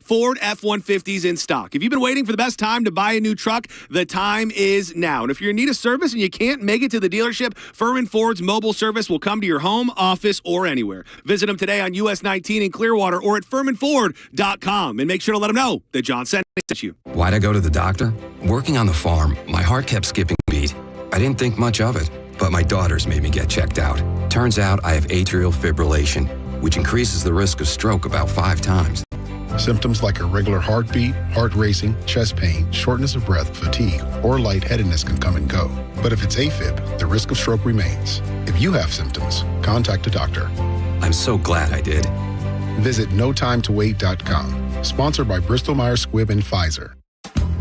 Ford F-150s in stock. If you've been waiting for the best time to buy a new truck, the time is now. And if you're in need of service and you can't make it to the dealership, Furman Ford's mobile service will come to your home, office, or anywhere. Visit them today on US 19 in Clearwater or at FurmanFord.com. And make sure to let them know that John sent you. Why'd I go to the doctor? Working on the farm, my heart kept skipping a beat. I didn't think much of it, but my daughters made me get checked out. Turns out I have atrial fibrillation, which increases the risk of stroke about 5 times. Symptoms like irregular heartbeat, heart racing, chest pain, shortness of breath, fatigue, or lightheadedness can come and go. But if it's AFib, the risk of stroke remains. If you have symptoms, contact a doctor. I'm so glad I did. Visit notimetowait.com. Sponsored by Bristol-Myers Squibb and Pfizer.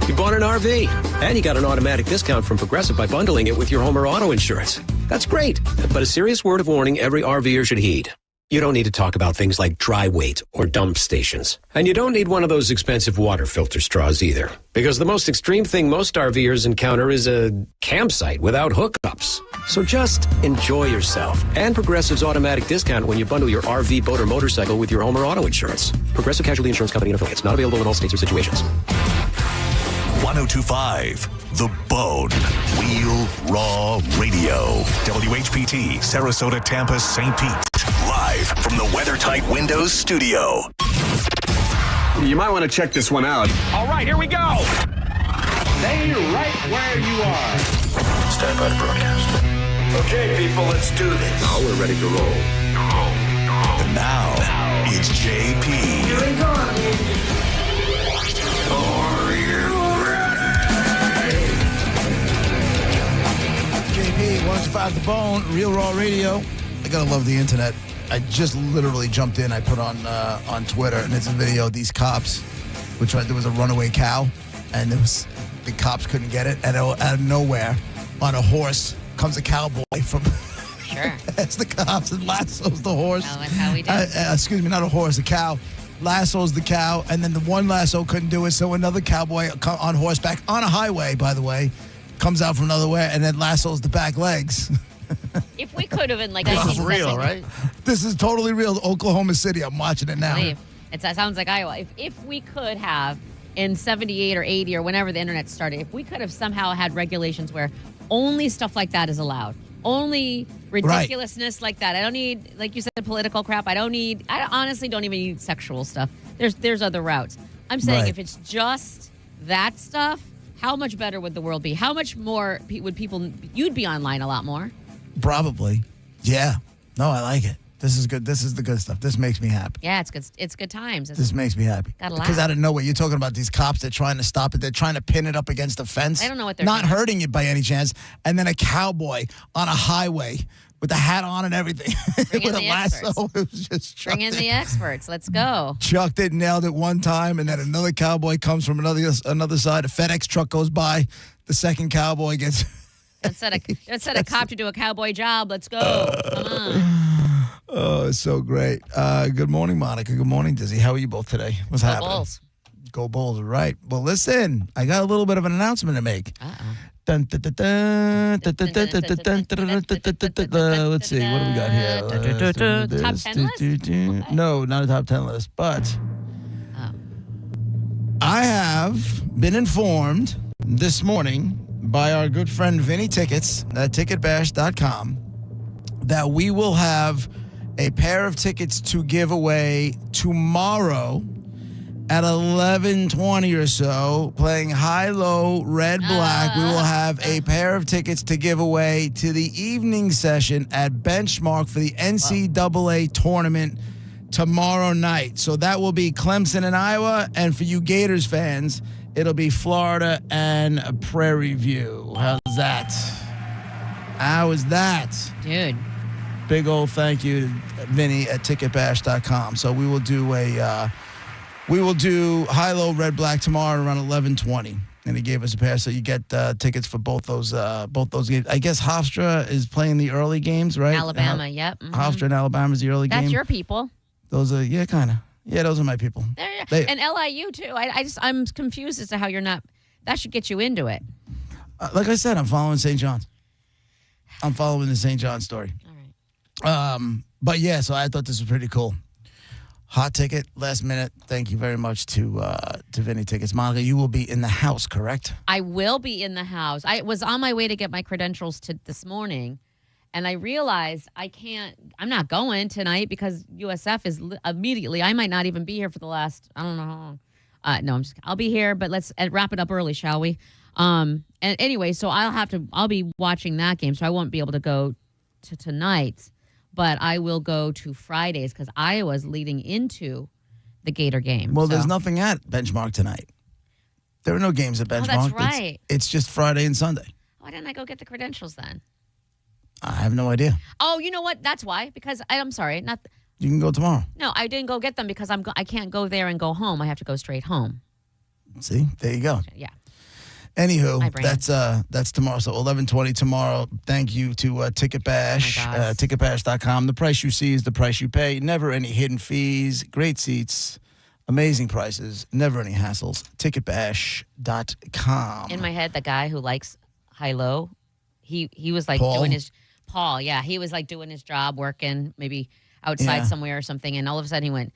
You bought an RV, and you got an automatic discount from Progressive by bundling it with your home or auto insurance. That's great, but a serious word of warning every RVer should heed. You don't need to talk about things like dry weight or dump stations. And you don't need one of those expensive water filter straws either. Because the most extreme thing most RVers encounter is a campsite without hookups. So just enjoy yourself and Progressive's automatic discount when you bundle your RV, boat, or motorcycle with your home or auto insurance. Progressive Casualty Insurance Company and affiliates. Not available in all states or situations. 1025 The Bone. Real Raw Radio. WHPT, Sarasota, Tampa, St. Pete. Live from the WeatherTight Windows studio. You might want to check this one out. All right, here we go. Stay right where you are. Stand by to broadcast. Okay, people, let's do this. Now we're ready to roll. And now, it's JP. Here we go. Are you ready? JP, 105 The Bone, Real Raw Radio. I gotta love the internet. I just literally jumped in. I put on Twitter, and it's a video of these cops, there was a runaway cow, and the cops couldn't get it, and out of nowhere, on a horse, comes a cowboy from past the cops and lassos the horse. Oh, that's how we do. Excuse me, not a horse, a cow. Lassos the cow, and then the one lasso couldn't do it, so another cowboy on horseback, on a highway, by the way, comes out from another way, and then lassos the back legs. If we could have been like... This is real, right? This is totally real. Oklahoma City. I'm watching it now. It sounds like Iowa. If we could have, in 78 or 80 or whenever the internet started, if we could have somehow had regulations where only stuff like that is allowed, only ridiculousness like that. I don't need, like you said, political crap. I honestly don't even need sexual stuff. There's other routes. I'm saying if it's just that stuff, how much better would the world be? How much more would people... You'd be online a lot more. Probably. Yeah. No, I like it. This is good. This is the good stuff. This makes me happy. Yeah, it's good. It's good times. This makes me happy. Gotta laugh. Because out of nowhere, you're talking about these cops. They're trying to stop it. They're trying to pin it up against a fence. I don't know what they're not doing. hurting it by any chance. And then a cowboy on a highway with a hat on and everything with a lasso. It was just bring in the experts. Let's go. Chucked it, nailed it one time, and then another cowboy comes from another side. A FedEx truck goes by. The second cowboy gets. Don't set a cop to do a cowboy job. Let's go. Come on. Oh, it's so great. Good morning, Monica. Good morning, Dizzy. How are you both today? What's happening? Bulls. Go Bulls, right. Well, listen, I got a little bit of an announcement to make. Let's see, what do we got here? Top 10 list? No, not a top 10 list, but I have been informed this morning by our good friend Vinny Tickets at ticketbash.com that we will have a pair of tickets to give away tomorrow at 11:20 or so, playing high-low, red-black. We will have a pair of tickets to give away to the evening session at Benchmark for the NCAA tournament tomorrow night. So that will be Clemson and Iowa, and for you Gators fans, it'll be Florida and Prairie View. How's that? How is that? Dude. Big old thank you to Vinny at ticketbash.com. So we will do high-low, red-black tomorrow around 11:20. And he gave us a pair, so you get tickets for both those games. I guess Hofstra is playing the early games, right? Alabama, yep. Mm-hmm. Hofstra and Alabama is the early game. That's your people. Those are, yeah, kind of. Yeah, those are my people. And LIU, too. I'm confused as to how you're not... That should get you into it. Like I said, I'm following St. John's. I'm following the St. John's story. All right. But, yeah, so I thought this was pretty cool. Hot ticket, last minute. Thank you very much to Vinny Tickets. Monica, you will be in the house, correct? I will be in the house. I was on my way to get my credentials this morning, and I realized I'm not going tonight because USF is immediately. I might not even be here for the last, I don't know how long. No, I'll be here, but let's wrap it up early, shall we? And anyway, so I'll be watching that game, so I won't be able to go to tonight. But I will go to Fridays because Iowa's leading into the Gator game. Well, there's nothing at Benchmark tonight. There are no games at Benchmark. Oh, that's right. It's just Friday and Sunday. Why didn't I go get the credentials then? I have no idea. Oh, you know what? That's why. Because I'm sorry. You can go tomorrow. No, I didn't go get them because I can't go there and go home. I have to go straight home. See? There you go. Yeah. Anywho, that's tomorrow. So 11:20 tomorrow. Thank you to Ticket Bash, ticketbash.com. The price you see is the price you pay. Never any hidden fees. Great seats, amazing prices, never any hassles. Ticketbash.com. In my head, the guy who likes high-low, he was like Paul? doing his Paul. Yeah, he was like doing his job, working maybe outside somewhere or something, and all of a sudden he went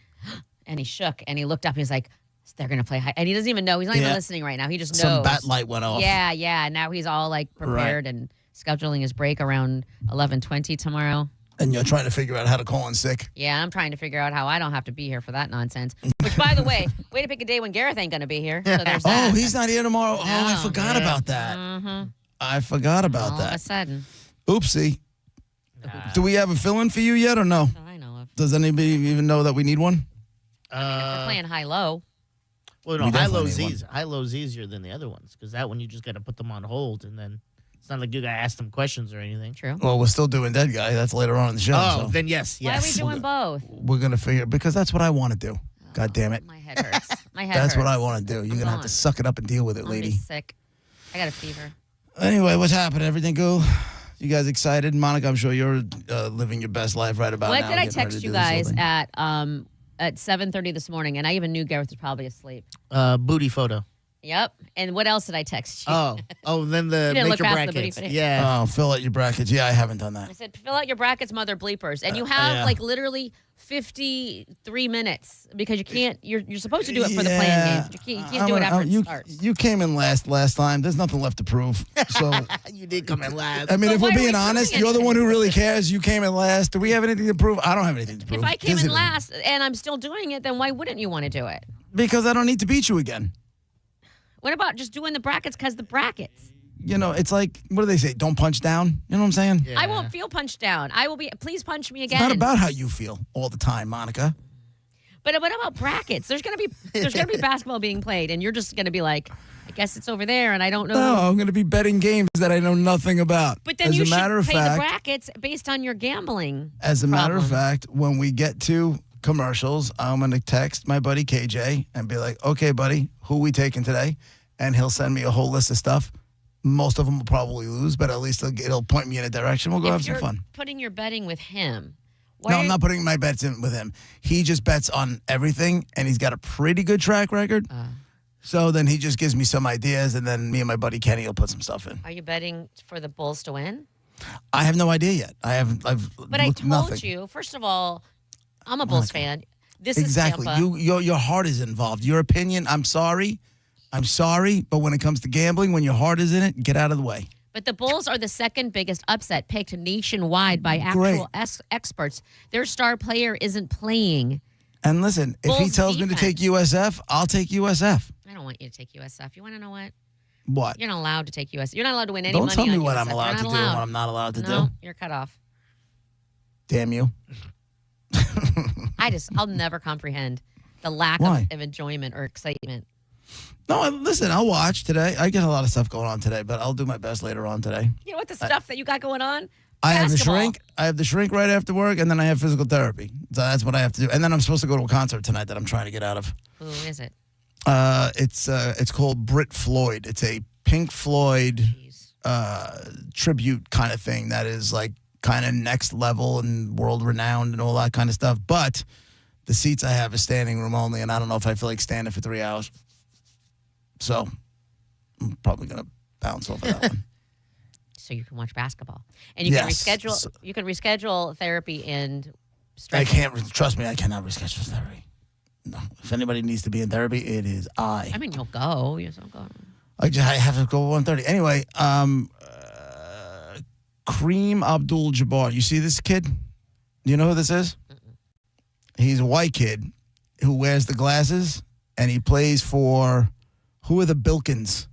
and he shook and he looked up. And he's like, they're going to play high. And he doesn't even know. He's not even listening right now. He just knows. Some bat light went off. Yeah. Now he's all like prepared and scheduling his break around 11:20 tomorrow. And you're trying to figure out how to call in sick. Yeah, I'm trying to figure out how I don't have to be here for that nonsense. Which, by the way, way to pick a day when Gareth ain't going to be here. So there's that. Oh, he's not here tomorrow. No, I forgot about that. Mm-hmm. I forgot about all that. All of a sudden. Oopsie. Do we have a fill-in for you yet or no? I know of. Does anybody even know that we need one? I mean, if they're playing high-low. Well, no, high-low's easier than the other ones because that one you just got to put them on hold and then it's not like you got to ask them questions or anything. True. Well, we're still doing Dead Guy. That's later on in the show. Oh, so. then yes. Why are we doing both? We're going to figure because that's what I want to do. God damn it. My head hurts. That's what I want to do. You're going to have to suck it up and deal with it, I'm lady. sick. I got a fever. Anyway, what's happening? Everything cool? You guys excited? Monica, I'm sure you're living your best life right about now. What did I text you guys at 7:30 this morning? And I even knew Gareth was probably asleep. Booty photo. Yep. And what else did I text you? Then the major brackets. Yeah. Oh, fill out your brackets. Yeah, I haven't done that. I said, fill out your brackets, mother bleepers. And you have like literally 53 minutes because you can't, you're supposed to do it for the playing games. You can't do it after it starts. You came in last time. There's nothing left to prove. So You did come in last. I mean, if we're being honest, you're the one who really cares. You came in last. Do we have anything to prove? I don't have anything to prove. If I came in last and I'm still doing it, then why wouldn't you want to do it? Because I don't need to beat you again. What about just doing the brackets because the brackets? You know, it's like, what do they say? Don't punch down. You know what I'm saying? Yeah. I won't feel punched down. I will be, please punch me again. It's not about how you feel all the time, Monica. But what about brackets? There's gonna be basketball being played, and you're just gonna be like, I guess it's over there, and I don't know. No, I'm gonna be betting games that I know nothing about. But then you should pay the brackets based on your gambling. As a matter of fact, when we get to commercials, I'm gonna text my buddy KJ and be like, "Okay, buddy, who we taking today?" And he'll send me a whole list of stuff. Most of them will probably lose, but at least it'll point me in a direction. We'll go have some fun. Putting your betting with him. No, I'm not putting my bets in with him. He just bets on everything, and he's got a pretty good track record. So then he just gives me some ideas, and then me and my buddy Kenny will put some stuff in. Are you betting for the Bulls to win? I have no idea yet. But I told you, first of all, I'm a Bulls fan. This is Tampa. Your heart is involved. Your opinion, I'm sorry, but when it comes to gambling, when your heart is in it, get out of the way. But the Bulls are the second biggest upset picked nationwide by actual experts. Their star player isn't playing. And listen, if he tells me to take USF, I'll take USF. I don't want you to take USF. You want to know what? What? You're not allowed to take USF. You're not allowed to win any money on USF. Don't tell me what I'm allowed to do and what I'm not allowed to do. No, you're cut off. Damn you. I'll never comprehend the lack of enjoyment or excitement. No, listen, I'll watch today. I get a lot of stuff going on today, but I'll do my best later on today. You know what the stuff that you got going on? I have the shrink. I have the shrink right after work, and then I have physical therapy. So that's what I have to do. And then I'm supposed to go to a concert tonight that I'm trying to get out of. Who is it? It's called Brit Floyd. It's a Pink Floyd tribute kind of thing that is like kind of next level and world renowned and all that kind of stuff. But the seats I have is standing room only, and I don't know if I feel like standing for 3 hours. So I'm probably gonna bounce off of that one. So you can watch basketball, and you can reschedule. You can reschedule therapy and stretching. Trust me, I cannot reschedule therapy. No. If anybody needs to be in therapy, it is I. I mean, you'll go. You'll go. I have to go 1:30. Anyway, Kareem Abdul-Jabbar. You see this kid? Do you know who this is? He's a white kid who wears the glasses, and he plays for, who are the Bilkins?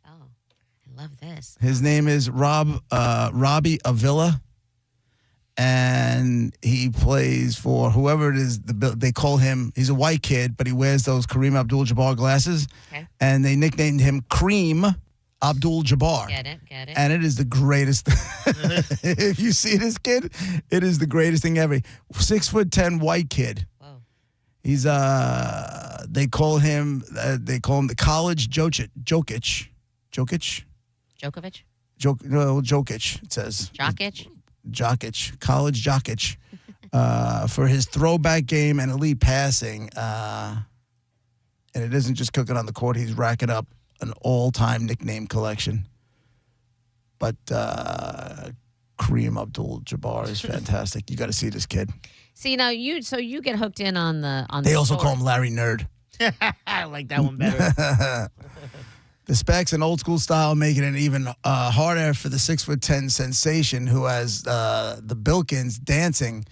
Oh, I love this. His name is Robbie Avila, and he plays for whoever it is. They call him, he's a white kid, but he wears those Kareem Abdul-Jabbar glasses, and they nicknamed him Kareem Abdul-Jabbar. Get it. And it is the greatest. If you see this kid, it is the greatest thing ever. 6'10" white kid. Whoa. He's they call him the college Jokic. Djokovic? Jokic, it says. Jokic, college Jokic, for his throwback game and elite passing. And it isn't just cooking on the court. He's racking up an all-time nickname collection. But Kareem Abdul-Jabbar is fantastic. You got to see this kid. See, now you get hooked in on the They also call him Larry Nerd. I like that one better. The specs and old school style making it even harder for the 6'10" sensation who has the Bilkins dancing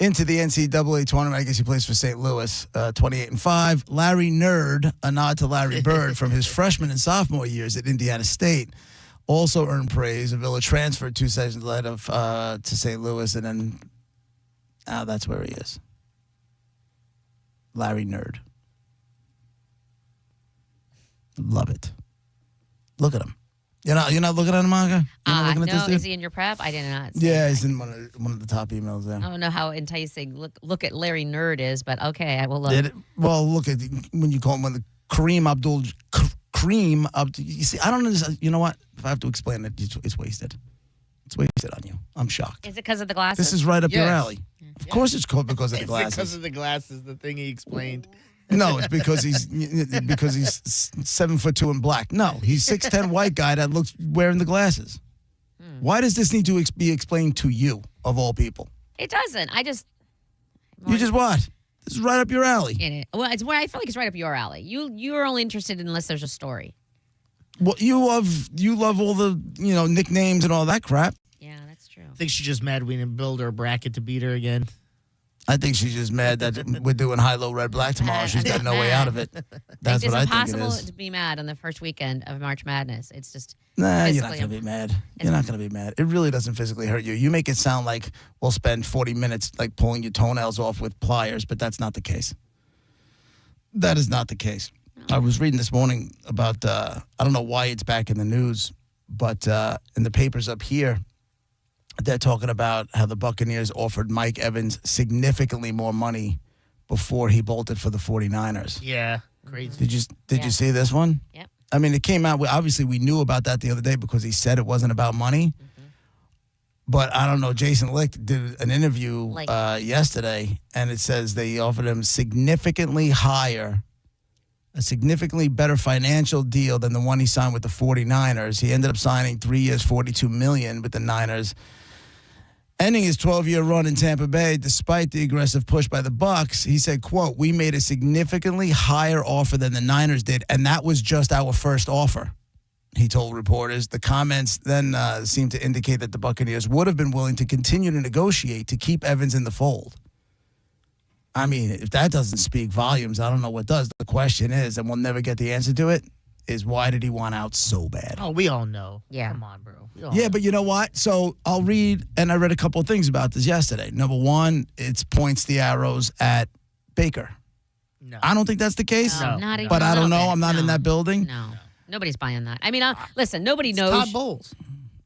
into the NCAA tournament. I guess he plays for St. Louis, 28-5. Larry Nerd, a nod to Larry Bird from his freshman and sophomore years at Indiana State, also earned praise. Avila transferred 2 seasons later to St. Louis, and then that's where he is. Larry Nerd. Love it. Look at him. You're not looking at him, Monica? You're not looking at this dude? Is he in your prep? I did not see Yeah, he's in one of the top emails there. I don't know how enticing look at Larry Nerd is, but okay, I will look. Well, look at when you call him the Kareem Abdul. You see, I don't understand. You know what? If I have to explain it, it's wasted. It's wasted on you. I'm shocked. Is it because of the glasses? This is right up your alley. Of course, it's called because of the glasses. It's because of the glasses. The thing he explained. No, it's because he's 7'2" and black. No, he's 6'10" white guy that looks wearing the glasses. Why does this need to be explained to you, of all people? It doesn't. You just what? This is right up your alley. Well, it's where I feel like it's right up your alley. You're only interested unless there's a story. Well, you love all the nicknames and all that crap. Yeah, that's true. I think she's just mad we didn't build her a bracket to beat her again. I think she's just mad that we're doing high, low, red, black tomorrow. She's got no way out of it. That's what I think it is. It's impossible to be mad on the first weekend of March Madness. It's just Nah, you're not going to be mad. You're not going to be mad. It really doesn't physically hurt you. You make it sound like we'll spend 40 minutes like pulling your toenails off with pliers, but that's not the case. That is not the case. I was reading this morning about, I don't know why it's back in the news, but in the papers up here, they're talking about how the Buccaneers offered Mike Evans significantly more money before he bolted for the 49ers. Yeah, crazy. Did you see this one? Yep. I mean, it came out, obviously we knew about that the other day because he said it wasn't about money. Mm-hmm. But I don't know, Jason Licht did an interview yesterday, and it says they offered him significantly higher, a significantly better financial deal than the one he signed with the 49ers. He ended up signing 3 years, $42 million with the Niners, ending his 12-year run in Tampa Bay. Despite the aggressive push by the Bucs, he said, quote, "We made a significantly higher offer than the Niners did, and that was just our first offer," he told reporters. The comments then seemed to indicate that the Buccaneers would have been willing to continue to negotiate to keep Evans in the fold. I mean, if that doesn't speak volumes, I don't know what does. The question is, and we'll never get the answer to it, is why did he want out so bad? Oh, we all know. Yeah. Come on, bro. Yeah, but you know what? So I'll read, and I read a couple of things about this yesterday. Number one, it points the arrows at Baker. No. I don't think that's the case. No, not even but a I don't know. little bit. I'm not in that building. No. Nobody's buying that. I mean, listen, nobody knows. Todd Bowles.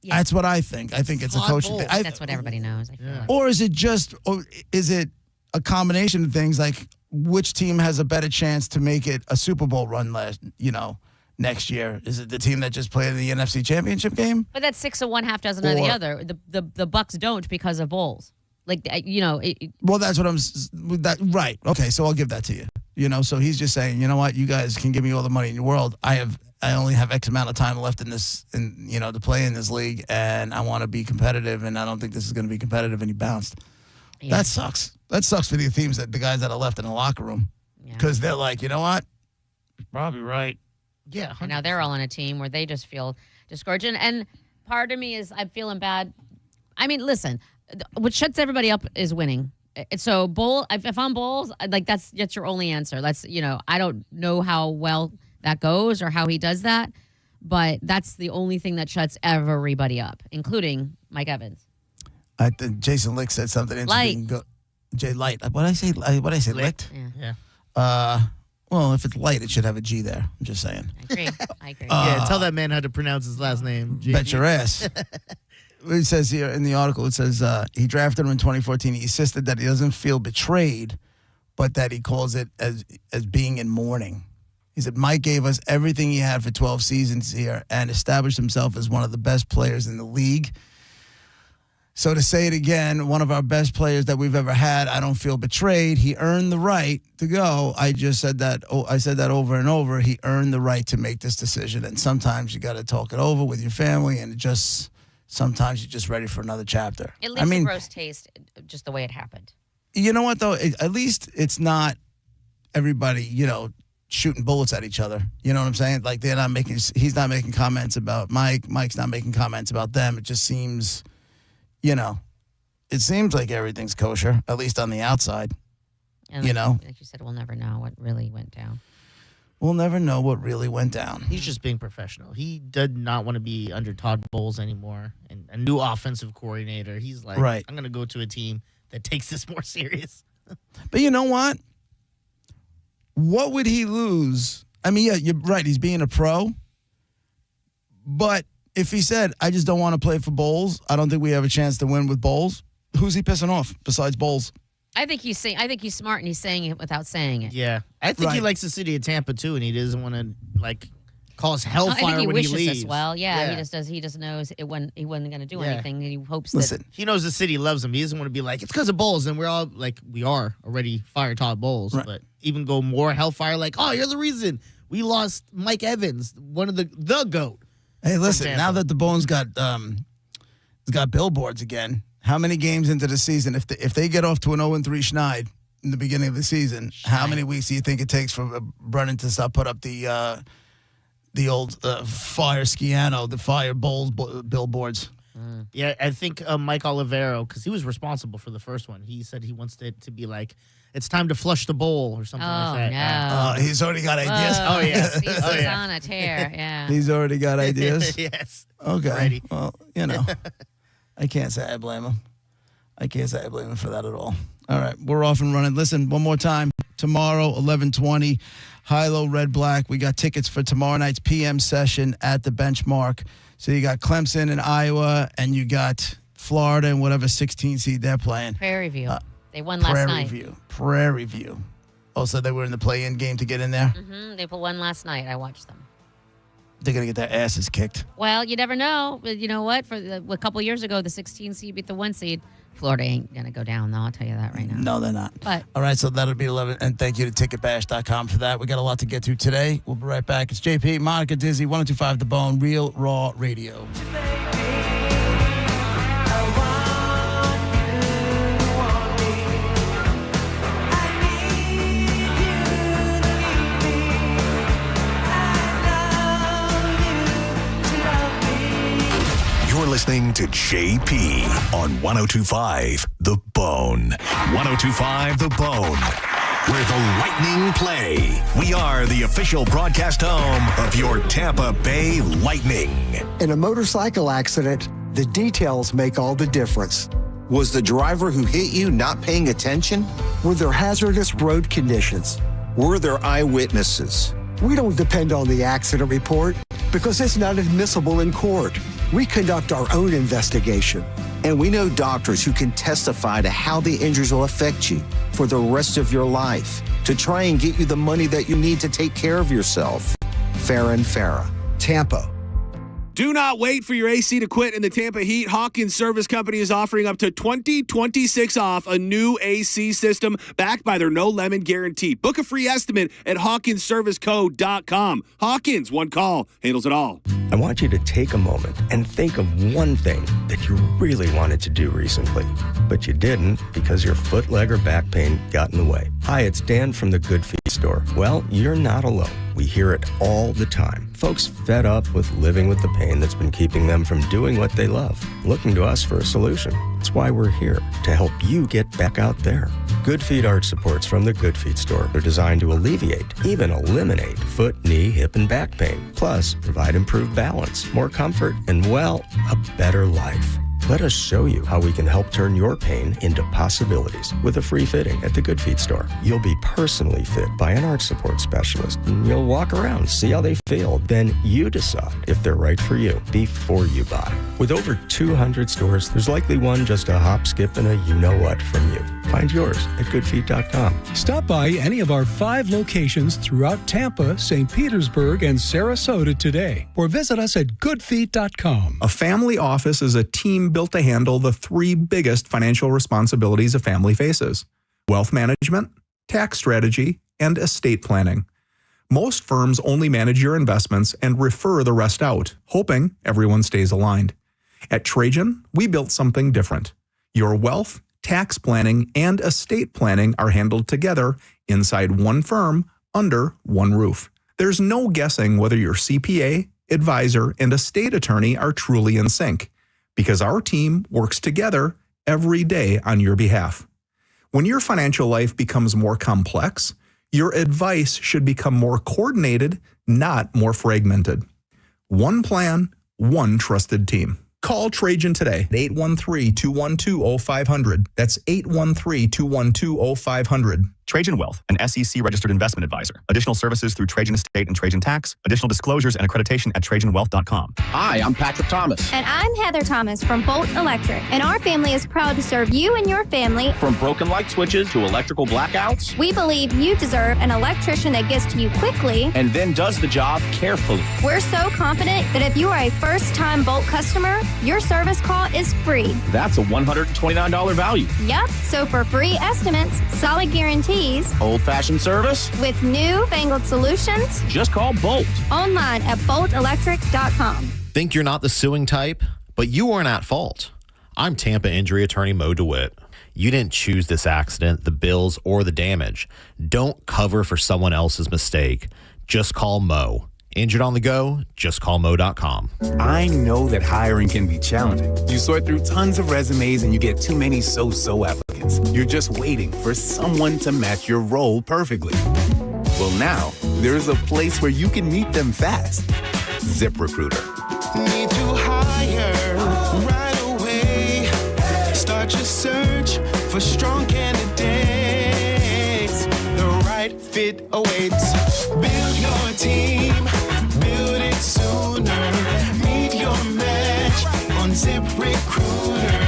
Yeah. That's what I think. I think it's a coach. That's what everybody knows. I feel like. Or is it a combination of things like which team has a better chance to make it a Super Bowl run next year? Is it the team that just played in the NFC Championship game? But that's 6 of one, half dozen of the other. The Bucs don't because of Bowles. Well, that's what right. Okay, so I'll give that to you. So he's just saying, you know what, you guys can give me all the money in the world. I only have X amount of time left to play in this league, and I want to be competitive, and I don't think this is going to be competitive, and he bounced. Yeah. That sucks. That sucks for the guys that are left in the locker room. Because they're like, you know what? Probably right. Yeah. And now they're all on a team where they just feel discouraged. And part of me is I'm feeling bad. I mean, listen, what shuts everybody up is winning. So if I'm Bowles, like that's your only answer. I don't know how well that goes or how he does that, but that's the only thing that shuts everybody up, including Mike Evans. I think Jason Licht said something interesting. Jay Light. What did I say? Licht? Yeah. Well, if it's Light, it should have a G there. I'm just saying. I agree. Yeah, tell that man how to pronounce his last name. Bet your ass. It says here in the article, it says he drafted him in 2014. He insisted that he doesn't feel betrayed, but that he calls it as being in mourning. He said, Mike gave us everything he had for 12 seasons here and established himself as one of the best players in the league. So to say it again, one of our best players that we've ever had, I don't feel betrayed. He earned the right to go. I just said that. I said that over and over. He earned the right to make this decision. And sometimes you got to talk it over with your family, and sometimes you're just ready for another chapter. It leaves a gross taste, just the way it happened. You know what, though? At least it's not everybody, shooting bullets at each other. You know what I'm saying? Like he's not making comments about Mike. Mike's not making comments about them. It just seems... it seems like everything's kosher, at least on the outside. And like you said, we'll never know what really went down. We'll never know what really went down. He's just being professional. He did not want to be under Todd Bowles anymore, and a new offensive coordinator. He's like, right. I'm going to go to a team that takes this more serious. But you know what? What would he lose? I mean, yeah, you're right. He's being a pro, but if he said, I just don't want to play for Bowles, I don't think we have a chance to win with Bowles, who's he pissing off besides Bowles? I think he's smart and he's saying it without saying it. Yeah. I think he likes the city of Tampa, too, and he doesn't want to, cause hellfire when he leaves. I think he wishes as well. Yeah, he just knows he wasn't going to do anything, and he hopes that... He knows the city loves him. He doesn't want to be like, it's because of Bowles, and we're all, we are already fired Todd Bowles, but even go more hellfire, you're the reason we lost Mike Evans, one of the GOAT. Hey, listen, now that the Bones got billboards again, how many games into the season, if they get off to an 0-3 Schneid in the beginning of the season, how many weeks do you think it takes for Brennan to put up the old Fire Sciano, the Fire Bowls billboards? Yeah, I think Mike Olivero, because he was responsible for the first one, he said he wants it to be it's time to flush the bowl or something like that. No. He's already got ideas. Oh, yeah. He's on a tear, yeah. He's already got ideas? Yes. Okay. Ready. Well, I can't say I blame him. I can't say I blame him for that at all. All right, we're off and running. Listen, one more time. Tomorrow, 11:20, high-low, red-black. We got tickets for tomorrow night's PM session at the Benchmark. So you got Clemson and Iowa, and you got Florida and whatever 16 seed they're playing. Prairie View. They won last night. Prairie View. Oh, so they were in the play-in game to get in there? Mm-hmm. They won last night. I watched them. They're going to get their asses kicked. Well, you never know. But you know what? A couple years ago, the 16 seed beat the 1 seed. Florida ain't going to go down, though. I'll tell you that right now. No, they're not. But all right, so that'll be 11. And thank you to ticketbash.com for that. We got a lot to get to today. We'll be right back. It's JP, Monica, Dizzy, 102.5 The Bone, Real Raw Radio. You're listening to JP on 102.5 The Bone. 102.5 The Bone, where the Lightning play. We are the official broadcast home of your Tampa Bay Lightning. In a motorcycle accident, the details make all the difference. Was the driver who hit you not paying attention? Were there hazardous road conditions? Were there eyewitnesses? We don't depend on the accident report because it's not admissible in court. We conduct our own investigation. And we know doctors who can testify to how the injuries will affect you for the rest of your life to try and get you the money that you need to take care of yourself. Farah and Farah, Tampa. Do not wait for your AC to quit in the Tampa Heat. Hawkins Service Company is offering up to $2026 off a new AC system backed by their no lemon guarantee. Book a free estimate at hawkinsserviceco.com. Hawkins, one call, handles it all. I want you to take a moment and think of one thing that you really wanted to do recently, but you didn't because your foot, leg, or back pain got in the way. Hi, it's Dan from the Good Feet store. Well, you're not alone. We hear it all the time. Folks fed up with living with the pain that's been keeping them from doing what they love, looking to us for a solution. That's why we're here, to help you get back out there. Good Feet arch supports from the Good Feet store are designed to alleviate, even eliminate, foot, knee, hip, and back pain. Plus, provide improved balance, more comfort, and, well, a better life. Let us show you how we can help turn your pain into possibilities with a free fitting at the Good Feet store. You'll be personally fit by an arch support specialist, and you'll walk around, see how they feel. Then you decide if they're right for you before you buy. With over 200 stores, there's likely one just a hop, skip, and a you-know-what from you. Find yours at goodfeet.com. Stop by any of our 5 locations throughout Tampa, St. Petersburg, and Sarasota today, or visit us at goodfeet.com. A family office is a team built to handle the 3 biggest financial responsibilities a family faces: wealth management, tax strategy, and estate planning. Most firms only manage your investments and refer the rest out, hoping everyone stays aligned. At Trajan, we built something different. Your wealth, tax planning, and estate planning are handled together inside one firm under one roof. There's no guessing whether your CPA, advisor, and estate attorney are truly in sync, because our team works together every day on your behalf. When your financial life becomes more complex, your advice should become more coordinated, not more fragmented. One plan, one trusted team. Call Trajan today at 813-212-0500. That's 813-212-0500. Trajan Wealth, an SEC-registered investment advisor. Additional services through Trajan Estate and Trajan Tax. Additional disclosures and accreditation at TrajanWealth.com. Hi, I'm Patrick Thomas. And I'm Heather Thomas from Bolt Electric. And our family is proud to serve you and your family. From broken light switches to electrical blackouts. We believe you deserve an electrician that gets to you quickly. And then does the job carefully. We're so confident that if you are a first-time Bolt customer, your service call is free. That's a $129 value. Yep. So for free estimates, solid guarantees, old-fashioned service with new-fangled solutions, just call Bolt. Online at boltelectric.com. Think you're not the suing type, but you aren't at fault. I'm Tampa injury attorney Mo DeWitt. You didn't choose this accident, the bills, or the damage. Don't cover for someone else's mistake. Just call Mo. Injured on the go? Just call Mo.com. I know that hiring can be challenging. You sort through tons of resumes and you get too many so-so applicants. You're just waiting for someone to match your role perfectly. Well, now, there's a place where you can meet them fast. ZipRecruiter. Need to hire right away. Start your search for strong candidates. The right fit awaits. Build your team. Build it sooner. Meet your match on ZipRecruiter.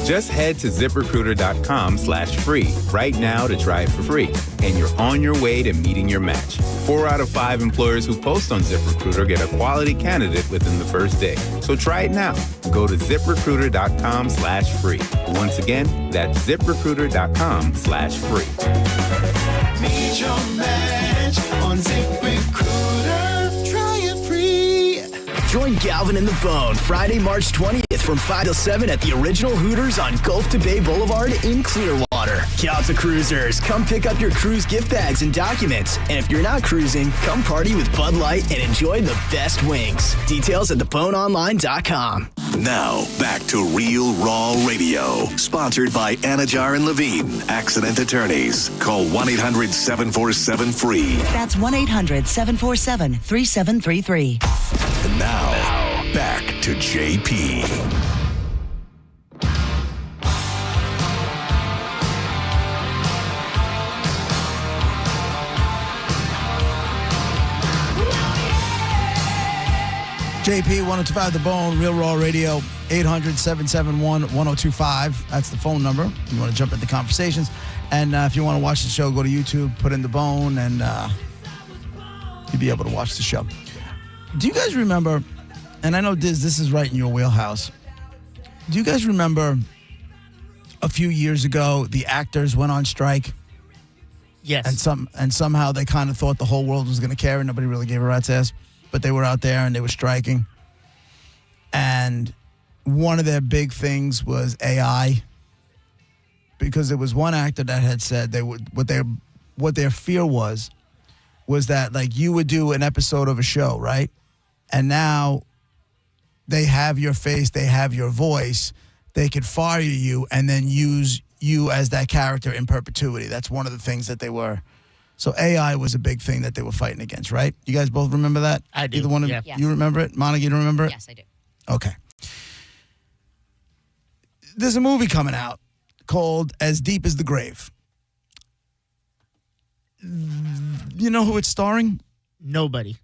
Just head to ZipRecruiter.com/free right now to try it for free. And you're on your way to meeting your match. 4 out of 5 employers who post on ZipRecruiter get a quality candidate within the first day. So try it now. Go to ZipRecruiter.com/free. Once again, that's ZipRecruiter.com/free. Meet your match on ZipRecruiter. Try it free. Join Galvin and the Bone Friday, March 20th from 5 till 7 at the original Hooters on Gulf to Bay Boulevard in Clearwater. Delta Cruisers, come pick up your cruise gift bags and documents. And if you're not cruising, come party with Bud Light and enjoy the best wings. Details at theboneonline.com. Now, back to Real Raw Radio. Sponsored by Anajar and Levine, accident attorneys. Call 1-800-747-FREE. That's 1-800-747-3733. And now, back to JP. JP 1025 The Bone, Real Raw Radio, 800-771-1025. That's the phone number. You want to jump into conversations. And if you want to watch the show, go to YouTube, put in The Bone, and you'll be able to watch the show. Do you guys remember and I know this is right in your wheelhouse. Do you guys remember a few years ago the actors went on strike? Yes. And somehow they kind of thought the whole world was going to care and nobody really gave a rat's ass. But they were out there and they were striking. And one of their big things was AI. Because there was one actor that had said what their fear was that like you would do an episode of a show, right? And now they have your face, they have your voice, they could fire you and then use you as that character in perpetuity. That's one of the things that they were. So AI was a big thing that they were fighting against, right? You guys both remember that? I do. Either one of yeah. you remember it? Monica, you don't remember it? Yes, I do. Okay. There's a movie coming out called As Deep as the Grave. You know who it's starring? Nobody.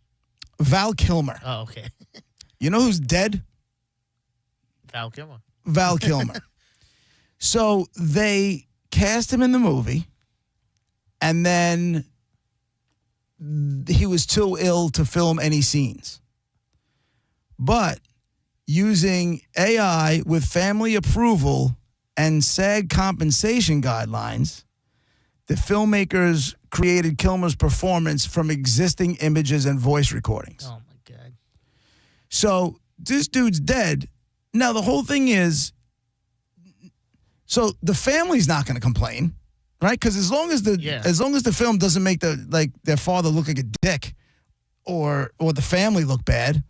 Val Kilmer. Oh, okay. You know who's dead? Val Kilmer. Val Kilmer. So they cast him in the movie, and then he was too ill to film any scenes. But using AI with family approval and SAG compensation guidelines, the filmmakers created Kilmer's performance from existing images and voice recordings. Oh, my God. So this dude's dead. Now, the whole thing is, so the family's not going to complain, right? Because as long as the film doesn't make their father look like a dick or the family look bad,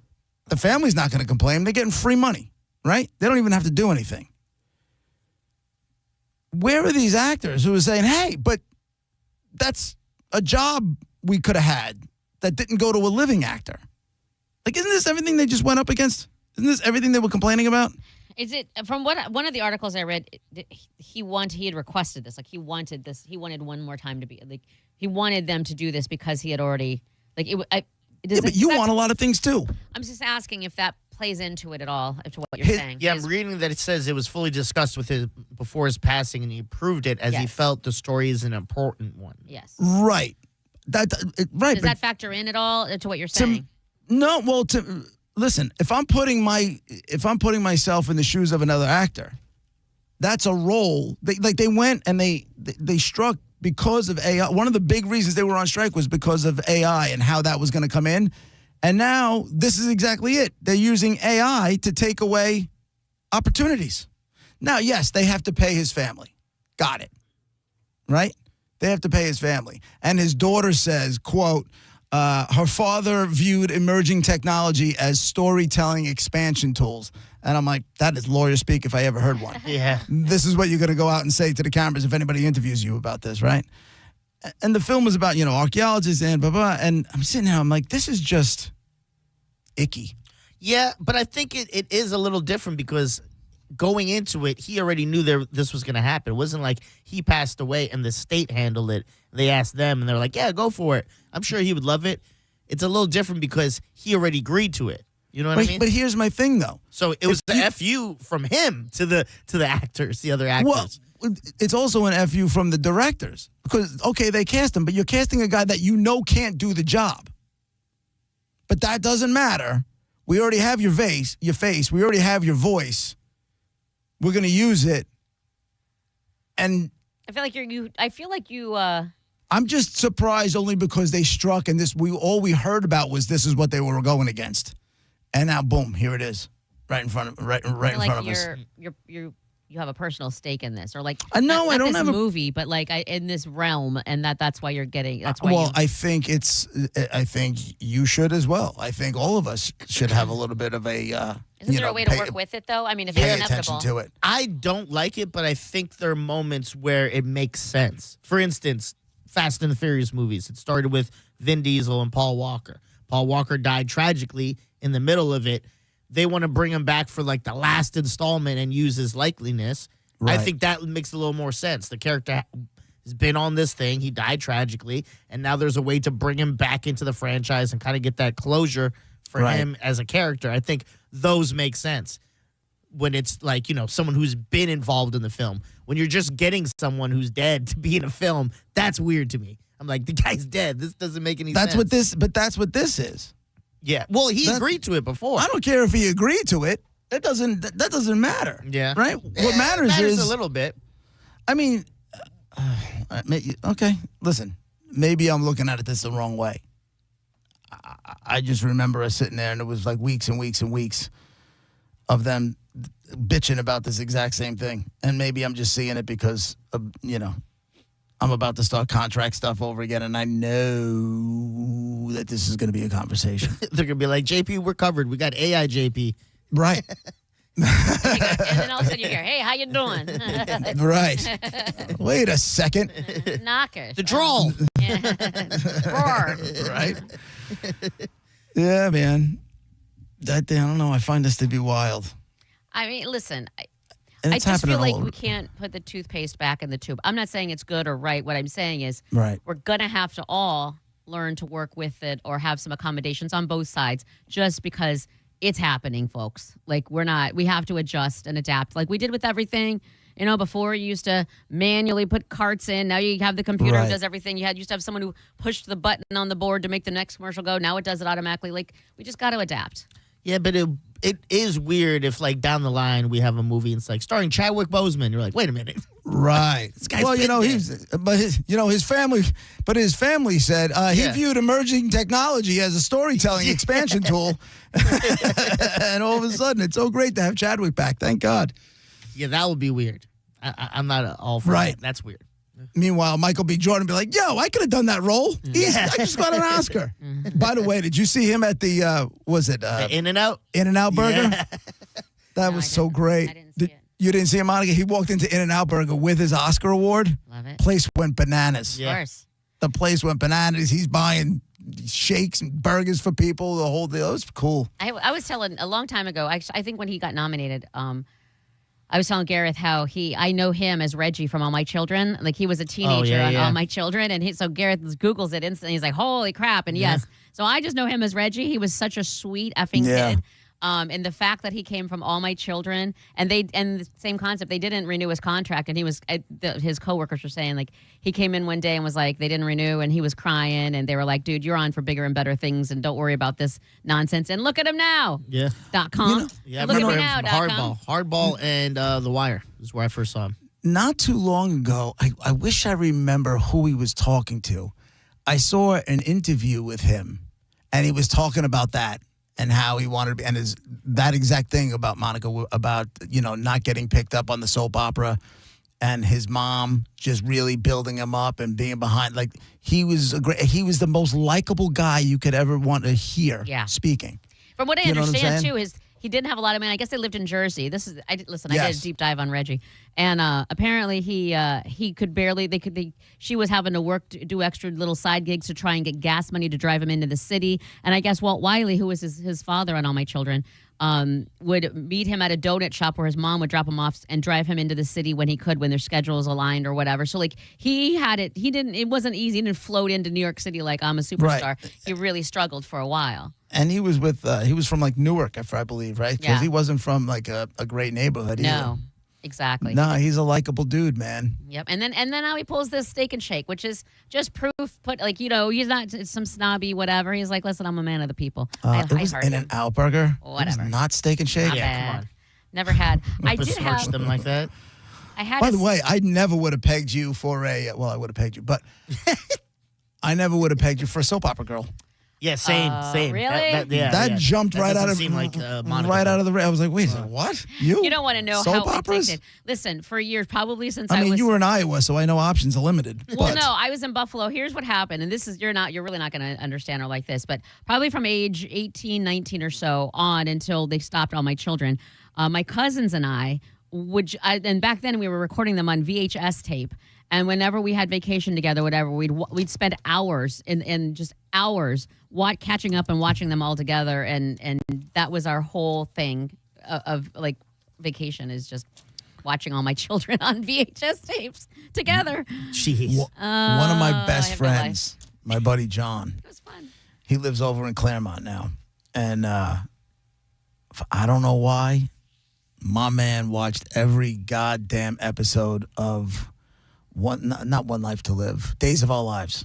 the family's not going to complain. They're getting free money, right? They don't even have to do anything. Where are these actors who are saying, hey, but that's a job we could have had that didn't go to a living actor? Like, isn't this everything they just went up against? Isn't this everything they were complaining about? Is it from what one of the articles I read? He had requested this. Like he wanted this. He wanted one more time to be like he wanted them to do this because he had already like it. But you want a lot of things too. I'm just asking if that plays into it at all, to what you're saying. Yeah, I'm reading that it says it was fully discussed with his before his passing, and he approved it as he felt the story is an important one. Yes. Right. Right. Does that factor in at all to what you're saying? No. Well, listen. If I'm putting myself in the shoes of another actor, that's a role. They went and they struck because of AI. One of the big reasons they were on strike was because of AI and how that was going to come in. And now this is exactly it. They're using AI to take away opportunities. Now, yes, they have to pay his family. Got it. Right? They have to pay his family. And his daughter says, quote, her father viewed emerging technology as storytelling expansion tools. And I'm like, that is lawyer speak if I ever heard one. Yeah. This is what you're going to go out and say to the cameras if anybody interviews you about this, right? And the film was about, archaeologists and blah, blah. And I'm sitting there, I'm like, this is just icky. Yeah, but I think it is a little different because going into it, he already knew this was going to happen. It wasn't like he passed away and the state handled it. They asked them, and they're like, yeah, go for it. I'm sure he would love it. It's a little different because he already agreed to it. You know what I mean? But here's my thing, though. So it was the FU from him to the actors, the other actors. Well, it's also an FU from the directors because, okay, they cast him, but you're casting a guy that can't do the job. But that doesn't matter. We already have your face. We already have your voice. We're going to use it. And I feel like you. I'm just surprised only because they struck and all we heard about was this is what they were going against. And now, boom, here it is, right in front of us. You have a personal stake in this, or like no, I don't this have movie, but like in this realm, and that's why you're getting. That's why. Well, I think you should as well. I think all of us should have a little bit of a. Isn't there a way to work with it though? I mean, if pay it's inevitable. attention to it. I don't like it, but I think there are moments where it makes sense. For instance, Fast and the Furious movies. It started with Vin Diesel and Paul Walker. Paul Walker died tragically in the middle of it. They want to bring him back for like the last installment and use his likeliness. Right. I think that makes a little more sense. The character has been on this thing. He died tragically. And now there's a way to bring him back into the franchise and kind of get that closure for him as a character. I think those make sense when it's like, someone who's been involved in the film. When you're just getting someone who's dead to be in a film, that's weird to me. I'm like, the guy's dead. This doesn't make any sense. But that's what this is. Yeah. Well, he agreed to it before. I don't care if he agreed to it. That doesn't matter. Yeah. Right? What matters is a little bit. I mean, okay, listen, maybe I'm looking at it the wrong way. I just remember us sitting there, and it was like weeks and weeks and weeks of them bitching about this exact same thing. And maybe I'm just seeing it because, I'm about to start contract stuff over again, and I know that this is going to be a conversation. They're going to be like, JP, we're covered. We got AI JP. Right. And then all of a sudden you hear, hey, how you doing? Right. Wait a second. Knockers. The drawl. Roar. Right. Yeah, man. I don't know. I find this to be wild. I mean, listen, And I it's just feel happening like all we over. can't put the toothpaste back in the tube. I'm not saying it's good or right. What I'm saying is Right. we're going to have to all learn to work with it or have some accommodations on both sides just because it's happening, folks. Like, we have to adjust and adapt like we did with everything. Before you used to manually put carts in. Now you have the computer who does everything. Used to have someone who pushed the button on the board to make the next commercial go. Now it does it automatically. Like, we just got to adapt. Yeah, but it is weird if, like, down the line we have a movie and it's like starring Chadwick Boseman. You're like, wait a minute. Right. This guy's well, been there. his family said he viewed emerging technology as a storytelling expansion tool. And all of a sudden, it's so great to have Chadwick back. Thank God. Yeah, that would be weird. I'm not all for Right. that. That's weird. Meanwhile, Michael B. Jordan be like, yo, I could have done that role. I just got an Oscar. By the way, did you see him at the, In-N-Out? In-N-Out Burger? Yeah. That was so great. You didn't see him, Monica? He walked into In-N-Out Burger with his Oscar award. Love it. Place went bananas. Of course. The place went bananas. He's buying shakes and burgers for people, the whole deal. It was cool. I was telling a long time ago, I think when he got nominated, I was telling Gareth how I know him as Reggie from All My Children. Like, he was a teenager on All My Children. And so Gareth Googles it instantly. He's like, holy crap. And yes. So I just know him as Reggie. He was such a sweet effing kid. And the fact that he came from All My Children and the same concept, they didn't renew his contract. And he was, his coworkers were saying, like, he came in one day and was like, they didn't renew, and he was crying. And they were like, dude, you're on for bigger and better things, and don't worry about this nonsense. And look at him now. Yeah. .com. Yeah, look I at me remember now. him from Hardball and The Wire is where I first saw him. Not too long ago, I wish I remember who he was talking to. I saw an interview with him, and he was talking about that. And how he wanted to be, and that exact thing about Monica, about, not getting picked up on the soap opera, and his mom just really building him up and being behind. Like, he was the most likable guy you could ever want to hear speaking. From what I You know what I'm understand, saying? too, he didn't have a lot of money. I guess they lived in Jersey. I did a deep dive on Reggie, and apparently he could barely. She was having to do extra little side gigs to try and get gas money to drive him into the city. And I guess Walt Wiley, who was his father on All My Children, would meet him at a donut shop where his mom would drop him off and drive him into the city when he could, when their schedules aligned or whatever. So, like, he had it. It wasn't easy. He didn't float into New York City like I'm a superstar. Right. He really struggled for a while. And he was he was from, like, Newark, I believe, right? Because Yeah. he wasn't from, like, a great neighborhood either. No, exactly. No, he's a likable dude, man. Yep, and then now he pulls this Steak and Shake, which is just proof. He's not some snobby whatever. He's like, listen, I'm a man of the people. It was In-N-Out Burger. Whatever. It was not Steak and Shake. Not bad. Never had. I did Besmirch have them like that. I had. By the way, I never would have pegged you for I would have pegged you, but I never would have pegged you for a soap opera girl. Yeah, same. Really? That jumped That right out doesn't of seem like Monica. right out of the. I was like, wait a second, what? You don't want to know soap how operas? addicted. Listen, for years, probably since I mean, was. you were in Iowa, so I know options are limited. Well, but no, I was in Buffalo. Here's what happened, and this is you're really not going to understand or like this, but probably from age 18, 19 or so on until they stopped All My Children, my cousins and I and back then we were recording them on VHS tape, and whenever we had vacation together, whatever, we'd spend hours in just hours catching up and watching them all together, and that was our whole thing of like vacation is just watching All My Children on VHS tapes together. Jeez. One of my best I have no life. friends, my buddy John. It was fun. He lives over in Claremont now, and I don't know why, my man watched every goddamn episode of not One Life to Live, Days of Our Lives.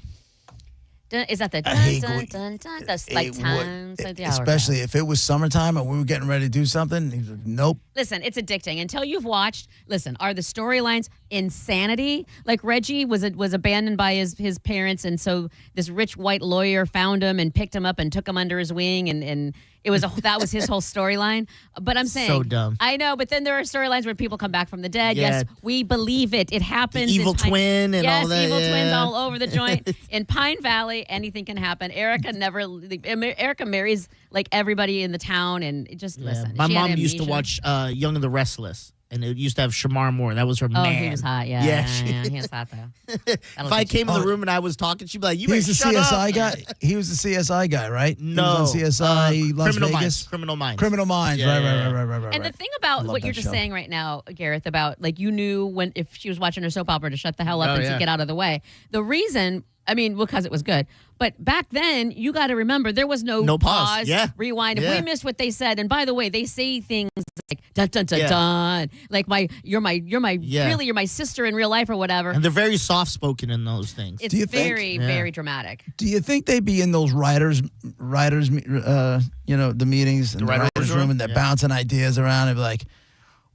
Is that the dun, hate dun, going- dun, dun, that's like It would- times like the hour? Especially if it was summertime and we were getting ready to do something. He's like, nope. Listen, it's addicting until you've watched. Listen, are the storylines insanity? Like Reggie was abandoned by his parents, and so this rich white lawyer found him and picked him up and took him under his wing, and it was that was his whole storyline. But I'm saying, So dumb. I know, but then there are storylines where people come back from the dead. Yeah. Yes, we believe it. It happens. The evil in twin and yes, all that, evil twins yeah. all over the joint. In Pine Valley, anything can happen. Erica marries like everybody in the town, and just listen. My she had mom used to amnesia. watch Young and the Restless, and it used to have Shamar Moore. That was her Oh, man. he was hot. Yeah, Yeah, yeah, he was hot though. If I came in the room and I was talking, she'd be like, "You better He's the shut CSI up." guy. He was the CSI guy, right? No, he was on CSI Las Criminal Vegas. Minds. Criminal Minds. Criminal Minds. Yeah, right, yeah, right, yeah. right. And the thing about love what that you're just show. saying right now, Gareth, about like you knew when if she was watching her soap opera to shut the hell up Oh, and yeah. to get out of the way. The reason, I mean, because it was good. But back then, you got to remember there was no pause. Yeah. rewind. If Yeah. we missed what they said, and by the way, they say things like dun dun dun Yeah. dun, like you're my Yeah. really you're my sister in real life or whatever. And they're very soft spoken in those things. It's Do you think- very Yeah. very dramatic. Do you think they'd be in those writers, the meetings in the writers room, and they're Yeah. bouncing ideas around and be like,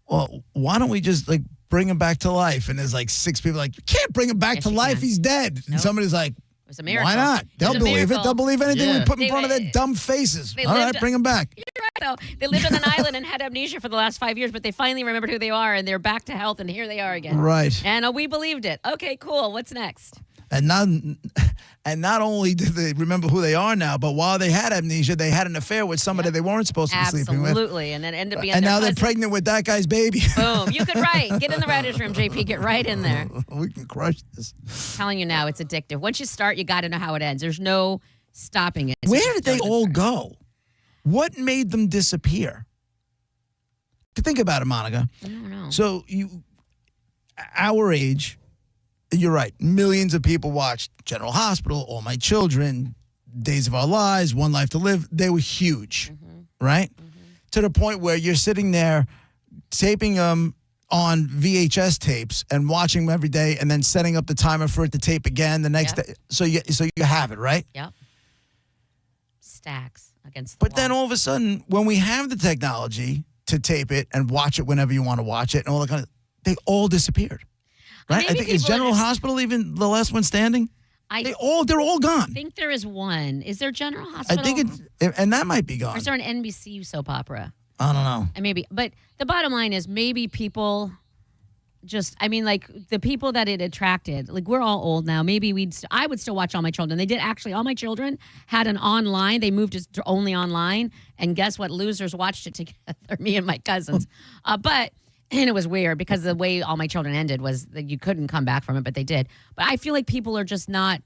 well, why don't we just like bring him back to life? And there's like 6 people like, you can't bring him back Yes, to you life. can. He's dead. And Nope. somebody's like, It was a miracle. why not? They'll It was a believe it. miracle. They'll believe anything Yeah. we put in They front of were- their dumb faces. they All right, lived- bring him back. You're right, though. They lived on an island and had amnesia for the last 5 years, but they finally remembered who they are, and they're back to health, and here they are again. Right. And we believed it. Okay, cool. What's next? And not only did they remember who they are now, but while they had amnesia, they had an affair with somebody they weren't supposed to be sleeping with. Absolutely. And then end up being And their now they're cousin. pregnant with that guy's baby. Boom. You could write. Get in the writer's room, JP. Get right in there. We can crush this. Telling you now, it's addictive. Once you start, you got to know how it ends. There's no stopping it. Where did they all go? What made them disappear? Think about it, Monica. I don't know. So our age, you're right. Millions of people watched General Hospital, All My Children, Days of Our Lives, One Life to Live. They were huge, right? To the point where you're sitting there taping them on VHS tapes and watching them every day, and then setting up the timer for it to tape again the next day. So you have it, right? Yep. Stacks against the But then all of a sudden, when we have the technology to tape it and watch it whenever you want to watch it and all that kind of, they all disappeared. Right? Maybe I think is people are General just- Hospital even the last one standing? They're all I gone. think there is one. Is there General I Hospital? think and that might be Or gone. is there an NBC soap opera? I don't know. And maybe, but the bottom line is maybe people just, I mean, like the people that it attracted, like we're all old now. Maybe I would still watch All My Children. They did actually, All My Children had an online, they moved it to only online. And guess what? Losers watched it together, me and my cousins. And it was weird because the way All My Children ended was that you couldn't come back from it, but they did. But I feel like people are just not.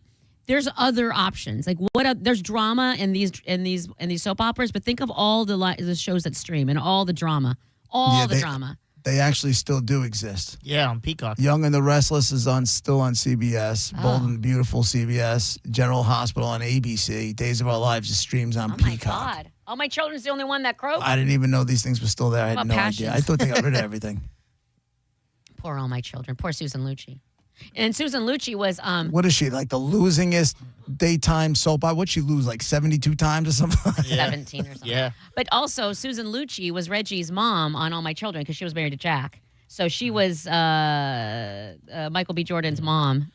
There's other options. Like there's drama in these soap operas, but think of all the shows that stream and all the drama, drama. They actually still do exist. Yeah, on Peacock. Young and the Restless is still on CBS. Bold and Beautiful CBS. General Hospital on ABC. Days of Our Lives just streams on Oh my Peacock. God! All My Children's the only one that croaked. I didn't even know these things were still there. I had What no passions? idea. I thought they got rid of everything. Poor All My Children. Poor Susan Lucci. And Susan Lucci was What is she, like the losingest daytime soap opera? What'd she lose, like 72 times or something? 17 or something. Yeah. But also Susan Lucci was Reggie's mom on All My Children because she was married to Jack. So she was Michael B. Jordan's mom.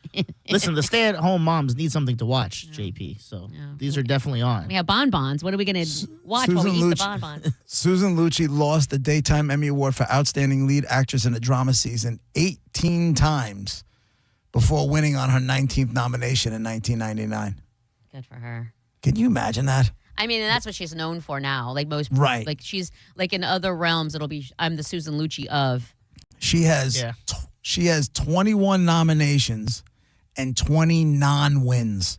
Listen, the stay-at-home moms need something to watch, JP. So these are definitely on. We have bonbons. What are we going to watch while we eat the bonbons? Susan Lucci lost the Daytime Emmy Award for Outstanding Lead Actress in a Drama Season 18 times before winning on her 19th nomination in 1999. Good for her. Can you imagine that? I mean, and that's what she's known for now. Like most, Right. Like she's like in other realms, it'll be I'm the Susan Lucci of. She has 21 nominations and 20 non-wins.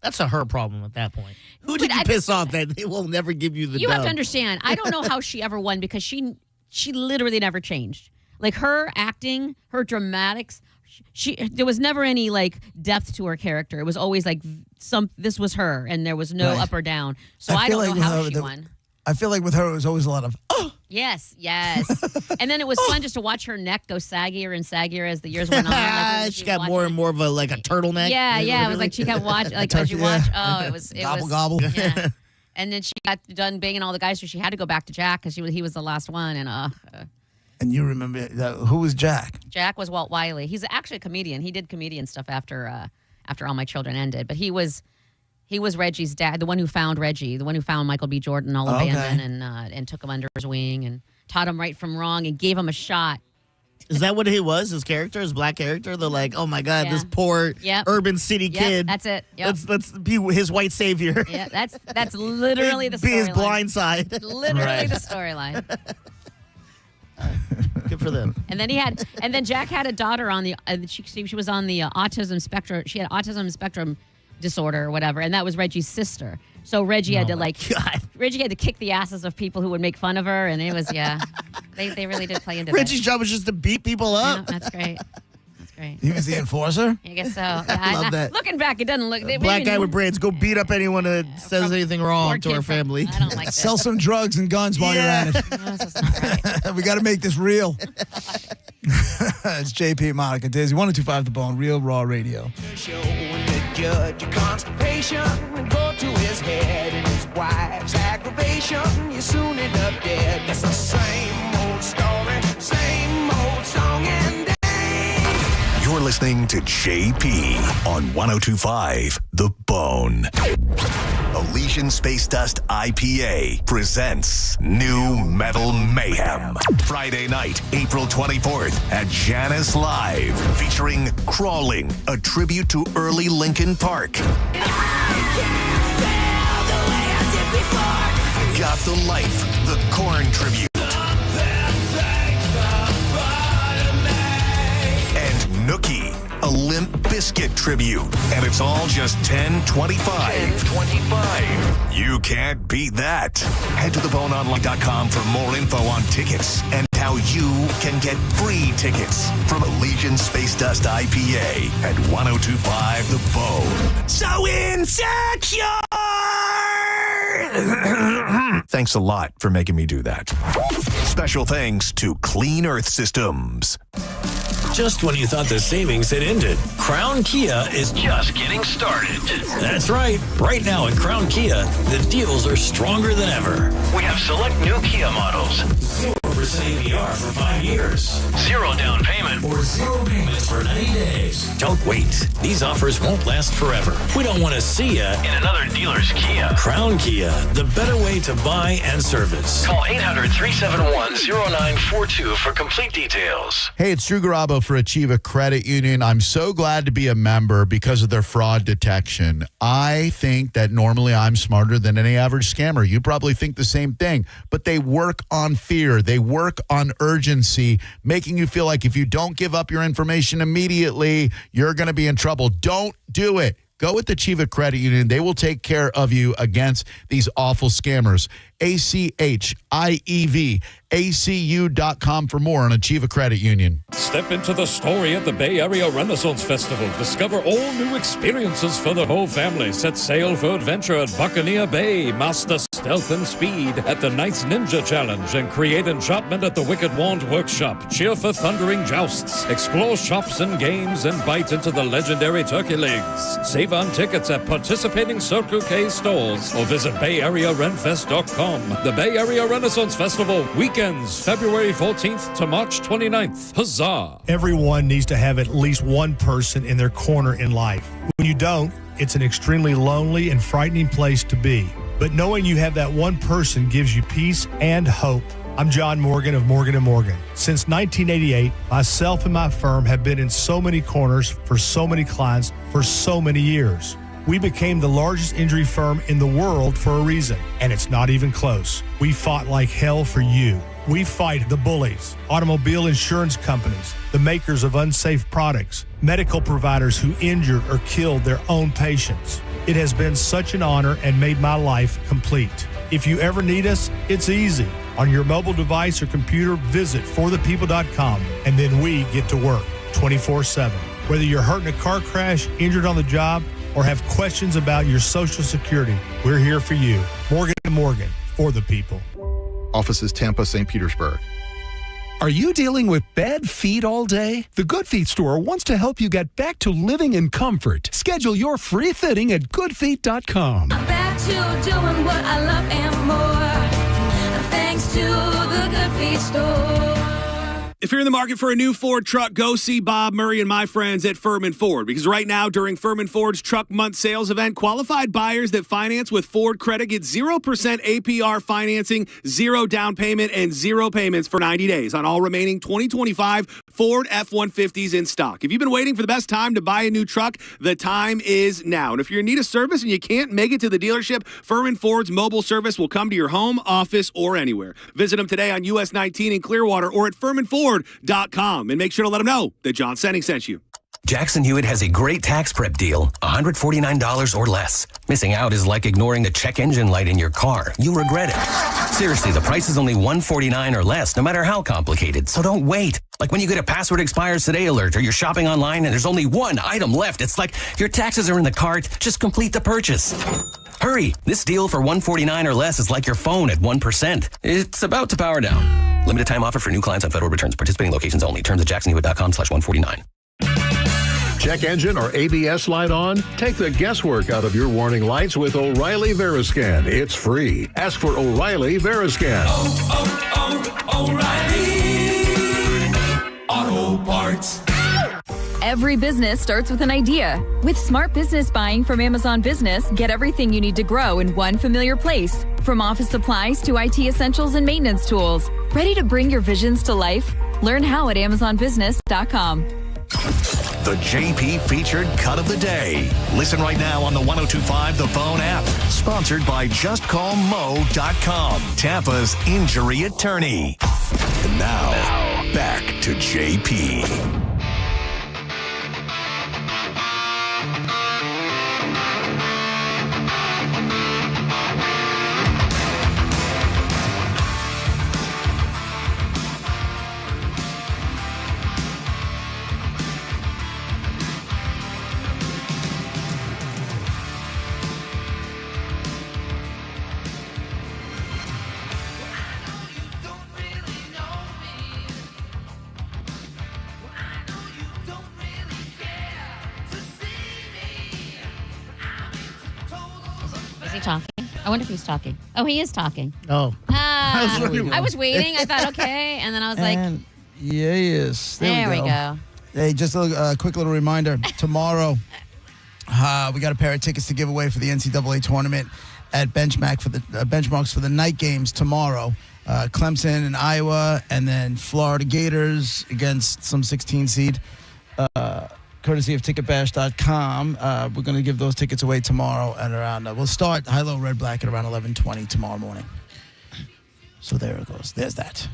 That's her problem at that point. Who did you piss off that they will never give you the You have dub? to understand. I don't know how she ever won because she literally never changed. Like her acting, her dramatics, there was never any like depth to her character. It was always like this was her and there was no Right. up or down. So I feel don't like know how with she her, won. I feel like with her it was always a lot of Yes. And then it was fun just to watch her neck go saggier and saggier as the years went on. Like, she got more and more of a turtleneck. Yeah. It was like she kept watching, like as you watch. Oh, it was gobble. Yeah. And then she got done banging all the guys, so she had to go back to Jack because he was the last one. And you remember who was Jack? Jack was Walt Wiley. He's actually a comedian. He did comedian stuff after All My Children ended, but he was Reggie's dad, the one who found Reggie, the one who found Michael B. Jordan all abandoned and took him under his wing and taught him right from wrong and gave him a shot. Is that what he was? His character, his black character? They're like, oh my God, this poor urban city kid. That's it. Yep. Let's be his white savior. Yeah, that's literally the storyline. Be his blind side. Literally the storyline. Good for them. And then Jack had a daughter on the. She was on the autism spectrum. She had autism spectrum disorder or whatever, and that was Reggie's sister. So Reggie had to Reggie had to kick the asses of people who would make fun of her, and it was they really did play into Reggie's job was just to beat people up. That's great. Great. He was the enforcer? I guess so. Yeah, I love that. Looking back, it doesn't look... Black guy with braids, go beat up anyone that says anything wrong to our family. I don't like that. Sell some drugs and guns while you're at it. That's not right. We got to make this real. It's JP, Monica, Dizzy, 102.5 The Bone, Real Raw Radio. Judge constipation go to his head and his wife's aggravation. You soon end up dead. That's the same old story, same old song and dance. You're listening to JP on 102.5 The Bone. Elysian Space Dust IPA presents New Metal Mayhem. Friday night, April 24th at Janus Live, featuring Crawling, a tribute to early Linkin Park. Got the Life, the Korn tribute. And Nookie, a Limp Bizkit tribute. And it's all just $10.25. You can't beat that. Head to theboneonline.com for more info on tickets and how you can get free tickets from Elysian Space Dust IPA at 102.5 The Bone. So insecure! Thanks a lot for making me do that. Special thanks to Clean Earth Systems. Just when you thought the savings had ended, Crown Kia is just getting started. That's right. Right now at Crown Kia, the deals are stronger than ever. We have select new Kia models. 0% APR for 5 years. 0 down payment or 0 payments for 90 days. Don't wait. These offers won't last forever. We don't want to see you in another dealer's Kia. Crown Kia, the better way to buy and service. Call 800-371-0942 for complete details. Hey, it's Drew Garabo for Achieva Credit Union. I'm so glad to be a member because of their fraud detection. I think that normally I'm smarter than any average scammer. You probably think the same thing, but they work on fear. They work on urgency, making you feel like if you don't give up your information immediately, you're going to be in trouble. Don't do it. Go with Achieva Credit Union. They will take care of you against these awful scammers. ACHIEV, ACU.com for more on Achieva Credit Union. Step into the story at the Bay Area Renaissance Festival. Discover all new experiences for the whole family. Set sail for adventure at Buccaneer Bay. Master stealth and speed at the Knights Ninja Challenge. And create enchantment at the Wicked Wand Workshop. Cheer for thundering jousts. Explore shops and games and bite into the legendary turkey legs. Save on tickets at participating Circle K stores or visit BayAreaRenFest.com. The Bay Area Renaissance Festival, weekends, February 14th to March 29th. Huzzah! Everyone needs to have at least one person in their corner in life. When you don't, it's an extremely lonely and frightening place to be. But knowing you have that one person gives you peace and hope. I'm John Morgan of Morgan & Morgan. Since 1988, myself and my firm have been in so many corners for so many clients for so many years. We became the largest injury firm in the world for a reason, and it's not even close. We fought like hell for you. We fight the bullies, automobile insurance companies, the makers of unsafe products, medical providers who injured or killed their own patients. It has been such an honor and made my life complete. If you ever need us, it's easy. On your mobile device or computer, visit forthepeople.com, and then we get to work 24/7. Whether you're hurt in a car crash, injured on the job, or have questions about your Social Security, we're here for you. Morgan & Morgan, for the people. Offices Tampa, St. Petersburg. Are you dealing with bad feet all day? The Good Feet store wants to help you get back to living in comfort. Schedule your free fitting at goodfeet.com. Back to doing what I love and more. Thanks to the Good Feet store. If you're in the market for a new Ford truck, go see Bob Murray and my friends at Furman Ford. Because right now, during Furman Ford's Truck Month Sales event, qualified buyers that finance with Ford Credit get 0% APR financing, 0 down payment, and 0 payments for 90 days on all remaining 2025 Ford F-150s in stock. If you've been waiting for the best time to buy a new truck, the time is now. And if you're in need of service and you can't make it to the dealership, Furman Ford's mobile service will come to your home, office, or anywhere. Visit them today on US 19 in Clearwater or at FurmanFord.com and make sure to let them know that John Senning sent you. Jackson Hewitt has a great tax prep deal, $149 or less. Missing out is like ignoring the check engine light in your car. You'll regret it. Seriously, the price is only $149 or less, no matter how complicated. So don't wait. Like when you get a password expires today alert or you're shopping online and there's only one item left. It's like your taxes are in the cart. Just complete the purchase. Hurry. This deal for $149 or less is like your phone at 1%. It's about to power down. Limited time offer for new clients on federal returns. Participating locations only. Terms at jacksonhewitt.com/149. Check engine or ABS light on? Take the guesswork out of your warning lights with O'Reilly Veriscan. It's free. Ask for O'Reilly Veriscan. O'Reilly Auto Parts. Every business starts with an idea. With smart business buying from Amazon Business, get everything you need to grow in one familiar place. From office supplies to IT essentials and maintenance tools. Ready to bring your visions to life? Learn how at amazonbusiness.com. The JP featured cut of the day. Listen right now on the 1025 The Bone app. Sponsored by JustCallMo.com, Tampa's injury attorney. And now, back to JP. Is he talking? I wonder if he's talking. Oh, he is talking. Oh. I was waiting. I thought, okay. And then I was like, yeah, he is. There we go. Hey, just a quick little reminder. Tomorrow, we got a pair of tickets to give away for the NCAA tournament at Benchmarks for the night games tomorrow. Clemson and Iowa, and then Florida Gators against some 16 seed. Courtesy of ticketbash.com. We're going to give those tickets away tomorrow at around, we'll start high-low red black at around 11:20 tomorrow morning. So there it goes. There's that.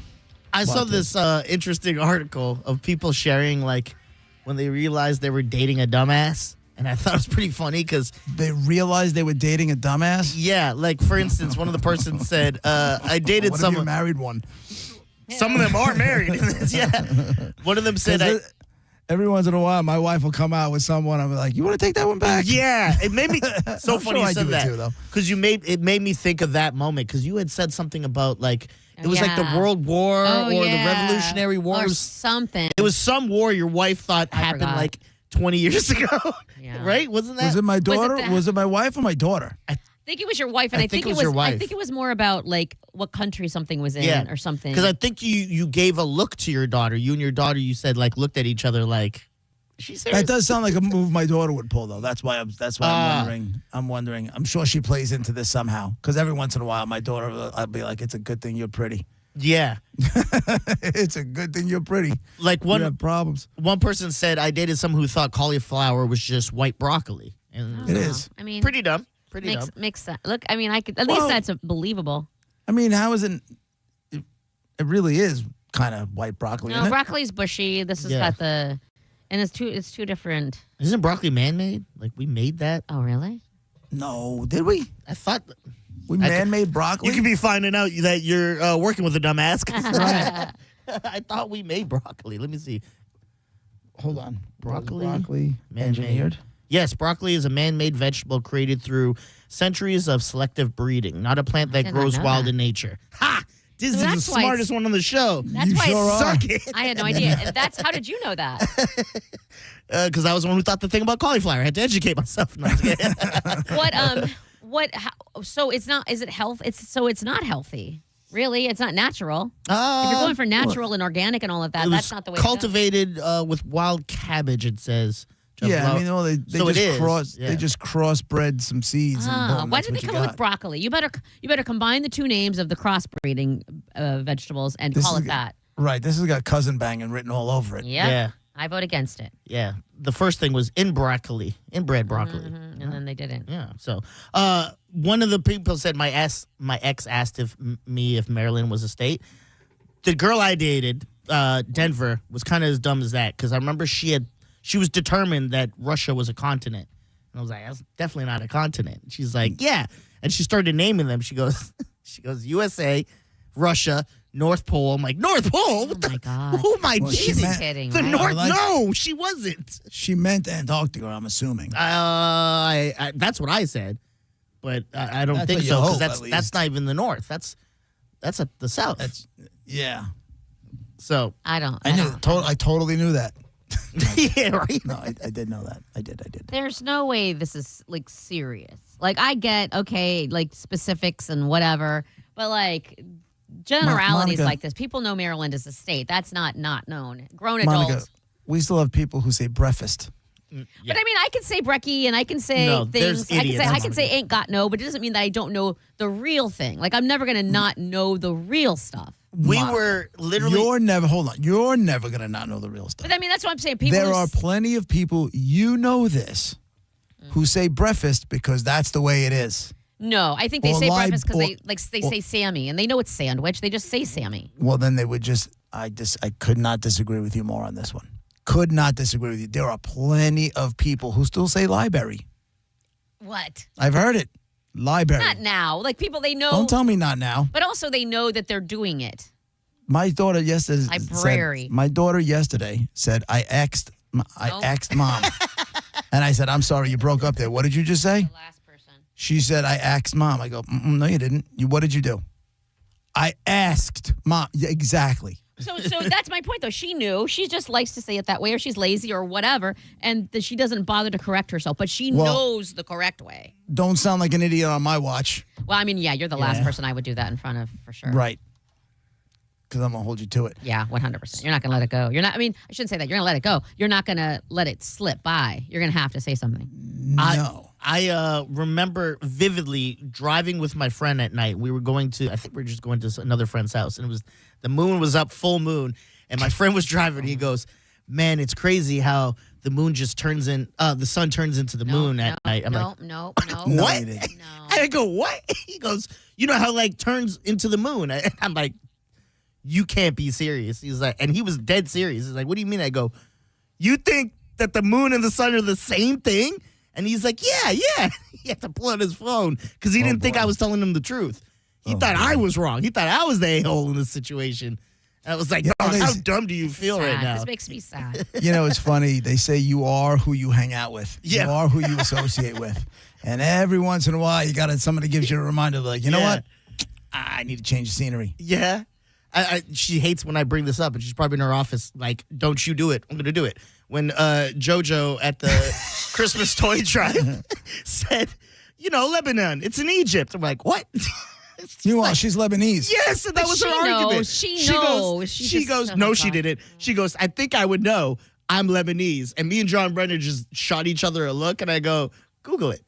I saw this interesting article of people sharing, like, when they realized they were dating a dumbass. And I thought it was pretty funny because they realized they were dating a dumbass? Yeah. Like, for instance, one of the persons said, I dated what someone. If you married one? Some of them are married. Yeah. One of them said, every once in a while, my wife will come out with someone. I'm like, you want to take that one back? Yeah, it made me so I'm funny sure you I said do it that too, though. because it made me think of that moment because you had said something about like it was like the Yeah. World War Oh, or yeah. the Revolutionary War Or It was- something. It was some war your wife thought happened forgot. like 20 years ago, Yeah. right? Wasn't that? Was it my daughter? that- Was it my wife or my daughter? I think it was your wife, and I I think think it it was was. your wife. I think it was more about like what country something was in Yeah. or something. Because I think you gave a look to your daughter. You and your daughter, you said like looked at each other like, is she serious? That does sound like a move my daughter would pull, though. That's why I'm wondering. I'm wondering. I'm sure she plays into this somehow. Because every once in a while, my daughter, I'll be like, "It's a good thing you're pretty." Yeah. It's a good thing you're pretty. Like You have problems. One person said, I dated someone who thought cauliflower was just white broccoli. And It is. I mean, pretty dumb. Pretty dumb. makes sense. Look, I mean, I could at least that's believable. I mean, how is it? It really is kind of white broccoli. No, isn't it? broccoli's bushy. This has Yeah. got the, and it's two different. Isn't broccoli man-made? Like we made that? Oh, really? No, did we? I thought We man-made broccoli. you could be finding out that you're working with a dumbass. 'cause I thought we made broccoli. Let me see. Hold on. Broccoli Man-made. Engineered. Yes, broccoli is a man-made vegetable created through centuries of selective breeding, not a plant that Did not grows know wild that. in nature. Ha! Disney's that's the why smartest one on the show. That's You why sure it's are. Suck it. I had no idea. And that's how did you know that? Because I was the one who thought the thing about cauliflower. I had to educate myself. No, I'm just kidding. So it's not, is it health? It's not healthy. Really? It's not natural. If Uh, you're going for natural and organic and all of that, it that's was not the way to go. cultivated with wild cabbage, it says. Yeah, I mean, well, they So it just is, cross yeah. they just crossbred some seeds. and boom, Why that's did what they you come up got. with broccoli? You better combine the two names of the crossbreeding vegetables and This call is it that. Right. This has got cousin banging written all over it. Yep. Yeah. I vote against it. Yeah. The first thing was inbred broccoli. And then they didn't. Yeah. So, one of the people said my ex asked me if Maryland was a state. The girl I dated, Denver, was kind of as dumb as that because I remember she was determined that Russia was a continent, and I was like, that's definitely not a continent. She's like, yeah, and she started naming them. She goes, USA, Russia, North Pole. I'm like, North Pole? What my God. Who am I Well, she dating? meant- kidding, The right? North? Like- No, she wasn't. She meant Antarctica, I'm assuming. I that's what I said, but I don't That's think what you so hope, because at least. that's not even the North. That's at the South. Yeah. So I don't. I knew. I totally knew that. yeah, right. No, I did know that. I did. There's no way this is like serious. Like I get like specifics and whatever, but like generalities Monica- like this. People know Maryland is a state. That's not known. Grown Monica, adults. we still have people who say breakfast. But I mean, I can say brekkie and I can say No, there's things. idiots. I can say ain't got no, but it doesn't mean that I don't know the real thing. Like I'm never gonna not know the real stuff. We Monica, were literally. You're never gonna not know the real stuff. But I mean, that's what I'm saying. People There who are plenty of people, you know this, who say breakfast because that's the way it is. No, I think they Or say lie- breakfast because or- they say Sammy and they know it's sandwich. They just say Sammy. Well, then they would just. I could not disagree with you more on this one. Could not disagree with you. There are plenty of people who still say library. What? I've heard it. Library. Not now. Like people they know. Don't tell me not now. But also they know that they're doing it. My daughter yesterday Library. said. My daughter yesterday said I asked mom, and I said I'm sorry you broke up there. What did you just say? The last person. She said I asked mom. I go no you didn't. What did you do? I asked mom. Yeah, exactly. So that's my point, though. She knew. She just likes to say it that way, or she's lazy, or whatever, and she doesn't bother to correct herself. But she knows the correct way. Don't sound like an idiot on my watch. Well, I mean, yeah, you're the last person I would do that in front of for sure. Right. Because I'm gonna hold you to it. Yeah, 100%. You're not gonna let it go. You're not. I mean, I shouldn't say that. You're gonna let it go. You're not gonna let it slip by. You're gonna have to say something. No. I remember vividly driving with my friend at night. We were going to, I think we were just going to another friend's house, and it was the moon was up, full moon, and my friend was driving. He goes, "Man, it's crazy how the moon just turns in. The sun turns into the moon at night." I'm like, no. "What?" No. I go, "What?" He goes, "You know how like turns into the moon?" I'm like, "You can't be serious." He's like, and he was dead serious. He's like, "What do you mean?" I go, "You think that the moon and the sun are the same thing?" And he's like, yeah. He had to pull out his phone because he didn't think I was telling him the truth. He thought I was wrong. He thought I was the a-hole in this situation. And I was like, "Dog, how dumb do you feel right now?" This makes me sad. You know, it's funny. They say you are who you hang out with. Yeah. You are who you associate with. And every once in a while, you got somebody gives you a reminder, like, you know what? I need to change the scenery. Yeah. She hates when I bring this up, and she's probably in her office like, "Don't you do it. I'm going to do it." When JoJo at the Christmas toy drive said, Lebanon, it's in Egypt. I'm like, what? She's Lebanese. Yes, and that But was her she argument. knows. She knows. She goes, no, she didn't. She goes, I think I would know. I'm Lebanese. And me and John Brenner just shot each other a look, and I go, Google it.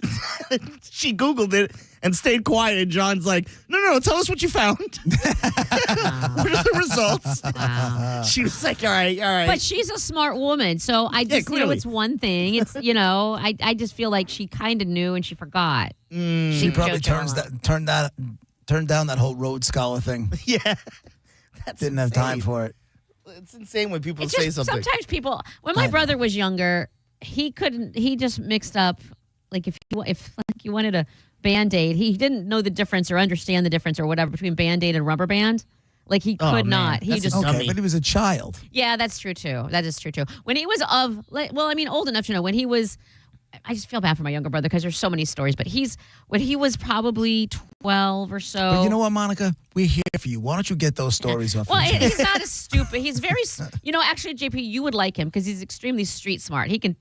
She Googled it and stayed quiet. And John's like, no, tell us what you found. What are the results? Wow. She was like, all right. But she's a smart woman, so I just clearly. it's one thing. It's I just feel like she kind of knew and she forgot. She probably turned down that whole Rhodes Scholar thing. Yeah. Didn't have time for it. It's insane when people It's say just, something. sometimes people. When my brother was younger, he couldn't. He just mixed up. Like if you wanted a Band-Aid, he didn't know the difference or understand the difference or whatever between Band-Aid and rubber band. Like he could not. He just okay, but he was a child. Yeah, that's true too. That is true too. When he was old enough to know, when he was I just feel bad for my younger brother because there's so many stories. But when he was probably 12 or so. But you know what, Monica? We're here for you. Why don't you get those stories off? Well, he's not as stupid. He's very, actually, JP, you would like him because he's extremely street smart. He can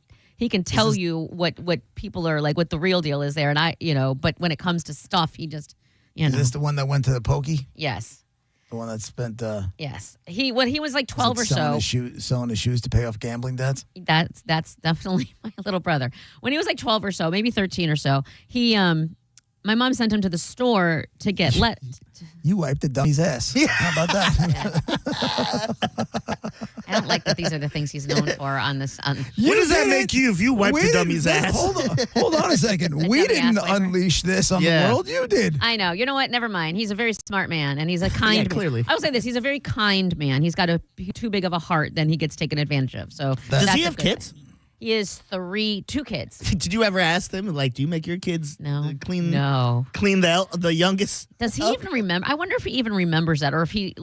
tell you what people are like, what the real deal is there. And but when it comes to stuff, he just, Is this the one that went to the pokey? Yes. The one that spent. Yes. When he was like 12 or so. Selling his shoes to pay off gambling debts? That's definitely my little brother. When he was like 12 or so, maybe 13 or so, my mom sent him to the store to get You wiped the dummy's ass. How about that? I don't like that these are the things he's known for on this. What does that make you if you wipe the dummy's ass? Hold on a second. We didn't unleash this on the world. You did. I know. You know what? Never mind. He's a very smart man, and he's a kind. Clearly. I will say this: he's a very kind man. He's got too big of a heart, then he gets taken advantage of. So does he have kids? He is 2 kids. Did you ever ask them, like, do you make your kids clean? No. Clean the youngest? Does he even remember? I wonder if he even remembers that, or if he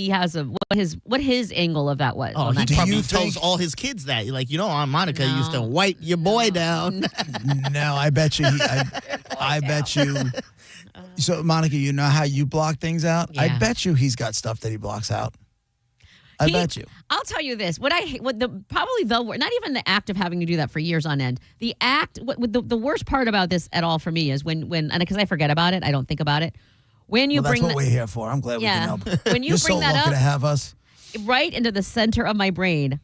has what his angle of that was. Oh, he probably tells all his kids that. Like, Monica used to wipe your boy down. No, I bet you. I bet you. So, Monica, you know how you block things out? Yeah. I bet you he's got stuff that he blocks out. I bet you. I'll tell you this: not even the act of having to do that for years on end. The act, the worst part about this at all for me is when because I forget about it, I don't think about it. When you that's bring what we're here for. I'm glad we can help. When you You're bring so that lucky up, to have us. Right into the center of my brain,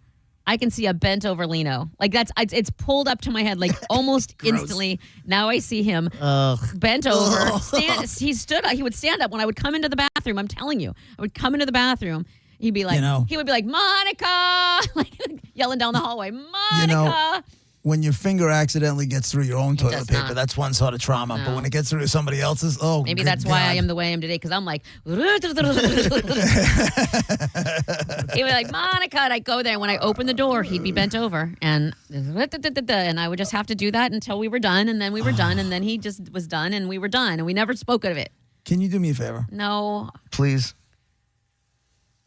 I can see a bent over Lino. Like it's pulled up to my head like almost instantly. Now I see him bent over. He would stand up when I would come into the bathroom. I'm telling you, I would come into the bathroom. He'd be like, he would be like, Monica, like yelling down the hallway, Monica. When your finger accidentally gets through your own toilet paper, that's one sort of trauma. No. But when it gets through somebody else's, maybe that's why I am the way I am today, because I'm like, he would be like, Monica, and I'd go there. And when I opened the door, he'd be bent over. And I would just have to do that until we were done. And then we were done. And then he just was done. And we were done. And we never spoke of it. Can you do me a favor? No. Please.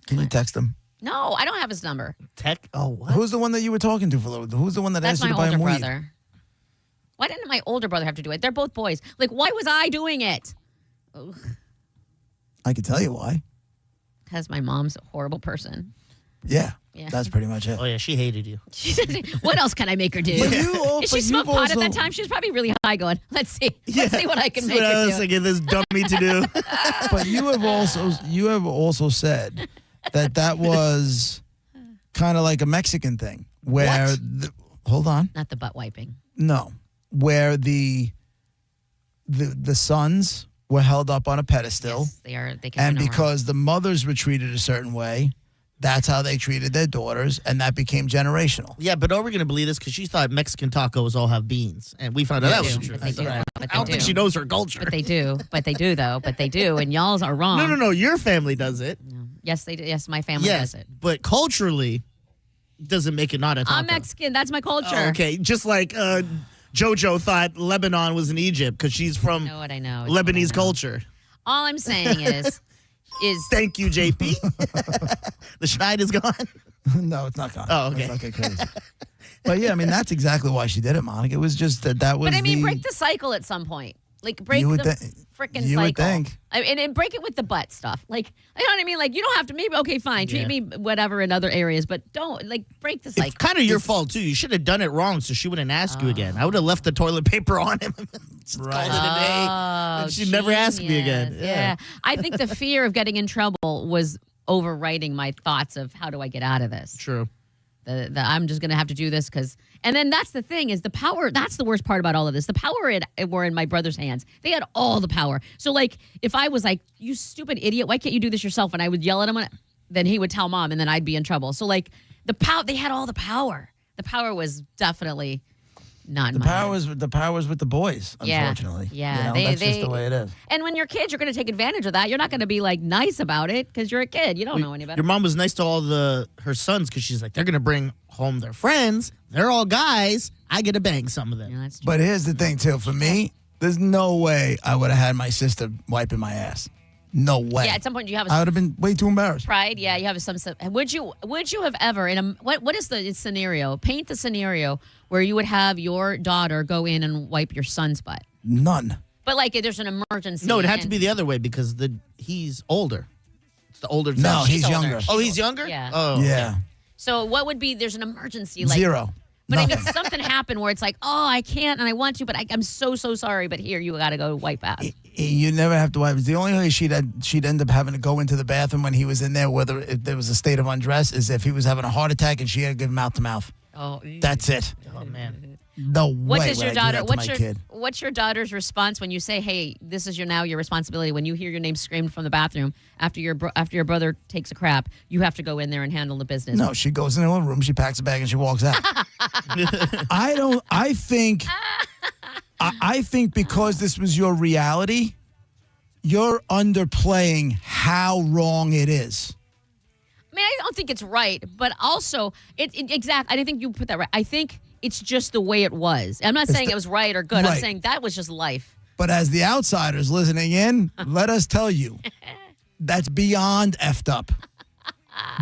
Can you text him? No, I don't have his number. What? Who's the one that you were talking to for a little bit? Who's the one that That's asked you my to buy older him weed? brother. Why didn't my older brother have to do it? They're both boys. Like, why was I doing it? I can tell you why. Because my mom's a horrible person. Yeah. That's pretty much it. Oh, yeah, she hated you. What else can I make her do? Did she smoke pot at that time? She was probably really high going, let's see what I can make her do. I was thinking this dummy to do. But you have also said that was kind of like a Mexican thing where hold on. Not the butt wiping. No. Where the sons were held up on a pedestal. Yes, they are. And because the mothers were treated a certain way, that's how they treated their daughters, and that became generational. Yeah, but are we going to believe this? Because she thought Mexican tacos all have beans, and we found out that was true. They do. I don't think she knows her culture. But they do. But they do, though. But they do, and y'all's are wrong. No. Your family does it. No. Yes, they do. Yes, my family does it. But culturally, doesn't make it not a taco. I'm Mexican. That's my culture. Oh, okay, just like JoJo thought Lebanon was in Egypt because she's from I know. Lebanese culture. All I'm saying is thank you, JP. The shine is gone. No, it's not gone. Oh, okay. It's okay, crazy. But yeah, I mean that's exactly why she did it, Monica. It was just that was. But I mean, break the cycle at some point. Like break the freaking cycle. You would think. And break it with the butt stuff. Like, you know what I mean? Like, you don't have to. Maybe okay, fine. Treat me whatever in other areas, but don't break the cycle. It's kind of your fault too. You should have done it wrong, so she wouldn't ask you again. I would have left the toilet paper on him. Called it a day. And she'd never ask me again. Yeah. I think the fear of getting in trouble was overriding my thoughts of how do I get out of this. True. The I'm just going to have to do this because... And then that's the thing is the power... That's the worst part about all of this. The power were in my brother's hands. They had all the power. So, like, if I was like, you stupid idiot, why can't you do this yourself? And I would yell at him, then he would tell mom, and then I'd be in trouble. So, like, they had all the power. The power was definitely not the mine. The power was with the boys, unfortunately. Yeah. That's just the way it is. And when you're kids, you're going to take advantage of that. You're not going to be, like, nice about it because you're a kid. You don't know any better. Your mom was nice to all her sons because she's like, they're going to bring home their friends. They're all guys. I get to bang some of them. Yeah, but here's the thing, too. For me, there's no way I would have had my sister wiping my ass. No way. Yeah, at some point you have I would have been way too embarrassed. pride. Yeah, you have some. Would you have ever what is the scenario? Paint the scenario where you would have your daughter go in and wipe your son's butt. None. But like, there's an emergency. No, it had to be the other way because he's older. It's the older. No, child. he's older. younger. Oh, he's younger. Yeah. Oh, Yeah. So what would be? There's an emergency. Like, Zero. But Nothing. if it's something happened where it's like, oh, I can't and I want to, but I'm so sorry. But here, you got to go wipe out. You never have to wipe. The only way she'd end up having to go into the bathroom when he was in there, whether if there was a state of undress, is if he was having a heart attack and she had to give him mouth to mouth. Oh, That's it. Oh man. No What way. does would your I do daughter? that to my kid. What's your daughter's response when you say, "Hey, this is your responsibility"? When you hear your name screamed from the bathroom after your brother takes a crap, you have to go in there and handle the business. No, she goes into her room, she packs a bag, and she walks out. I think because this was your reality, you're underplaying how wrong it is. I mean, I don't think it's right, but also exactly. I didn't think you put that right. I think it's just the way it was. I'm not saying it was right or good. I'm Right. saying that was just life. But as the outsiders listening in, let us tell you, that's beyond effed up.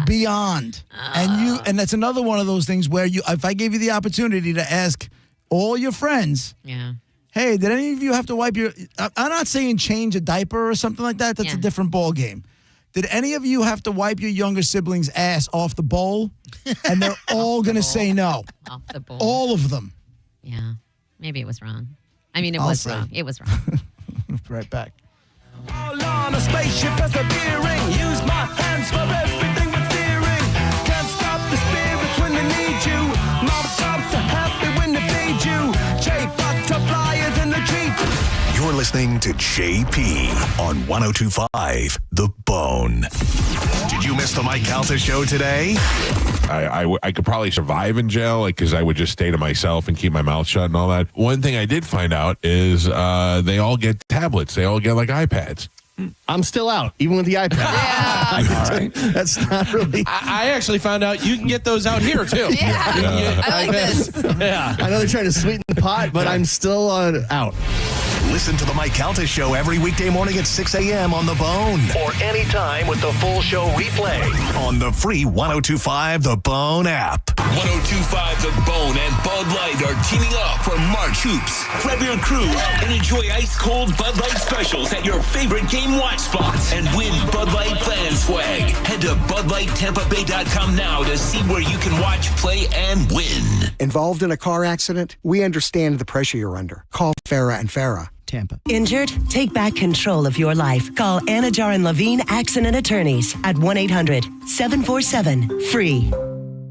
Beyond. And that's another one of those things where if I gave you the opportunity to ask all your friends, Yeah. hey, did any of you have to wipe your... I'm not saying change a diaper or something like that. That's a different ball game. Did any of you have to wipe your younger sibling's ass off the bowl? And they're all going to say no. Off the bowl. All of them. Yeah. Maybe it was wrong. I mean, it I'll was say. wrong. It was wrong. Right back. All on a spaceship persevering. Use my hands for everything but steering. Can't stop the spirits when they need you. Mob cops are happy when they feed you. Butterflies in the Jeep. You're listening to JP on 102.5 The Bone. Did you miss the Mike Calta show today? I could probably survive in jail because I would just stay to myself and keep my mouth shut and all that. One thing I did find out is they all get tablets. They all get like iPads. I'm still out, even with the iPad. All right. That's not really. I actually found out you can get those out here too. I like this. Yeah. I know they're trying to sweeten the pot, but I'm still out. Listen to the Mike Calta show every weekday morning at 6 a.m. on The Bone. Or anytime with the full show replay on the free 102.5 The Bone app. 102.5 The Bone and Bud Light are teaming up for March Hoops. Grab your crew and enjoy ice-cold Bud Light specials at your favorite game watch spots and win Bud Light fan swag. Head to BudLightTampaBay.com now to see where you can watch, play, and win. Involved in a car accident? We understand the pressure you're under. Call Farah and Farah. Tampa. Injured? Take back control of your life. Call Anajar and Levine Accident Attorneys at 1-800-747-FREE.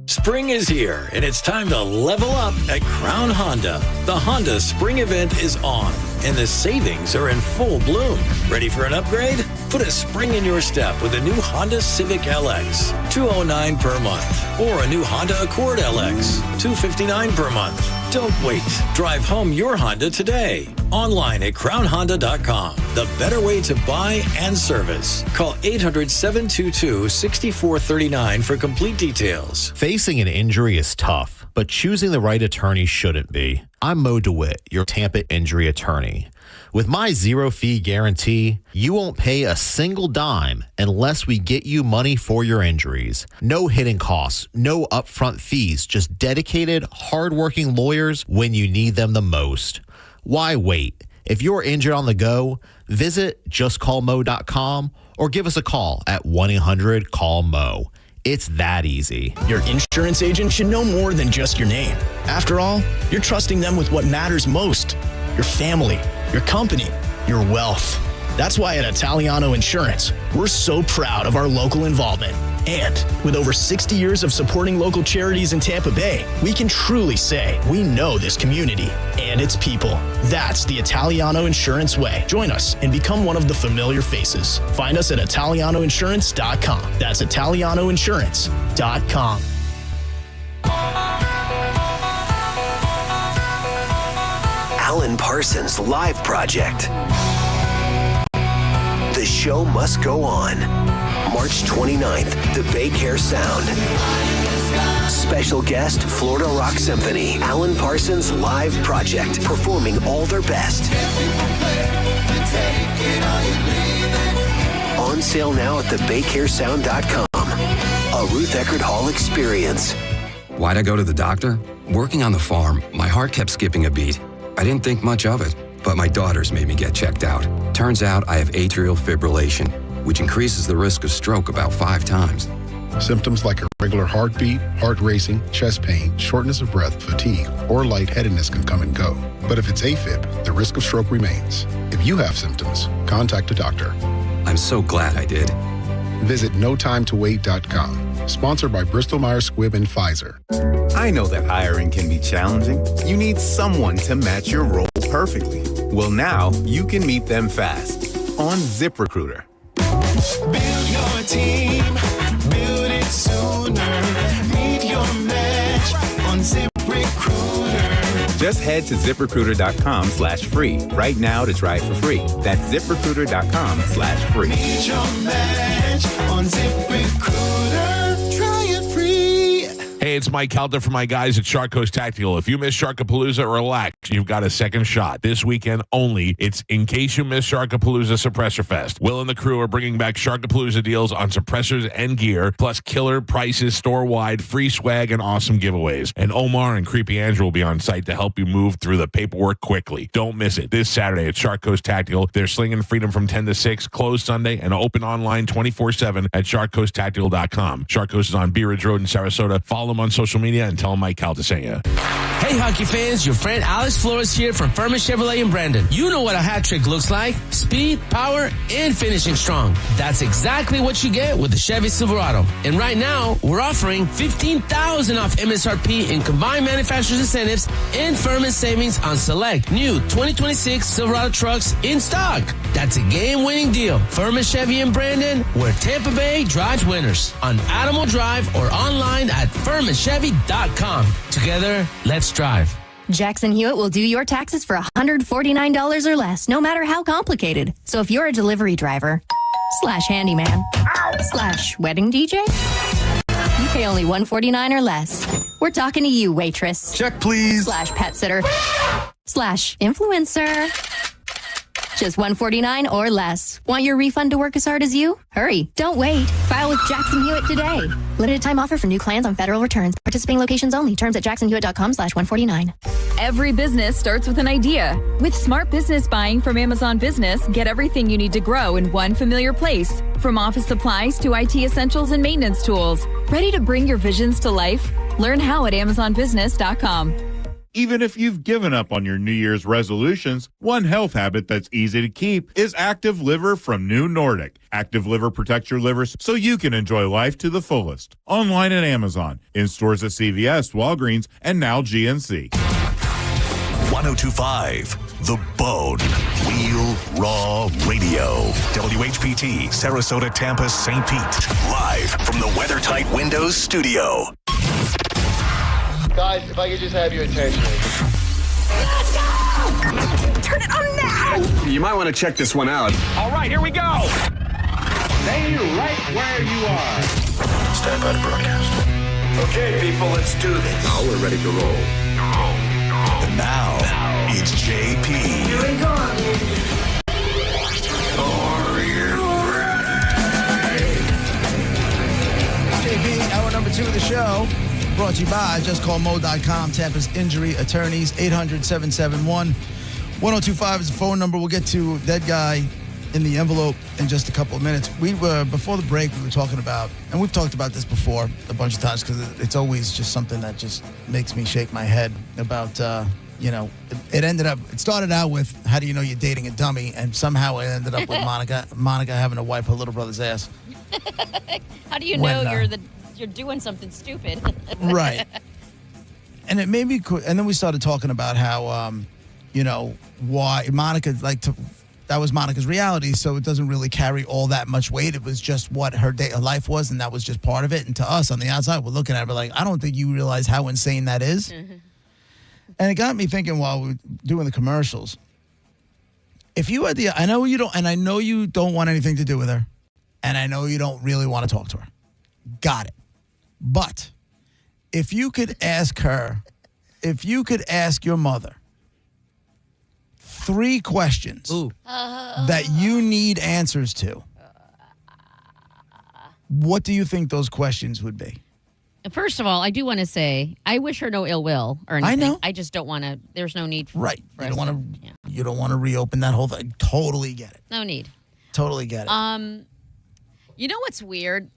Spring is here, and it's time to level up at Crown Honda. The Honda Spring event is on, and the savings are in full bloom. Ready for an upgrade? Put a spring in your step with a new Honda Civic LX, $209 per month, or a new Honda Accord LX, $259 per month. Don't wait. Drive home your Honda today. Online at crownhonda.com. The better way to buy and service. Call 800-722-6439 for complete details. Facing an injury is tough, but choosing the right attorney shouldn't be. I'm Mo DeWitt, your Tampa injury attorney. With my zero-fee guarantee, you won't pay a single dime unless we get you money for your injuries. No hidden costs, no upfront fees, just dedicated, hardworking lawyers when you need them the most. Why wait? If you're injured on the go, visit justcallmo.com or give us a call at 1-800-CALL-MO. It's that easy. Your insurance agent should know more than just your name. After all, you're trusting them with what matters most. Your family, your company, your wealth. That's why at Italiano Insurance, we're so proud of our local involvement. And with over 60 years of supporting local charities in Tampa Bay, we can truly say we know this community and its people. That's the Italiano Insurance way. Join us and become one of the familiar faces. Find us at ItalianoInsurance.com. That's ItalianoInsurance.com. Alan Parsons Live Project. The show must go on. March 29th, the Bay Care Sound. Special guest, Florida Rock Symphony. Alan Parsons Live Project, performing all their best. On sale now at thebaycaresound.com. A Ruth Eckerd Hall experience. Why'd I go to the doctor? Working on the farm, my heart kept skipping a beat. I didn't think much of it, but my daughters made me get checked out. Turns out I have atrial fibrillation, which increases the risk of stroke about 5 times. Symptoms like irregular heartbeat, heart racing, chest pain, shortness of breath, fatigue, or lightheadedness can come and go. But if it's AFib, the risk of stroke remains. If you have symptoms, contact a doctor. I'm so glad I did. Visit notimetowait.com. Sponsored by Bristol-Myers Squibb and Pfizer. I know that hiring can be challenging. You need someone to match your role perfectly. Well, now you can meet them fast on ZipRecruiter. Build your team, build it sooner. Meet your match on ZipRecruiter. Just head to ZipRecruiter.com/free right now to try it for free. That's ZipRecruiter.com/free. Meet your match on ZipRecruiter. Try it free. Hey, it's Mike Calder for my guys at Shark Coast Tactical. If you miss Sharkapalooza, relax. You've got a second shot. This weekend only. It's In Case You Missed Sharkapalooza Suppressor Fest. Will and the crew are bringing back Sharkapalooza deals on suppressors and gear, plus killer prices store-wide, free swag, and awesome giveaways. And Omar and Creepy Andrew will be on site to help you move through the paperwork quickly. Don't miss it. This Saturday at Shark Coast Tactical. They're slinging freedom from 10 to 6, closed Sunday, and open online 24/7 at sharkcoasttactical.com. Shark Coast is on Bee Ridge Road in Sarasota. Follow them on social media and tell them Mike Calder sent you. Hey, hockey fans, your friend Alex Flores here from Furman Chevrolet in Brandon. You know what a hat trick looks like. Speed, power, and finishing strong. That's exactly what you get with the Chevy Silverado. And right now, we're offering $15,000 off MSRP in combined manufacturer's incentives and Furman savings on select new 2026 Silverado trucks in stock. That's a game-winning deal. Furman Chevy in Brandon, where Tampa Bay drives winners. On Adamo Drive or online at FurmanChevy.com. Together, let's drive. Jackson Hewitt will do your taxes for $149 or less, no matter how complicated. So if you're a delivery driver, /handyman, /wedding DJ, you pay only $149 or less. We're talking to you, waitress. Check, please. /pet sitter, /influencer. Just $149 or less. Want your refund to work as hard as you? Hurry. Don't wait. File with Jackson Hewitt today. Limited time offer for new clients on federal returns. Participating locations only. Terms at jacksonhewitt.com/149. Every business starts with an idea. With smart business buying from Amazon Business, get everything you need to grow in one familiar place. From office supplies to IT essentials and maintenance tools. Ready to bring your visions to life? Learn how at amazonbusiness.com. Even if you've given up on your New Year's resolutions, one health habit that's easy to keep is Active Liver from New Nordic. Active Liver protects your liver so you can enjoy life to the fullest. Online at Amazon, in stores at CVS, Walgreens, and now GNC. 1025 The Bone. Real Raw Radio. WHPT, Sarasota, Tampa, St. Pete. Live from the WeatherTight Windows studio. Guys, if I could just have your attention. Let's go! Turn it on now! You might want to check this one out. All right, here we go! Stay right where you are. Stand by to broadcast. Okay, people, let's do this. Now we're ready to roll. And now, it's JP. Here we go. Are you ready? JP, hour number 2 of the show. Brought to you by JustCallMo.com, Tampa's injury attorneys, 800-771-1025 is the phone number. We'll get to that guy in the envelope in just a couple of minutes. We were, before the break, we were talking about, and we've talked about this before a bunch of times because it's always just something that just makes me shake my head about, it started out with, how do you know you're dating a dummy? And somehow it ended up with Monica having to wipe her little brother's ass. How do you know you're doing something stupid? Right. And it made me, and then we started talking about how, why Monica, that was Monica's reality, so it doesn't really carry all that much weight. It was just what her life was, and that was just part of it. And to us on the outside, we're looking at it, we're like, I don't think you realize how insane that is. Mm-hmm. And it got me thinking while we were doing the commercials, if you had I know you don't want anything to do with her, and I know you don't really want to talk to her. Got it. But if you could ask your mother 3 questions that you need answers to, What do you think those questions would be? First of all, I do want to say I wish her no ill will or anything. I know. I just don't want to. There's no need. Right. For You us don't to- want to. yeah. You don't want to reopen that whole thing. Totally get it. No need. Totally get it. You know what's weird?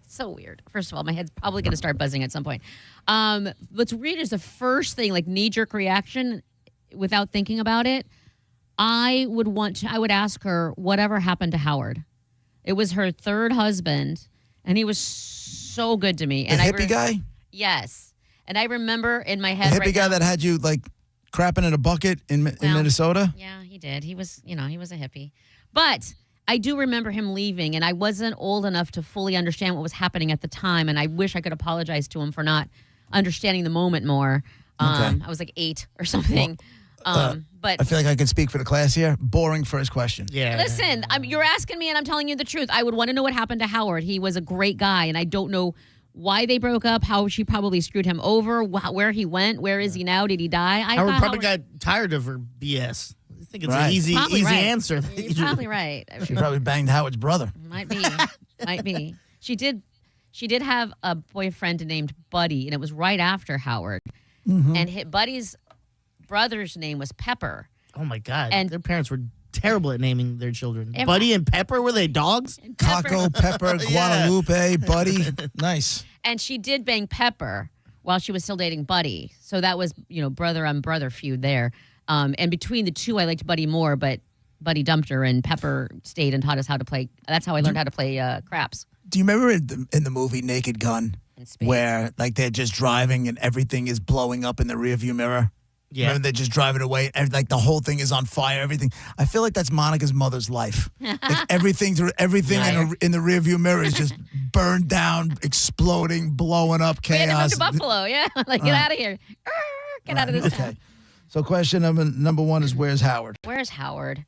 So weird. First of all, my head's probably going to start buzzing at some point. What's weird is the first thing, like knee-jerk reaction, without thinking about it. I would ask her whatever happened to Howard. It was her third husband, and he was so good to me. The And hippie guy? Yes. And I remember in my The head hippie guy that had you like crapping in a bucket in Minnesota? Yeah, he did. He was a hippie. But I do remember him leaving, and I wasn't old enough to fully understand what was happening at the time, and I wish I could apologize to him for not understanding the moment more. I was like 8 or something. But I feel like I can speak for the class here. Boring first question. Yeah. listen, you're asking me, and I'm telling you the truth. I would want to know what happened to Howard. He was a great guy, and I don't know why they broke up, how she probably screwed him over, where he went, where is he now? Did he die? Howard probably got tired of her BS. I think it's Right. an easy Probably right. answer. You're probably right. She probably banged Howard's brother. Might be. She did have a boyfriend named Buddy, and it was right after Howard. Mm-hmm. And Buddy's brother's name was Pepper. Oh my God! And- their parents were terrible at naming their children. And- Buddy and Pepper, were they dogs? Taco, Pepper, Guadalupe, Buddy. Nice. And she did bang Pepper while she was still dating Buddy. So that was, brother on brother feud there. And between the two, I liked Buddy more, but Buddy dumped her, and Pepper stayed and taught us how to play. That's how I learned how to play craps. Do you remember in the movie Naked Gun where like they're just driving and everything is blowing up in the rearview mirror? Yeah. Remember they're just driving away and like the whole thing is on fire, everything. I feel like that's Monica's mother's life. Like everything in the rearview mirror is just burned down, exploding, blowing up, We had to move chaos. to Buffalo, yeah. Like, get out of here. Get out of this town. So question number one is where's Howard? Where's Howard?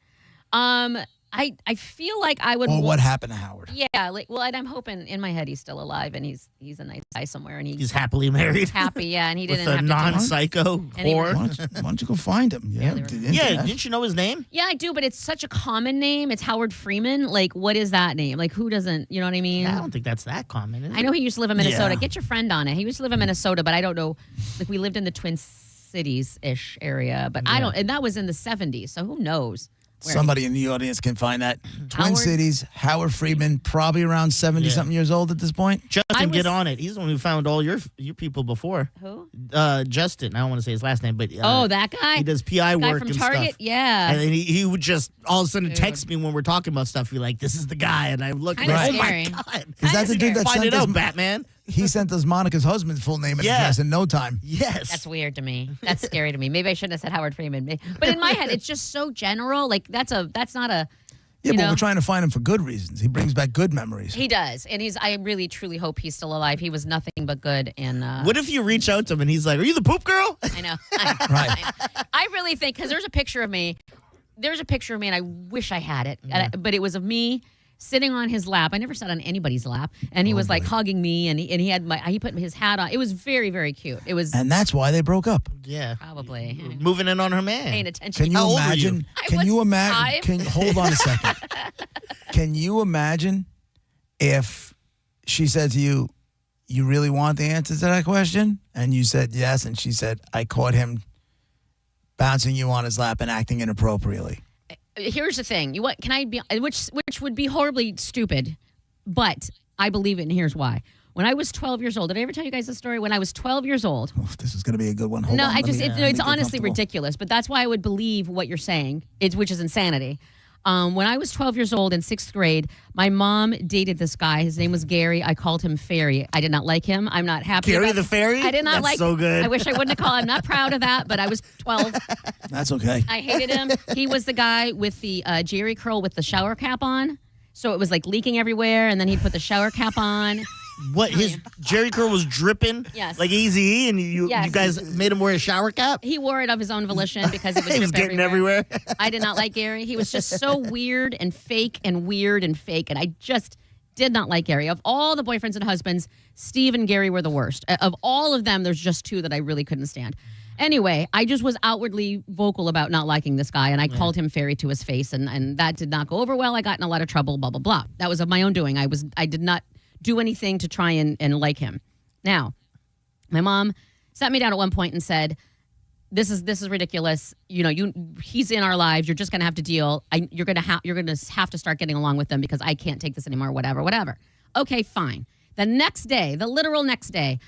I feel like I would. Or what happened to Howard? Yeah, and I'm hoping in my head he's still alive and he's a nice guy somewhere and He's happily married. happy, yeah, and he With didn't a have non-psycho And he- whore. Why don't you go find him? Yeah, Yeah, didn't you know his name? Yeah, I do, but it's such a common name. It's Howard Freeman. Like, what is that name? Like, who doesn't? You know what I mean? I don't think that's that common. Is I know he used to live in Minnesota. Yeah. Get your friend on it. He used to live in Minnesota, but I don't know. Like, we lived in the Twin Cities-ish area, but I don't. And that was in the 70s, so who knows? where Somebody in the audience can find that. Twin Howard? Cities, Howard Freeman, probably around 70-something years old at this point. Justin, get on it. He's the one who found all your people before. Who? Justin. I don't want to say his last name, but that guy? He does PI Guy work from and Target? stuff. Yeah. And then he would just all of a sudden text me when we're talking about stuff. Be like, "This is the guy," and I look, Kinda like, "Oh scary. my god!" Is that the dude that Find sent it us out, Batman? He sent us Monica's husband's full name and Yeah. address in no time. Yes. That's weird to me. That's scary to me. Maybe I shouldn't have said Howard Freeman. But in my head, it's just so general. Like, that's not a. Yeah, you but know? we're trying to find him for good reasons. He brings back good memories. He does, and I really truly hope he's still alive. He was nothing but good, and What if you reach out to him and he's like, "Are you the poop girl?" I know. Right. I really think because there's a picture of me. There's a picture of me, and I wish I had it, but it was of me sitting on his lap. I never sat on anybody's lap, and he was like hugging me, and he had he put his hat on. It was very, very cute. It was And that's why they broke up. Yeah. probably Moving in on her man. paying attention. Can you How old were imagine? you? Can you imagine? five. Can hold on a second. Can you imagine if she said to you, "You really want the answer to that question?" And you said yes, and she said, "I caught him bouncing you on his lap and acting inappropriately." Here's the thing. Can I be? Which would be horribly stupid, but I believe it, and here's why. When I was 12 years old, did I ever tell you guys the story? When I was 12 years old. Oh, this is going to be a good one. Hold on, let me- let me it's get honestly comfortable. ridiculous, but that's why I would believe what you're saying, which is insanity. When I was 12 years old in 6th grade, my mom dated this guy. His name was Gary. I called him Fairy. I did not like him. I'm not happy. Gary about- the Fairy? I did not That's like. so good. I wish I wouldn't have called. I'm not proud of that, but I was 12. That's okay. I hated him. He was the guy with the Jerry curl with the shower cap on. So it was like leaking everywhere, and then he'd put the shower cap on. What, his Jerry curl was dripping? Yes. Like Eazy-E, and you Yes. guys made him wear a shower cap? He wore it of his own volition because it was, He was drip getting everywhere. I did not like Gary. He was just so weird and fake and weird and fake, and I just did not like Gary. Of all the boyfriends and husbands, Steve and Gary were the worst. Of all of them, there's just two that I really couldn't stand. Anyway, I just was outwardly vocal about not liking this guy, and I called him Fairy to his face, and that did not go over well. I got in a lot of trouble, blah, blah, blah. That was of my own doing. I did not do anything to try and like him. Now, my mom sat me down at one point and said, This is ridiculous. He's in our lives. You're just gonna have to deal. You're gonna have to start getting along with them because I can't take this anymore. Whatever. Okay, fine. The literal next day,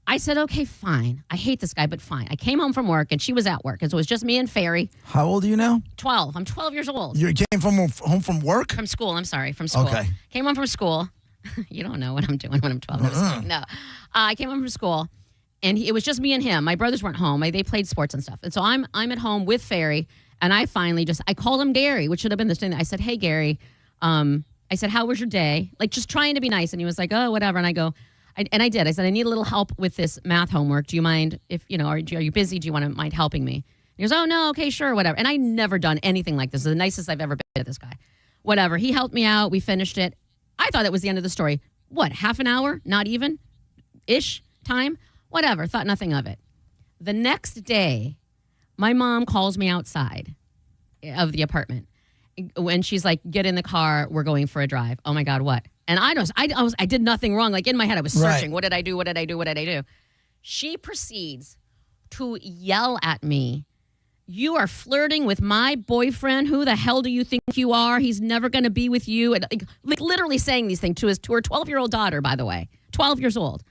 I said, okay, fine. I hate this guy, but fine. I came home from work and she was at work, and so it was just me and Fairy. How old are you now? 12. I'm 12 yeyears old. You came home from work? From school. I'm sorry, from school. Okay. Came home from school. You don't know what I'm doing when I'm 12. No, I came home from school. And it was just me and him. My brothers weren't home. They played sports and stuff. And so I'm at home with Fairy, and I finally I called him Gary, which should have been this thing. I said, hey, Gary. I said, how was your day? Like, just trying to be nice. And he was like, oh, whatever. And I go, and I did. I said, I need a little help with this math homework. Do you mind if, are you busy? Do you want to mind helping me? And he goes, oh, no, okay, sure, whatever. And I never done anything like this. The nicest I've ever been with this guy. Whatever. He helped me out. We finished it. I thought it was the end of the story. What, half an hour? Not even? Ish time? Whatever, thought nothing of it. The next day, my mom calls me outside of the apartment. When she's like, get in the car, we're going for a drive. Oh my God, what? And I did nothing wrong. Like in my head, I was searching. Right. What did I do? What did I do? What did I do? She proceeds to yell at me. You are flirting with my boyfriend. Who the hell do you think you are? He's never going to be with you. And like literally saying these things to her 12-year-old daughter, by the way. 12 years old.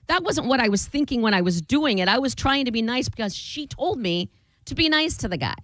That wasn't what I was thinking when I was doing it. I was trying to be nice because she told me to be nice to the guy.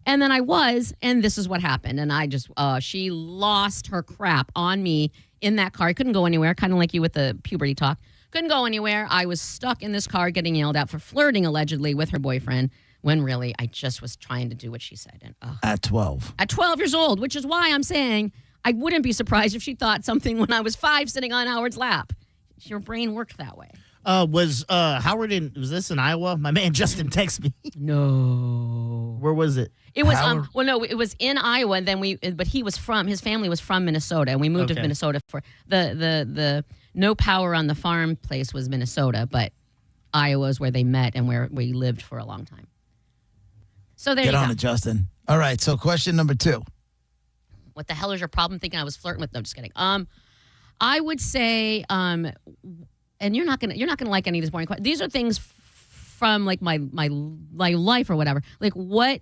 And then I was, and this is what happened. And I just, she lost her crap on me in that car. I couldn't go anywhere, kind of like you with the puberty talk. Couldn't go anywhere. I was stuck in this car getting yelled at for flirting allegedly with her boyfriend when really I just was trying to do what she said. And At 12. At 12 years old, which is why I'm saying I wouldn't be surprised if she thought something when I was 5 sitting on Howard's lap. Your brain worked that way. Was Howard was this in Iowa? My man Justin texted me. No. Where was it? It was it was in Iowa, and then his family was from Minnesota, and we moved to Minnesota for the no power on the farm place was Minnesota, but Iowa is where they met and where we lived for a long time. So there you go. Get on it, Justin. All right, so question number 2. What the hell is your problem thinking I was flirting with? No, just kidding. I would say and you're not gonna like any of these boring questions. These are things from like my life or whatever. Like, what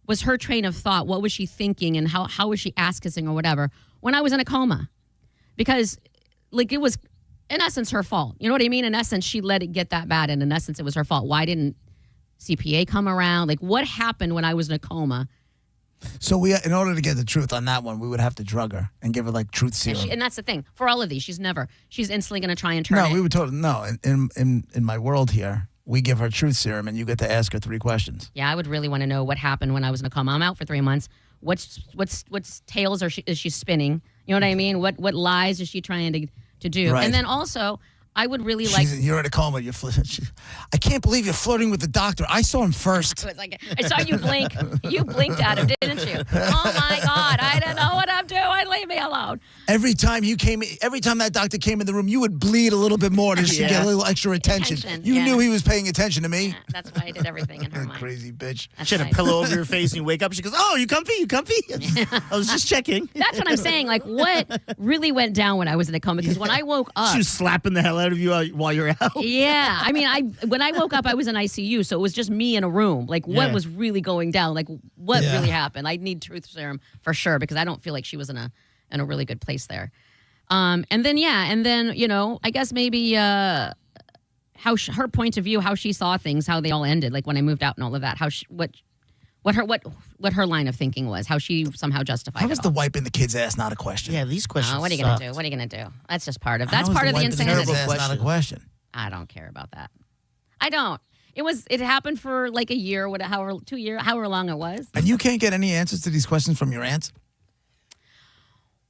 was her train of thought? What was she thinking, and how was she ass kissing or whatever when I was in a coma? Because like it was in essence her fault. You know what I mean? In essence, she let it get that bad, and in essence, it was her fault. Why didn't CPA come around? Like, what happened when I was in a coma? So in order to get the truth on that one, we would have to drug her and give her like truth serum. And that's the thing. For all of these, she's instantly going to try and turn it. No, we would totally, no. In my world here, we give her truth serum and you get to ask her 3 questions. Yeah, I would really want to know what happened when I was in a coma. I'm out for 3 months. What's tales is she spinning? You know what I mean? What lies is she trying to do? Right. And then also, I would really like. You're in a coma. You're I can't believe you're flirting with the doctor. I saw him first. I saw you blink. You blinked at him, didn't you? Oh my God! I don't know what I'm doing. Leave me alone. Every time that doctor came in the room, you would bleed a little bit more to get a little extra attention. You knew he was paying attention to me. Yeah, that's why I did everything in her mind. Crazy bitch. She had a pillow over your face and you wake up. She goes, "Oh, you comfy? You comfy?" I was just checking. That's what I'm saying. Like, what really went down when I was in a coma? Because when I woke up, she was slapping the hell out of you while you're out. Yeah, I mean, when I woke up, I was in ICU, so it was just me in a room. Like, what was really going down? Like, what really happened? I need truth serum for sure because I don't feel like she was in a really good place there. And then I guess maybe how her point of view, how she saw things, how they all ended, like when I moved out and all of that. What her line of thinking was, how she somehow justified. How was the wiping the kid's ass not a question? Yeah, these questions. What are you gonna do? What are you gonna do? That's just part of. That's part of the insanity. Not a question. I don't care about that. I don't. It happened for like a year, however 2 years, however long it was. And you can't get any answers to these questions from your aunts?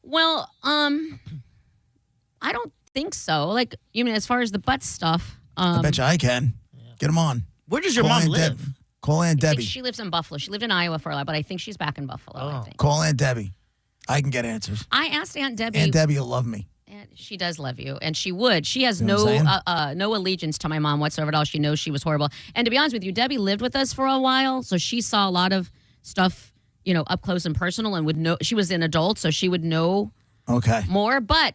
Well, I don't think so. Like, you mean as far as the butt stuff? I bet you I can. Get them on. Where does your mom live? Call Aunt Debbie. She lives in Buffalo. She lived in Iowa for a while, but I think she's back in Buffalo. I think. Call Aunt Debbie. I can get answers. I asked Aunt Debbie. Aunt Debbie will love me. And she does love you, and she would. She has no allegiance to my mom whatsoever at all. She knows she was horrible. And to be honest with you, Debbie lived with us for a while, so she saw a lot of stuff, up close and personal, and would know. She was an adult, so she would know more. But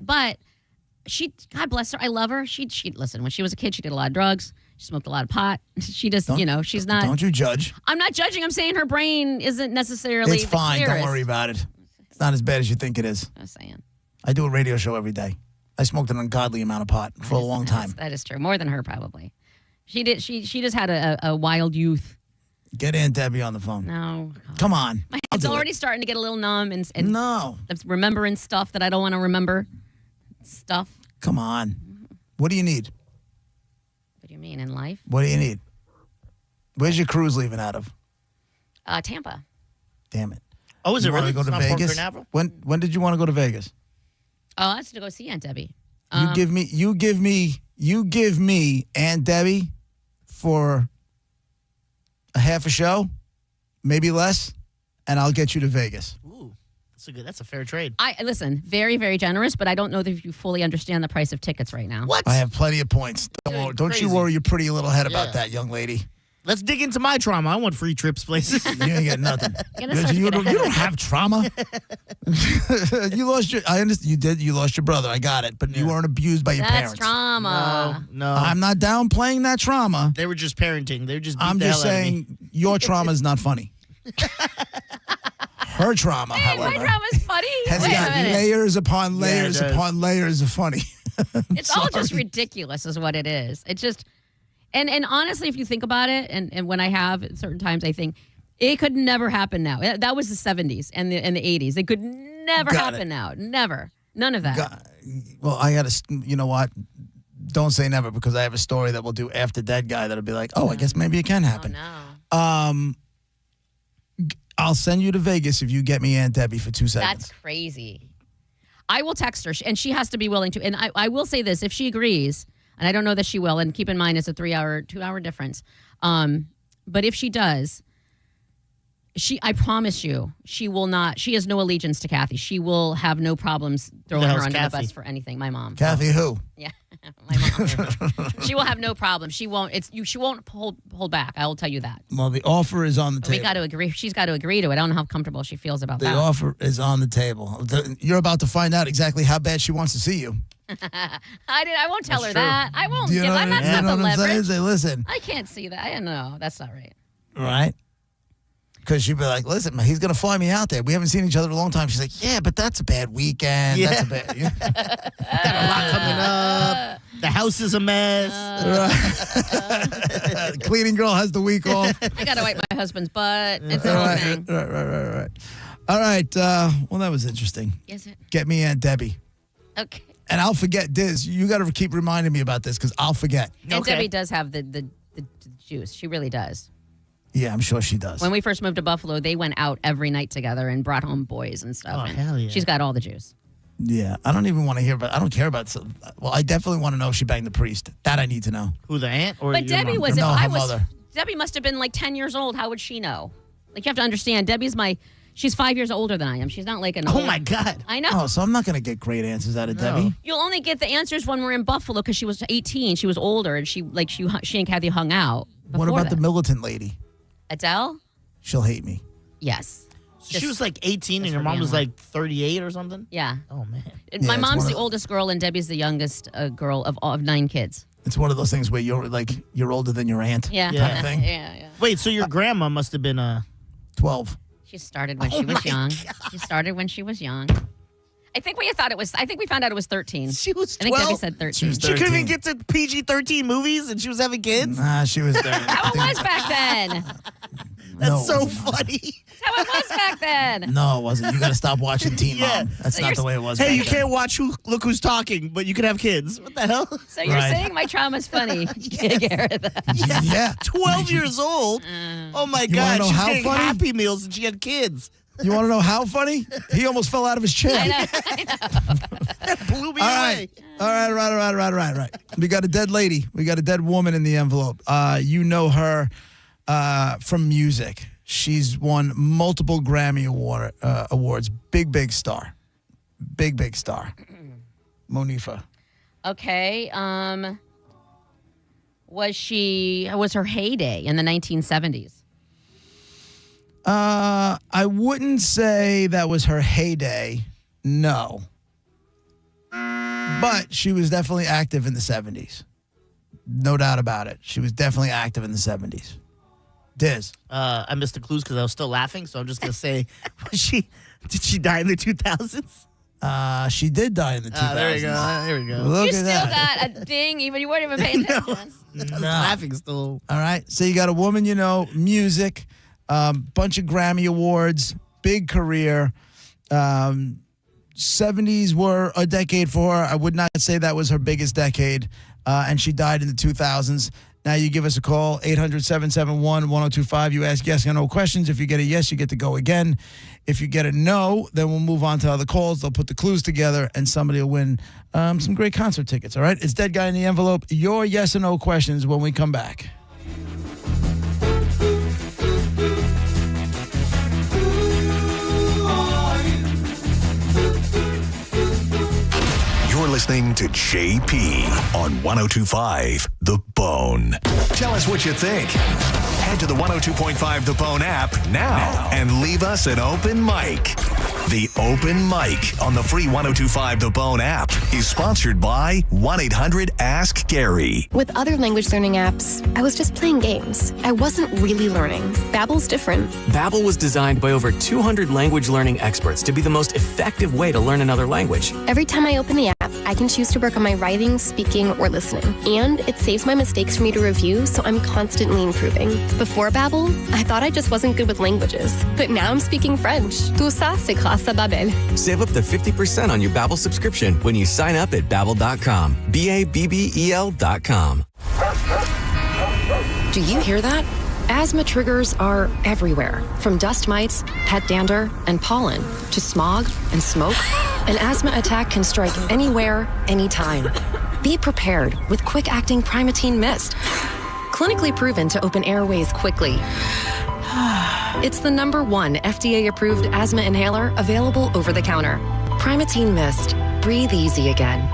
God bless her. I love her. She listen, when she was a kid, she did a lot of drugs. She smoked a lot of pot. She just, she's not. Don't you judge. I'm not judging. I'm saying her brain isn't necessarily It's fine. the clearest. Don't worry about it. It's not as bad as you think it is. I'm saying. I do a radio show every day. I smoked an ungodly amount of pot for a long time. That is true. More than her, probably. She did. She just had a wild youth. Get Aunt Debbie on the phone. No. Come on. My head's already starting to get a little numb and no. remembering stuff that I don't want to remember. Stuff. Come on. What do you need? What do you mean in life? What do you need? Where's your cruise leaving out of? Tampa. Damn it. Oh, is You it wanna really? go It's to not Port Vegas? Canaveral? When did you want to go to Vegas? Oh, that's to go see Aunt Debbie. You give me Aunt Debbie for a half a show, maybe less, and I'll get you to Vegas. Ooh, that's a fair trade. I listen, very, very generous, but I don't know that you fully understand the price of tickets right now. What? I have plenty of points. Don't you worry your pretty little head about Yeah. that, young lady. Let's dig into my trauma. I want free trips places. You ain't get nothing. You don't have trauma. You lost your. I understand. You did. You lost your brother. I got it. But you weren't abused by your That's parents. trauma. No. I'm not downplaying that trauma. They were just parenting. They were just beat I'm the just hell out of me. saying your trauma is not funny. Her trauma, My however, drama's funny. has Wait a got minute. layers upon Yeah, layers it does. upon layers of funny. It's all just ridiculous is what it is. It's just and honestly, if you think about it, and when I have at certain times, I think it could never happen now. That was the 70s and the 80s. It could never Got happen now. Never. None of that. Well, I got to. You know what? Don't say never because I have a story that we'll do after Dead Guy that'll be like, oh, I guess maybe it can happen. Oh, no. I'll send you to Vegas if you get me Aunt Debbie for 2 seconds. That's crazy. I will text her, and she has to be willing to. And I will say this: if she agrees, and I don't know that she will, and keep in mind it's a 2-hour difference. But if she does, I promise you, she will not. She has no allegiance to Kathy. She will have no problems throwing her hell's under Kathy? the bus for anything. My mom. Kathy who? Yeah, my mom. She will have no problem. She won't. She won't hold back. I will tell you that. Well, the offer is on the But we table. got to agree. She's got to agree to it. I don't know how comfortable she feels about The that. offer is on the table. You're about to find out exactly how bad she wants to see you. I won't tell her that. I won't Do you give. know I'm not what I'm saying? leverage. Say, listen, I can't see that. I don't know. That's not right. right? Because she'd be like, listen, man, he's going to fly me out there. We haven't seen each other in a long time. She's like, yeah, but that's a bad weekend. Yeah. That's a bad. Got a lot coming up. The house is a mess. Cleaning girl has the week off. I got to wipe my husband's butt. It's a whole thing. Right. All right. Well, that was interesting. Is it? Get me Aunt Debbie. Okay. And I'll forget this. You got to keep reminding me about this because I'll forget. And Debbie does have the juice. She really does. Yeah, I'm sure she does. When we first moved to Buffalo, they went out every night together and brought home boys and stuff. Oh, and hell yeah. She's got all the juice. Yeah, I don't even want to hear about. I don't care about. Well, I definitely want to know if she banged the priest. That I need to know. Who, the aunt or But your Debbie mom? was, No, if I her was, mother. Debbie must have been like 10 years old. How would she know? Like, you have to understand, Debbie's she's 5 years older than I am. She's not like an Oh old- my God. I know. Oh, so I'm not going to get great answers out of Debbie. You'll only get the answers when we're in Buffalo because she was 18. She was older, and she and Kathy hung out. What before about the that. militant lady? Adele? She'll hate me. Yes. So she was like 18 and your for mom being was like- like 38 or something? Yeah. Oh, man. My it's mom's one the of- oldest girl, and Debbie's the youngest girl of 9 kids. It's one of those things where you're older than your aunt. Yeah. Kind of thing. Yeah. Wait, so your grandma must have been 12. She started when she was young. She started when she was young. I think we found out it was 13. She was 12? I think Debbie said 13. She couldn't even get to PG-13 movies and she was having kids? Nah, she was 30. How it was back then. That's No, it so wasn't. funny. That's how it was back then. No, it wasn't. You got to stop watching Teen Yeah. Mom. That's So not you're- the way it was. Hey, back you then. can't watch Look Who's Talking, but you can have kids. What the hell? So you're Right. saying my trauma's funny. You can't get rid of that. Yeah. 12 years old? Oh, my wanna God. know She's how getting funny? Happy Meals and she had kids. You want to know how funny? He almost fell out of his chair. I know. That blew me All away. right. Right. We got a dead lady. We got a dead woman in the envelope. You know her from music. She's won multiple Grammy awards. Big star. Big star. Monifa. Okay. Was her heyday in the 1970s? I wouldn't say that was her heyday. No. But she was definitely active in the 70s. No doubt about it. She was definitely active in the 70s. Diz. I missed the clues because I was still laughing, so I'm just going to say, did she die in the 2000s? She did die in the 2000s. There you go. There we go. Look You at still that. got a ding, even you weren't even paying attention. I was laughing still. All right. So you got a woman, music, bunch of Grammy Awards, big career. 70s were a decade for her. I would not say that was her biggest decade. And she died in the 2000s. Now you give us a call, 800-771-1025. You ask yes or no questions. If you get a yes, you get to go again. If you get a no, then we'll move on to other calls. They'll put the clues together, and somebody will win some great concert tickets, all right? It's Dead Guy in the Envelope. Your yes or no questions when we come back. You're listening to JP on 102.5 The Bone. Tell us what you think. Head to the 102.5 The Bone app now and leave us an open mic. The Open Mic on the free 102.5 The Bone app is sponsored by 1-800-ASK-GARY. With other language learning apps, I was just playing games. I wasn't really learning. Babbel's different. Babbel was designed by over 200 language learning experts to be the most effective way to learn another language. Every time I open the app, I can choose to work on my writing, speaking, or listening. And it saves my mistakes for me to review, so I'm constantly improving. Before Babbel, I thought I just wasn't good with languages. But now I'm speaking French. Tout ça, c'est grâce à Babbel. Save up to 50% on your Babbel subscription when you sign up at Babbel.com. Babbel.com. Do you hear that? Asthma triggers are everywhere, from dust mites, pet dander, and pollen, to smog and smoke. An asthma attack can strike anywhere, anytime. Be prepared with quick-acting Primatene Mist. Clinically proven to open airways quickly. It's the #1 FDA-approved asthma inhaler available over the counter. Primatene Mist. Breathe easy again.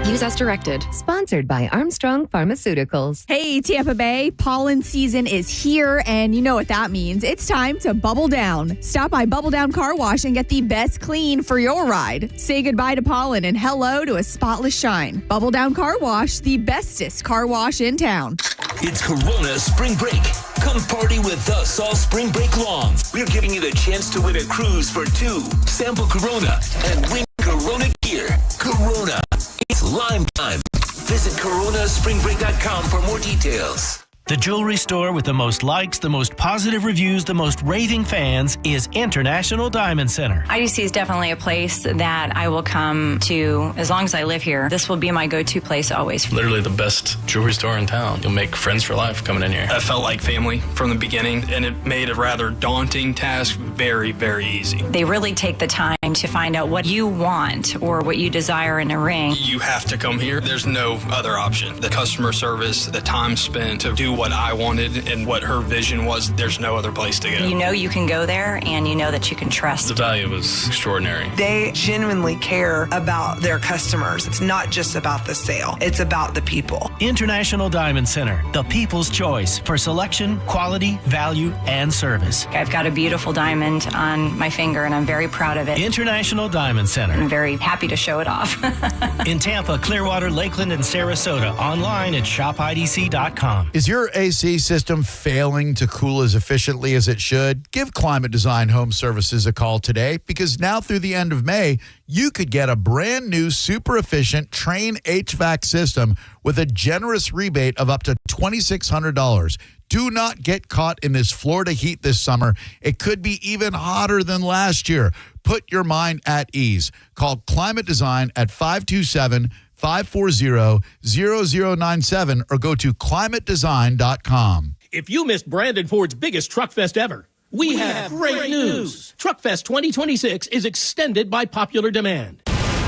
Use as directed. Sponsored by Armstrong Pharmaceuticals. Hey, Tampa Bay, pollen season is here, and you know what that means. It's time to bubble down. Stop by Bubble Down Car Wash and get the best clean for your ride. Say goodbye to pollen and hello to a spotless shine. Bubble Down Car Wash, the bestest car wash in town. It's Corona Spring Break. Come party with us all spring break long. We're giving you the chance to win a cruise for two. Sample Corona and win Corona gear. Corona. It's Lime time. Visit coronaspringbreak.com for more details. The jewelry store with the most likes, the most positive reviews, the most raving fans is International Diamond Center. IDC is definitely a place that I will come to as long as I live here. This will be my go-to place always. Literally the best jewelry store in town. You'll make friends for life coming in here. I felt like family from the beginning, and it made a rather daunting task very, very easy. They really take the time to find out what you want or what you desire in a ring. You have to come here. There's no other option. The customer service, the time spent to do what I wanted and what her vision was, there's no other place to go. You know you can go there, and you know that you can trust. The value was extraordinary. They genuinely care about their customers. It's not just about the sale. It's about the people. International Diamond Center, the people's choice for selection, quality, value, and service. I've got a beautiful diamond on my finger, and I'm very proud of it. International Diamond Center. I'm very happy to show it off. In Tampa, Clearwater, Lakeland, and Sarasota. Online at shopidc.com. Is your AC system failing to cool as efficiently as it should? Give Climate Design Home Services a call today, because now through the end of May, you could get a brand new super efficient Train HVAC system with a generous rebate of up to $2,600. Do not get caught in this Florida heat this summer. It could be even hotter than last year. Put your mind at ease. Call Climate Design at 527-540-0097 or go to climatedesign.com. If you missed Brandon Ford's biggest truck fest ever, we have great news. Truckfest 2026 is extended by popular demand.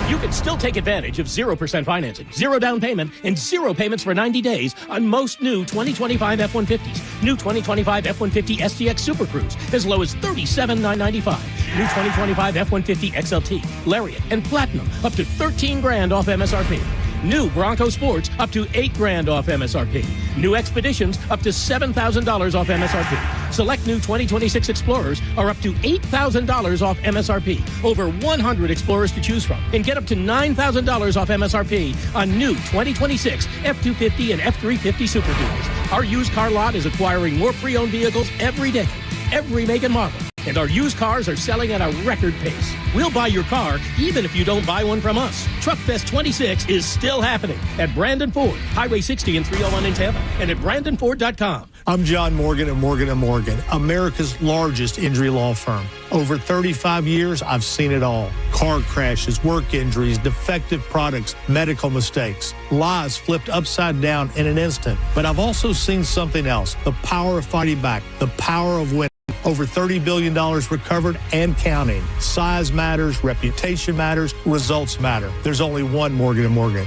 You can still take advantage of 0% financing, 0 down payment, and 0 payments for 90 days on most new 2025 F-150s. New 2025 F-150 STX Super Cruise, as low as $37,995. New 2025 F-150 XLT, Lariat, and Platinum, up to $13,000 off MSRP. New Bronco Sports up to $8,000 off MSRP. New Expeditions up to $7,000 off MSRP. Select new 2026 Explorers are up to $8,000 off MSRP. Over 100 Explorers to choose from. And get up to $9,000 off MSRP on new 2026 F-250 and F-350 Super Duals. Our used car lot is acquiring more pre-owned vehicles every day, every make and model. And our used cars are selling at a record pace. We'll buy your car even if you don't buy one from us. Truckfest 26 is still happening at Brandon Ford, Highway 60 and 301 in Tampa, and at BrandonFord.com. I'm John Morgan at Morgan & Morgan, America's largest injury law firm. Over 35 years, I've seen it all. Car crashes, work injuries, defective products, medical mistakes, lives flipped upside down in an instant. But I've also seen something else, the power of fighting back, the power of winning. Over $30 billion recovered and counting. Size matters, reputation matters, results matter. There's only one Morgan & Morgan.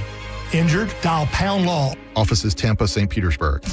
Injured? Dial Pound Law. Offices Tampa, St. Petersburg.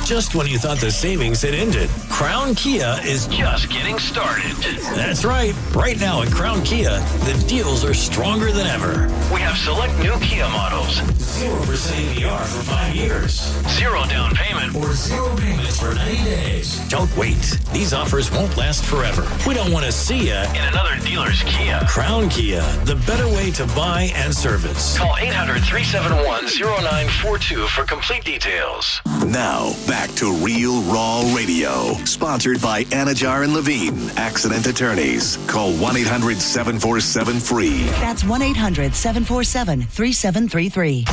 Just when you thought the savings had ended, Crown Kia is just getting started. That's right. Right now at Crown Kia, the deals are stronger than ever. We have select new Kia models. 0% APR for 5 years. 0 down payment or 0 payments for 90 days. Don't wait. These offers won't last forever. We don't want to see you in another dealer's Kia. Crown Kia, the better way to buy and service. Call 800-371-0942 for complete details. Now, back to Real Raw Radio. Sponsored by Anajar and Levine, accident attorneys. Call 1-800-747-FREE. That's 1-800-747-3733.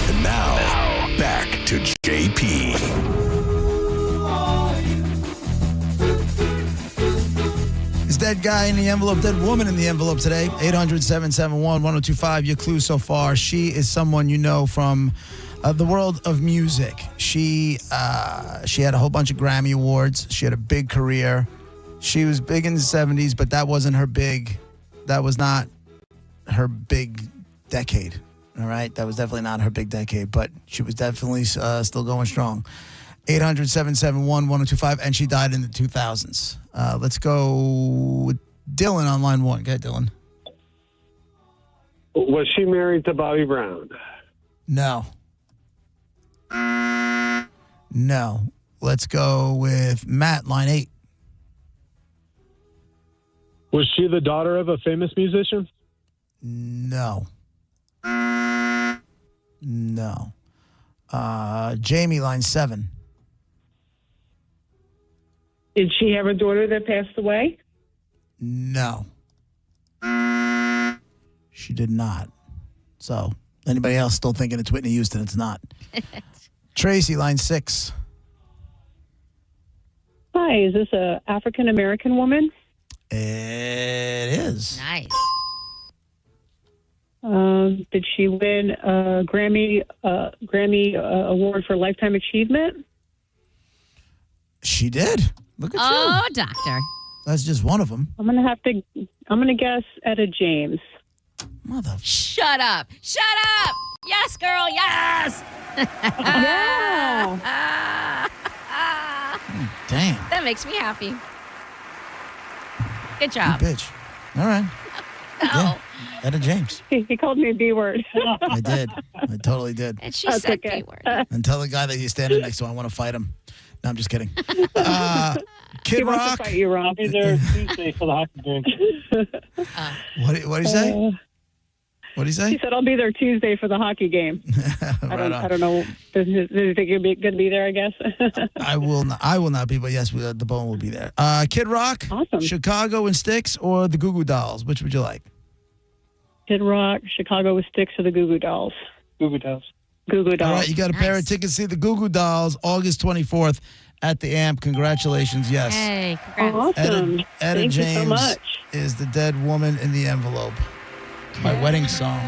And now, back to JP. Is dead guy in the envelope, dead woman in the envelope today. 800-771-1025. Your clue so far. She is someone you know from the world of music. She had a whole bunch of Grammy Awards. She had a big career. She was big in the 70s, but that wasn't her big. That was not her big decade. All right? That was definitely not her big decade, but she was definitely still going strong. 800-771-1025, and she died in the 2000s. Let's go with Dylan on line one. Go ahead, Dylan. Was she married to Bobby Brown? No. No. Let's go with Matt, line 8. Was she the daughter of a famous musician? No. No. Jamie, line 7. Did she have a daughter that passed away? No. She did not. So, anybody else still thinking it's Whitney Houston? It's not. Tracy, line 6. Hi, is this a African-American woman? It is. Nice. Did she win a Grammy award for Lifetime Achievement? She did. Look at you. Oh, doctor. That's just one of them. I'm gonna guess Etta James. Mother. Shut up. Shut up. Yes, girl. Yes. Yeah. Damn. That makes me happy. Good job. You bitch. All right. No. Yeah. Etta James. He called me a B word. I did. I totally did. And she said okay. B word. And tell the guy that he's standing next to, I want to fight him. No, I'm just kidding. Kid He wants Rock. to fight you, Rob. Be there Tuesday for the hockey game. What did he say? What did he say? He said, "I'll be there Tuesday for the hockey game." I don't know. Does he think you're going to be there? I guess. I will not be, but yes, the Bone will be there. Kid Rock, awesome. Chicago and Styx, or the Goo Goo Dolls? Which would you like? Kid Rock, Chicago with Styx, or the Goo Goo Dolls? Goo Goo Dolls. Goo Goo Dolls. All right, you got a pair of tickets to see the Goo Goo Dolls August 24th at the Amp. Congratulations, yes. Hey, congrats. Awesome. Etta Thank James you so much. is the dead woman in the envelope. My wedding song.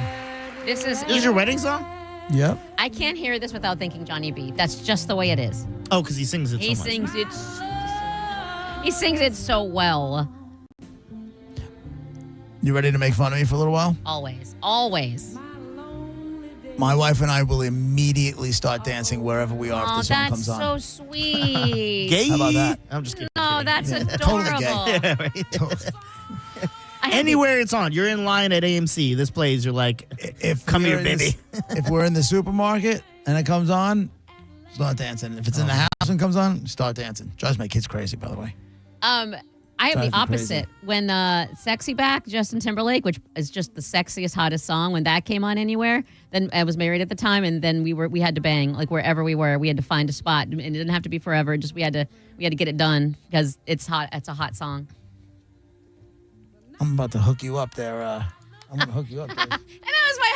This is your wedding song? Yep. I can't hear this without thinking Johnny B. That's just the way it is. Oh, because he sings it so much. He sings it so well. You ready to make fun of me for a little while? Always. Always. My wife and I will immediately start dancing wherever we are if the song comes on. That's so sweet. Gay? How about that? I'm just kidding. No, that's adorable. Totally gay. Yeah, right. Anywhere it's on. You're in line at AMC. This plays. You're like, come here, baby. If we're in the supermarket and it comes on, start dancing. If it's in the house and it comes on, start dancing. Drives my kids crazy, by the way. I have Drives the me opposite. When Sexy Back, Justin Timberlake, which is just the sexiest, hottest song, when that came on anywhere, then I was married at the time, and then we had to bang, like wherever we were. We had to find a spot, and it didn't have to be forever. Just we had to get it done because it's hot. It's a hot song. I'm about to hook you up there. I'm going to hook you up there. And that was my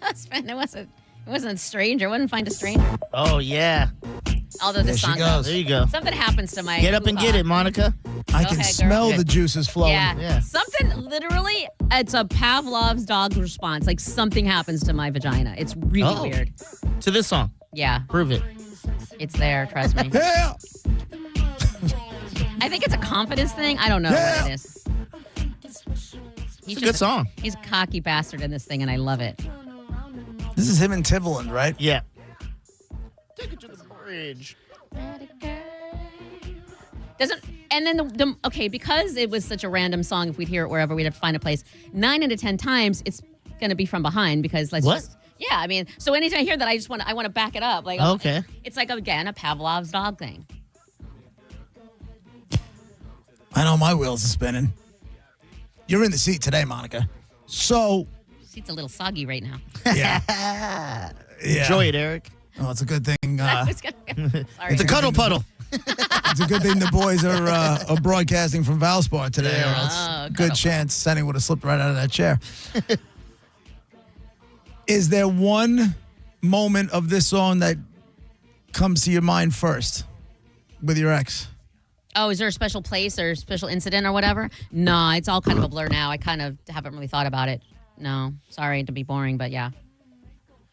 husband. It wasn't a stranger. I wouldn't find a stranger. Oh, yeah. Although the song goes. There you go. Something happens to my Get up and get it, Monica. I can smell the juices flowing. Yeah. Something literally, it's a Pavlov's dog response. Like something happens to my vagina. It's really weird. To this song. Yeah. Prove it. It's there, trust me. Yeah. I think it's a confidence thing. I don't know what it is. It's a good song. He's a cocky bastard in this thing, and I love it. This is him and Timbaland, right? Yeah. Take it to the bridge. And then okay, because it was such a random song, if we'd hear it wherever, we'd have to find a place. 9 out of 10 times, it's gonna be from behind because yeah, I mean, so anytime I hear that, I want to back it up. Like, okay, it's like again a Pavlov's dog thing. I know my wheels are spinning. You're in the seat today, Monica. So Seat's a little soggy right now. yeah. Enjoy it, Eric. Oh, it's a good thing. Sorry. It's a cuddle puddle. It's a good thing the boys are broadcasting from Valspar today, or else good chance Sonny would have slipped right out of that chair. Is there one moment of this song that comes to your mind first with your ex? Oh, is there a special place or special incident or whatever? No, it's all kind of a blur now. I kind of haven't really thought about it. No, sorry to be boring, but yeah.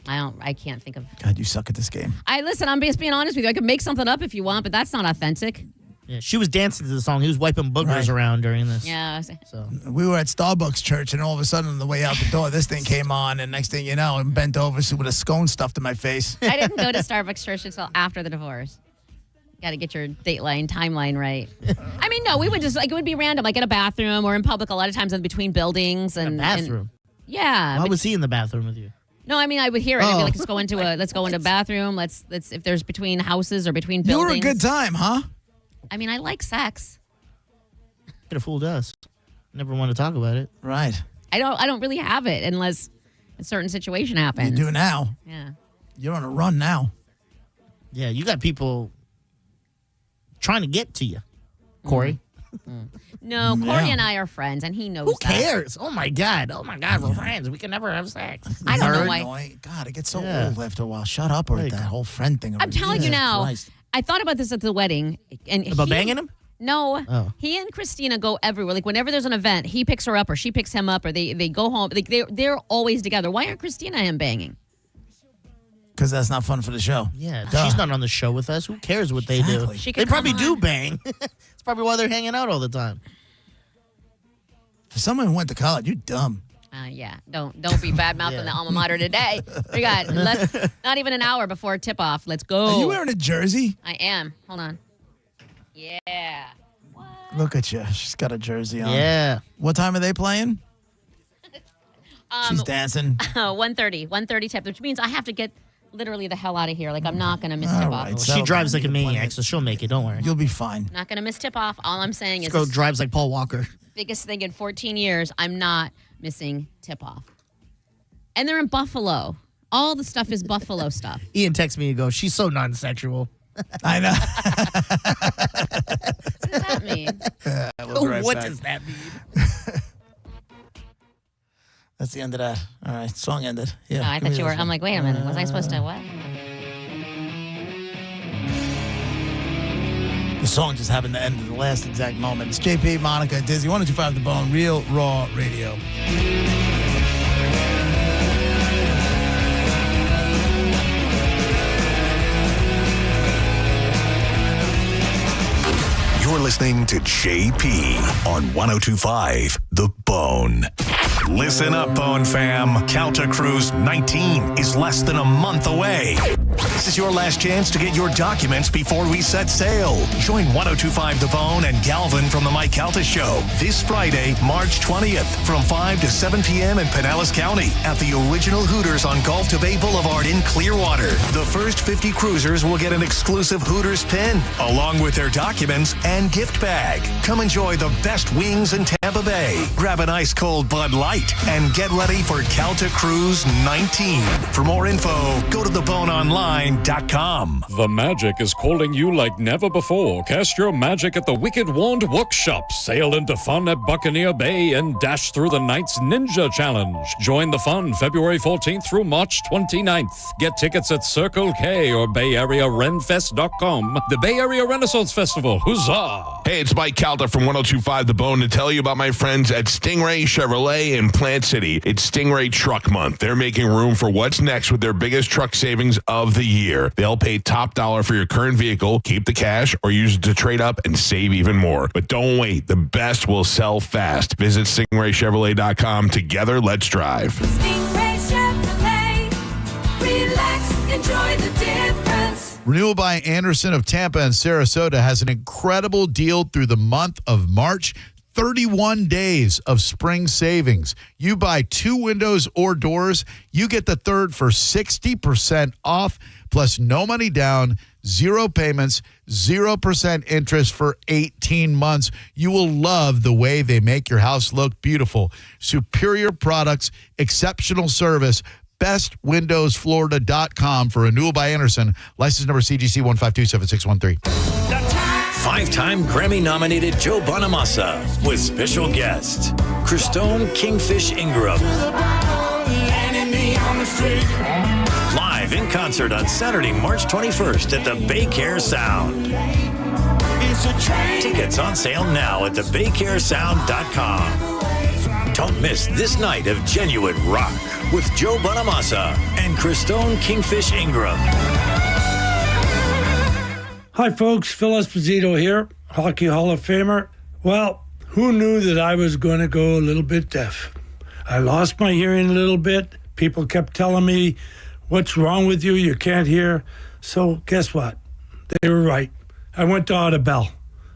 I can't think of. God, you suck at this game. Listen, I'm just being honest with you. I could make something up if you want, but that's not authentic. Yeah, she was dancing to the song. He was wiping boogers around during this. Yeah. So we were at Starbucks church, and all of a sudden, on the way out the door, this thing came on, and next thing you know, I'm bent over with a scone stuffed in my face. I didn't go to Starbucks church until after the divorce. Got to get your timeline right. I mean, no, we would just it would be random, like in a bathroom or in public. A lot of times in between buildings and a bathroom. Yeah. Why was he in the bathroom with you? No, I mean I would hear it. I'd be like, let's go into a bathroom. Let's if there's between houses or between buildings. You were a good time, huh? I mean, I like sex. Could have fooled us. Never want to talk about it. Right. I don't really have it unless a certain situation happens. You do now. Yeah. You're on a run now. Yeah, you got people trying to get to you, Corey. No, Corey and I are friends, and he knows Who cares? Oh, my God, we're friends. We can never have sex. I don't know why. God, it gets so old after a while. Shut up with that whole friend thing. I'm telling you now, I thought about this at the wedding. About banging him? No. Oh. He and Christina go everywhere. Like, whenever there's an event, he picks her up or she picks him up or they go home. Like, they're always together. Why aren't Christina and him banging? Because that's not fun for the show. Yeah, she's not on the show with us. Who cares what they do? They probably do bang. It's probably why they're hanging out all the time. For someone who went to college, you're dumb. Yeah, don't be bad mouthing the alma mater today. We got not even an hour before tip off. Let's go. Are you wearing a jersey? I am. Hold on. Yeah. Look at you. She's got a jersey on. Yeah. What time are they playing? She's dancing. 1:30 tip, which means I have to get literally the hell out of here. Like, I'm not going to miss tip off. Well, she drives like a maniac, so she'll make it. Don't worry. You'll be fine. Not going to miss tip off. All I'm saying is... This girl drives like Paul Walker. Biggest thing in 14 years, I'm not missing tip off. And they're in Buffalo. All the stuff is Buffalo stuff. Ian texts me and goes, she's so non-sexual. I know. What does that mean? What does that mean? That's the end of that. All right, song ended. Yeah. No, I thought you were. I'm like, wait a minute. Was I supposed to what? The song just happened to end at the last exact moment. It's JP, Monica, Dizzy, 102.5 The Bone, Real Raw Radio. You're listening to JP on 102.5 The Bone. Listen up, Bone fam. Calta Cruise 19 is less than a month away. This is your last chance to get your documents before we set sail. Join 1025 The Bone and Galvin from The Mike Calta Show this Friday, March 20th from 5 to 7 p.m. in Pinellas County at the original Hooters on Gulf to Bay Boulevard in Clearwater. The first 50 cruisers will get an exclusive Hooters pin along with their documents and gift bag. Come enjoy the best wings in Tampa Bay. Grab an ice cold Bud Light and get ready for Calta Cruise 19. For more info, go to theboneonline.com. The magic is calling you like never before. Cast your magic at the Wicked Wand Workshop. Sail into fun at Buccaneer Bay and dash through the night's Ninja Challenge. Join the fun February 14th through March 29th. Get tickets at Circle K or BayAreaRenFest.com. The Bay Area Renaissance Festival. Huzzah! Hey, it's Mike Calta from 1025 The Bone to tell you about my friends at Stingray Chevrolet in Plant City. It's Stingray Truck Month. They're making room for what's next with their biggest truck savings of the year. They'll pay top dollar for your current vehicle, keep the cash, or use it to trade up and save even more. But don't wait. The best will sell fast. Visit StingrayChevrolet.com. Together, let's drive. Stingray Chevrolet. Relax, enjoy the difference. Renewal by Anderson of Tampa and Sarasota has an incredible deal through the month of March. 31 days of spring savings. You buy 2 windows or doors, you get the third for 60% off, plus no money down, 0 payments, 0% interest for 18 months. You will love the way they make your house look beautiful. Superior products, exceptional service. BestWindowsFlorida.com for Renewal by Anderson. License number CGC 1527613. 5-time Grammy-nominated Joe Bonamassa with special guest, Christone Kingfish Ingram. Live in concert on Saturday, March 21st at the Baycare Sound. Tickets on sale now at thebaycaresound.com. Don't miss this night of genuine rock with Joe Bonamassa and Christone Kingfish Ingram. Hi, folks. Phil Esposito here, Hockey Hall of Famer. Well, who knew that I was going to go a little bit deaf? I lost my hearing a little bit. People kept telling me, what's wrong with you? You can't hear. So guess what? They were right. I went to Audibel.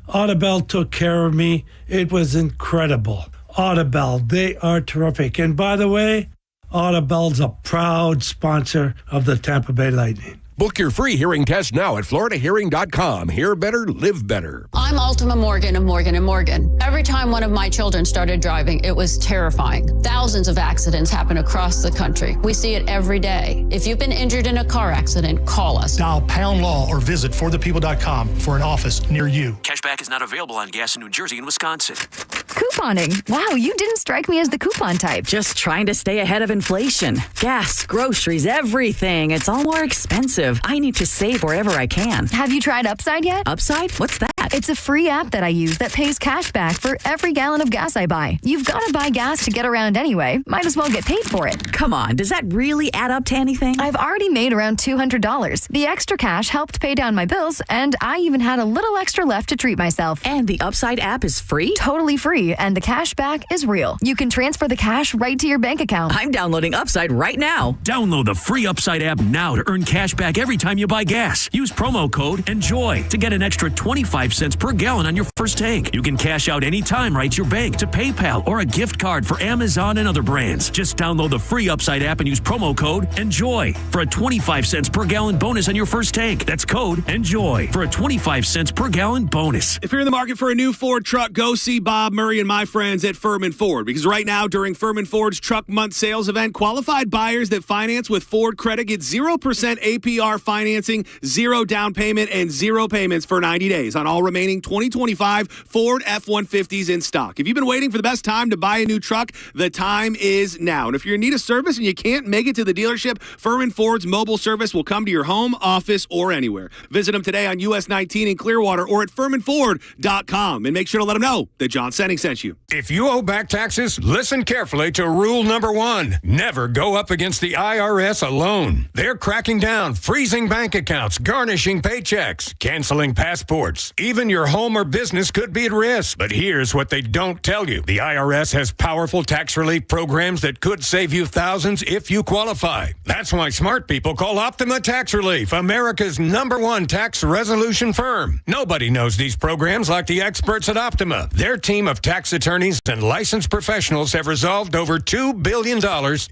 Audibel took care of me. It was incredible. Audibel, they are terrific. And by the way, Audibel's a proud sponsor of the Tampa Bay Lightning. Book your free hearing test now at floridahearing.com. Hear better, live better. I'm Ultima Morgan of Morgan & Morgan. Every time one of my children started driving, it was terrifying. Thousands of accidents happen across the country. We see it every day. If you've been injured in a car accident, call us. Dial pound law or visit forthepeople.com for an office near you. Cashback is not available on gas in New Jersey and Wisconsin. Couponing. Wow, you didn't strike me as the coupon type. Just trying to stay ahead of inflation. Gas, groceries, everything. It's all more expensive. I need to save wherever I can. Have you tried Upside yet? Upside? What's that? It's a free app that I use that pays cash back for every gallon of gas I buy. You've got to buy gas to get around anyway. Might as well get paid for it. Come on, does that really add up to anything? I've already made around $200. The extra cash helped pay down my bills, and I even had a little extra left to treat myself. And the Upside app is free? Totally free, and the cash back is real. You can transfer the cash right to your bank account. I'm downloading Upside right now. Download the free Upside app now to earn cash back every time you buy gas. Use promo code ENJOY to get an extra 25 cents per gallon on your first tank. You can cash out anytime right to your bank, to PayPal, or a gift card for Amazon and other brands. Just download the free Upside app and use promo code ENJOY for a 25 cents per gallon bonus on your first tank. That's code ENJOY for a 25 cents per gallon bonus. If you're in the market for a new Ford truck, go see Bob Murray and my friends at Furman Ford, because right now during Furman Ford's Truck Month sales event, qualified buyers that finance with Ford credit get 0% APR financing, 0 down payment, and 0 payments for 90 days on all remaining 2025 Ford F-150s in stock. If you've been waiting for the best time to buy a new truck, the time is now. And if you're in need of service and you can't make it to the dealership, Furman Ford's mobile service will come to your home, office, or anywhere. Visit them today on US 19 in Clearwater or at FurmanFord.com, and make sure to let them know that John Senning sent you. If you owe back taxes, listen carefully to rule number 1. Never go up against the IRS alone. They're cracking down, freezing bank accounts, garnishing paychecks, canceling passports, even Even your home or business could be at risk. But here's what they don't tell you. The IRS has powerful tax relief programs that could save you thousands if you qualify. That's why smart people call Optima Tax Relief, America's #1 tax resolution firm. Nobody knows these programs like the experts at Optima. Their team of tax attorneys and licensed professionals have resolved over $2 billion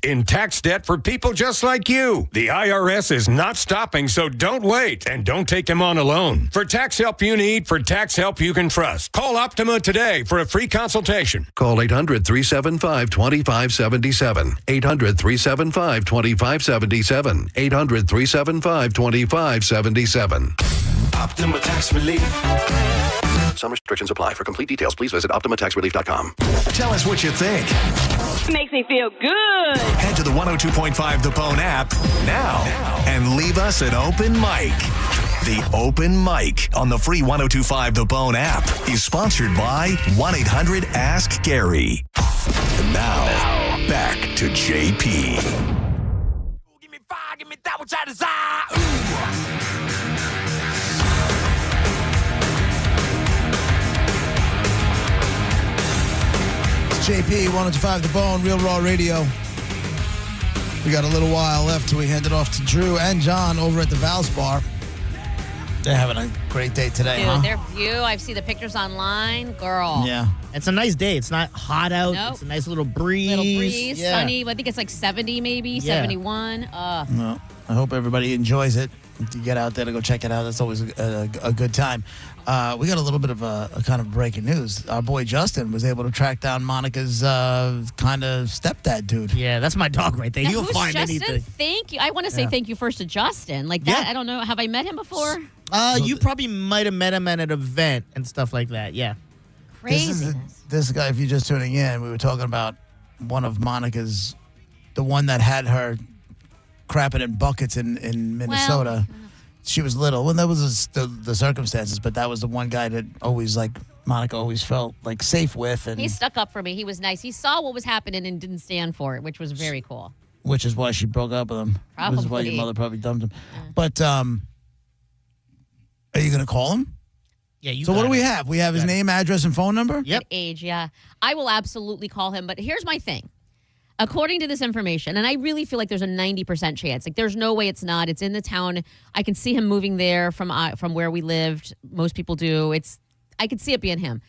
in tax debt for people just like you. The IRS is not stopping, so don't wait and don't take them on alone. For tax help you need, for tax help you can trust, call Optima today for a free consultation. Call 800-375-2577. 800-375-2577. 800-375-2577. Optima Tax Relief. Some restrictions apply. For complete details, please visit OptimaTaxRelief.com. Tell us what you think. Makes me feel good. Head to the 102.5 The Bone app now and leave us an open mic. The Open Mic on the free 102.5 The Bone app is sponsored by 1-800-ASK-GARY. And now, back to JP. Give me fire, give me that which I desire. JP, 105 The Bone, Real Raw Radio. We got a little while left till we hand it off to Drew and John over at the Val's Bar. They're having a great day today, Dude, huh? their view, I've seen the pictures online. Girl. Yeah. It's a nice day. It's not hot out. Nope. It's a nice little breeze. Yeah. Sunny. I think it's like 70 maybe, 71. Well, I hope everybody enjoys it. If you get out there to go check it out, that's always a good time. We got a little bit of a kind of breaking news. Our boy Justin was able to track down Monica's kind of stepdad dude. Yeah, that's my dog right there. Now, He'll who's find Justin? anything. Thank you. I want to say Yeah. thank you first to Justin. Like that, I don't know. Have I met him before? You probably might have met him at an event and stuff like that. Yeah. Crazy. This guy, if you're just tuning in, we were talking about one of Monica's, the one that had her crapping in buckets in Minnesota. She was little. Well, that was the circumstances, but that was the one guy that always, like, Monica always felt, like, safe with. And He stuck up for me. He was nice. He saw what was happening and didn't stand for it, which was very cool. which is why she broke up with him. Which is why your Probably. mother probably dumped him. But are you going to call him? Yeah, you So what got do we it. have? We have his name, address, and phone number? Yep. Age, yeah. I will absolutely call him. But here's my thing. According to this information, and I really feel like there's a 90% chance. Like, there's no way it's not. It's in the town. I can see him moving there from where we lived. Most people do. I could see it being him.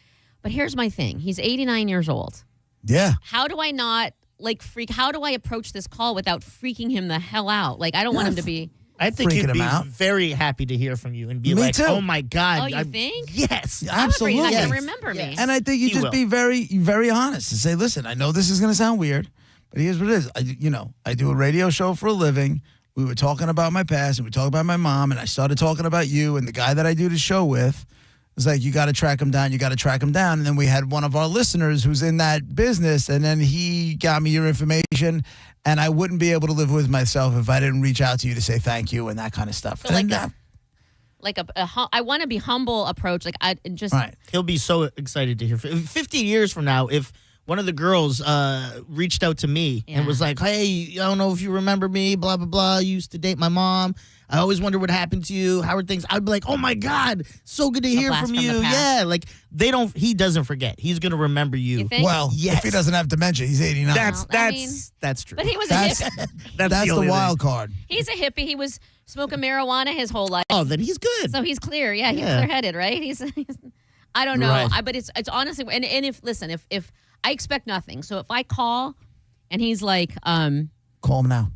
But here's my thing. He's 89 years old. Yeah. How do I not, freak? How do I approach this call without freaking him the hell out? Like, I don't want him to be... I think Freaking he'd him be out. very happy to hear from you and be Me like, too. "Oh my God!" Oh, you think? Yes, I'm afraid he's not Absolutely. going to remember me. And I think you He just will. be very, very honest and say, listen, I know this is going to sound weird, but here's what it is. I do a radio show for a living. We were talking about my past, and we talked about my mom, and I started talking about you, and the guy that I do the show with was like, you got to track him down, you got to track him down. And then we had one of our listeners who's in that business, and then he got me your information, and I wouldn't be able to live with myself if I didn't reach out to you to say thank you and that kind of stuff. So And I want to be humble approach. Like, I just... right. He'll be so excited to hear. 50 years from now, if one of the girls reached out to me and was like, "Hey, I don't know if you remember me, blah, blah, blah. You used to date my mom. I always wonder what happened to you. How are things?" I'd be like, "Oh my God, so good to hear blast from from the you." past. Yeah, like he doesn't forget. He's going to remember you. You think? Well, Yes. if he doesn't have dementia, he's 89. That's true. But he was a That's, hippie. that's the only wild card. He's a hippie. He was smoking marijuana his whole life. Oh, then he's good. So he's clear. Yeah, he's Yeah. clear-headed, right? He's I don't know. Right. But it's honestly, and if I expect nothing. So if I call and he's like, Call him now.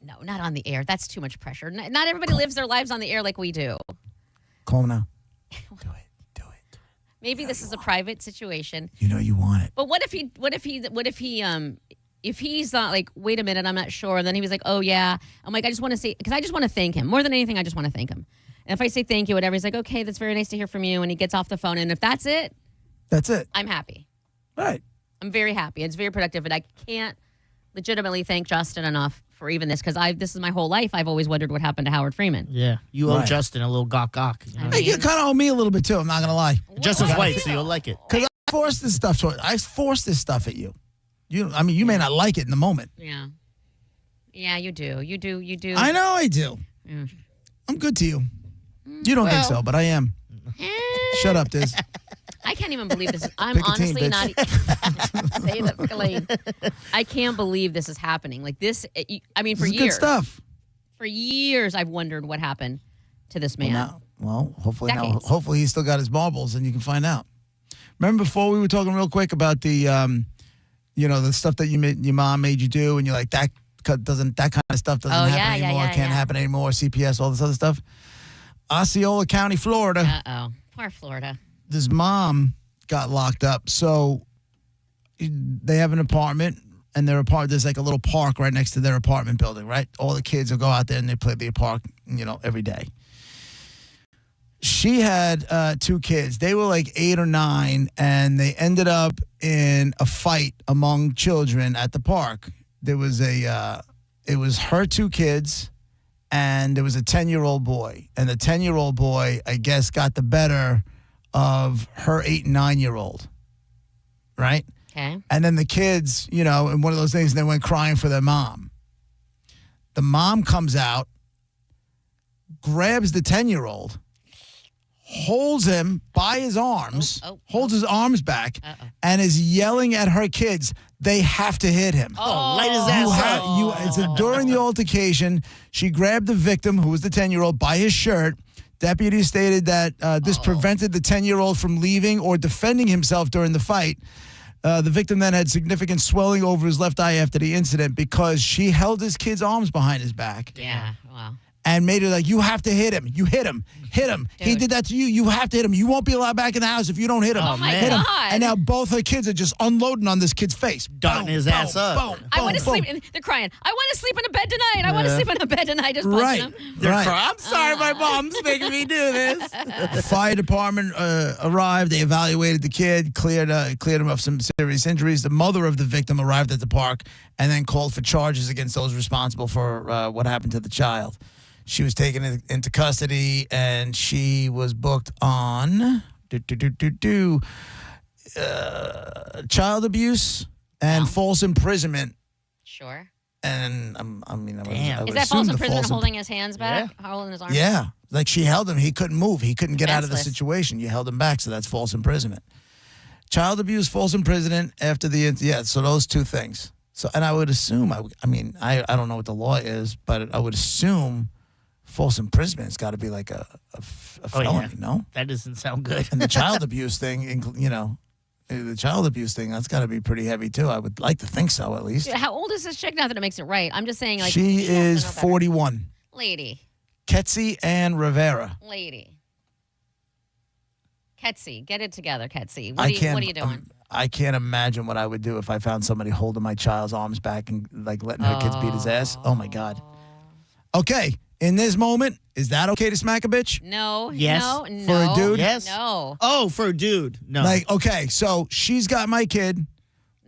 no, not on the air. That's too much pressure. Not everybody lives their lives on the air like we do. Call him now. Maybe this is a private situation. You know you want it. But what if he's not like, wait a minute, I'm not sure. And then he was like, oh yeah. I'm like, I just want to say, because I just want to thank him. More than anything, I just want to thank him. And if I say thank you, whatever, he's like, okay, that's very nice to hear from you. And he gets off the phone. And if that's it, That's it. I'm happy. Right. I'm very happy. It's very productive. And I can't legitimately thank Justin enough for even this, because this is my whole life. I've always wondered what happened to Howard Freeman. Yeah, you owe Right. Justin a little gawk. You know? Hey, you kind of owe me a little bit too. I'm not gonna lie. Justin's white, so you'll like it. Because I forced this stuff at you. You may not like it in the moment. Yeah. Yeah, you do. You do. I know I do. Yeah. I'm good to you. You don't think so, but I am. Shut up, Diz. I can't even believe this. I'm Pick a team, honestly bitch. not. Say that, pick a lane. I can't believe this is happening. Like this. I mean, for This is years. good stuff. For years, I've wondered what happened to this man. Well, hopefully Decades. hopefully he's still got his marbles, and you can find out. Remember before we were talking real quick about the, the stuff that your mom made you do, and you're like that kind of stuff doesn't happen anymore, can't happen anymore. CPS, all this other stuff. Osceola County, Florida. Poor Florida. This mom got locked up, so they have an apartment. And there's like a little park right next to their apartment building, right? All the kids will go out there and they play the park, every day. She had 2 kids. They were like 8 or 9, and they ended up in a fight among children at the park. There was it was her 2 kids, and there was a 10-year-old boy. And the 10-year-old boy, I guess, got the better of her 8 and 9-year-old, right? Okay. And then the kids, in one of those things, they went crying for their mom. The mom comes out, grabs the 10-year-old, holds him by his arms, holds his arms back, and is yelling at her kids, they have to hit him. Light his ass up. During the altercation, she grabbed the victim, who was the 10-year-old, by his shirt. Deputies stated that this prevented the 10-year-old from leaving or defending himself during the fight. The victim then had significant swelling over his left eye after the incident because she held his kid's arms behind his back. Yeah, wow. And made it like, you have to hit him. You hit him. Hit him. He did that to you. You have to hit him. You won't be allowed back in the house if you don't hit him. Oh, my hit him. God. And now both her kids are just unloading on this kid's face. Dotting his ass up. I want to sleep. And they're crying. I want to sleep in a bed tonight. I want to sleep in a bed tonight. Just punching them. They're crying. I'm sorry, my mom's making me do this. The fire department arrived. They evaluated the kid, cleared him of some serious injuries. The mother of the victim arrived at the park and then called for charges against those responsible for what happened to the child. She was taken into custody, and she was booked on child abuse and false imprisonment. Sure. And I would Is that assume false the imprisonment holding his hands back? Holding his arms? Yeah, like she held him. He couldn't move. He couldn't get out of the Defenseless. situation. You held him back, so that's false imprisonment. Child abuse, false imprisonment after so those 2 things. So, and I would assume, I don't know what the law is, but I would assume false imprisonment's got to be like a felony, no? That doesn't sound good. And the child abuse thing, that's got to be pretty heavy too. I would like to think so, at least. How old is this chick? Not that it makes it right. I'm just saying, like, She is has to know better. 41. Lady. Ketsi Ann Rivera. Lady. Ketsy, get it together, Ketsy. What are you doing? I can't imagine what I would do if I found somebody holding my child's arms back and like letting her kids beat his ass. Oh my God. Okay. In this moment, is that okay to smack a bitch? No. Yes. No. For a dude? Yes. No. Oh, for a dude. No. Like, okay, so she's got my kid,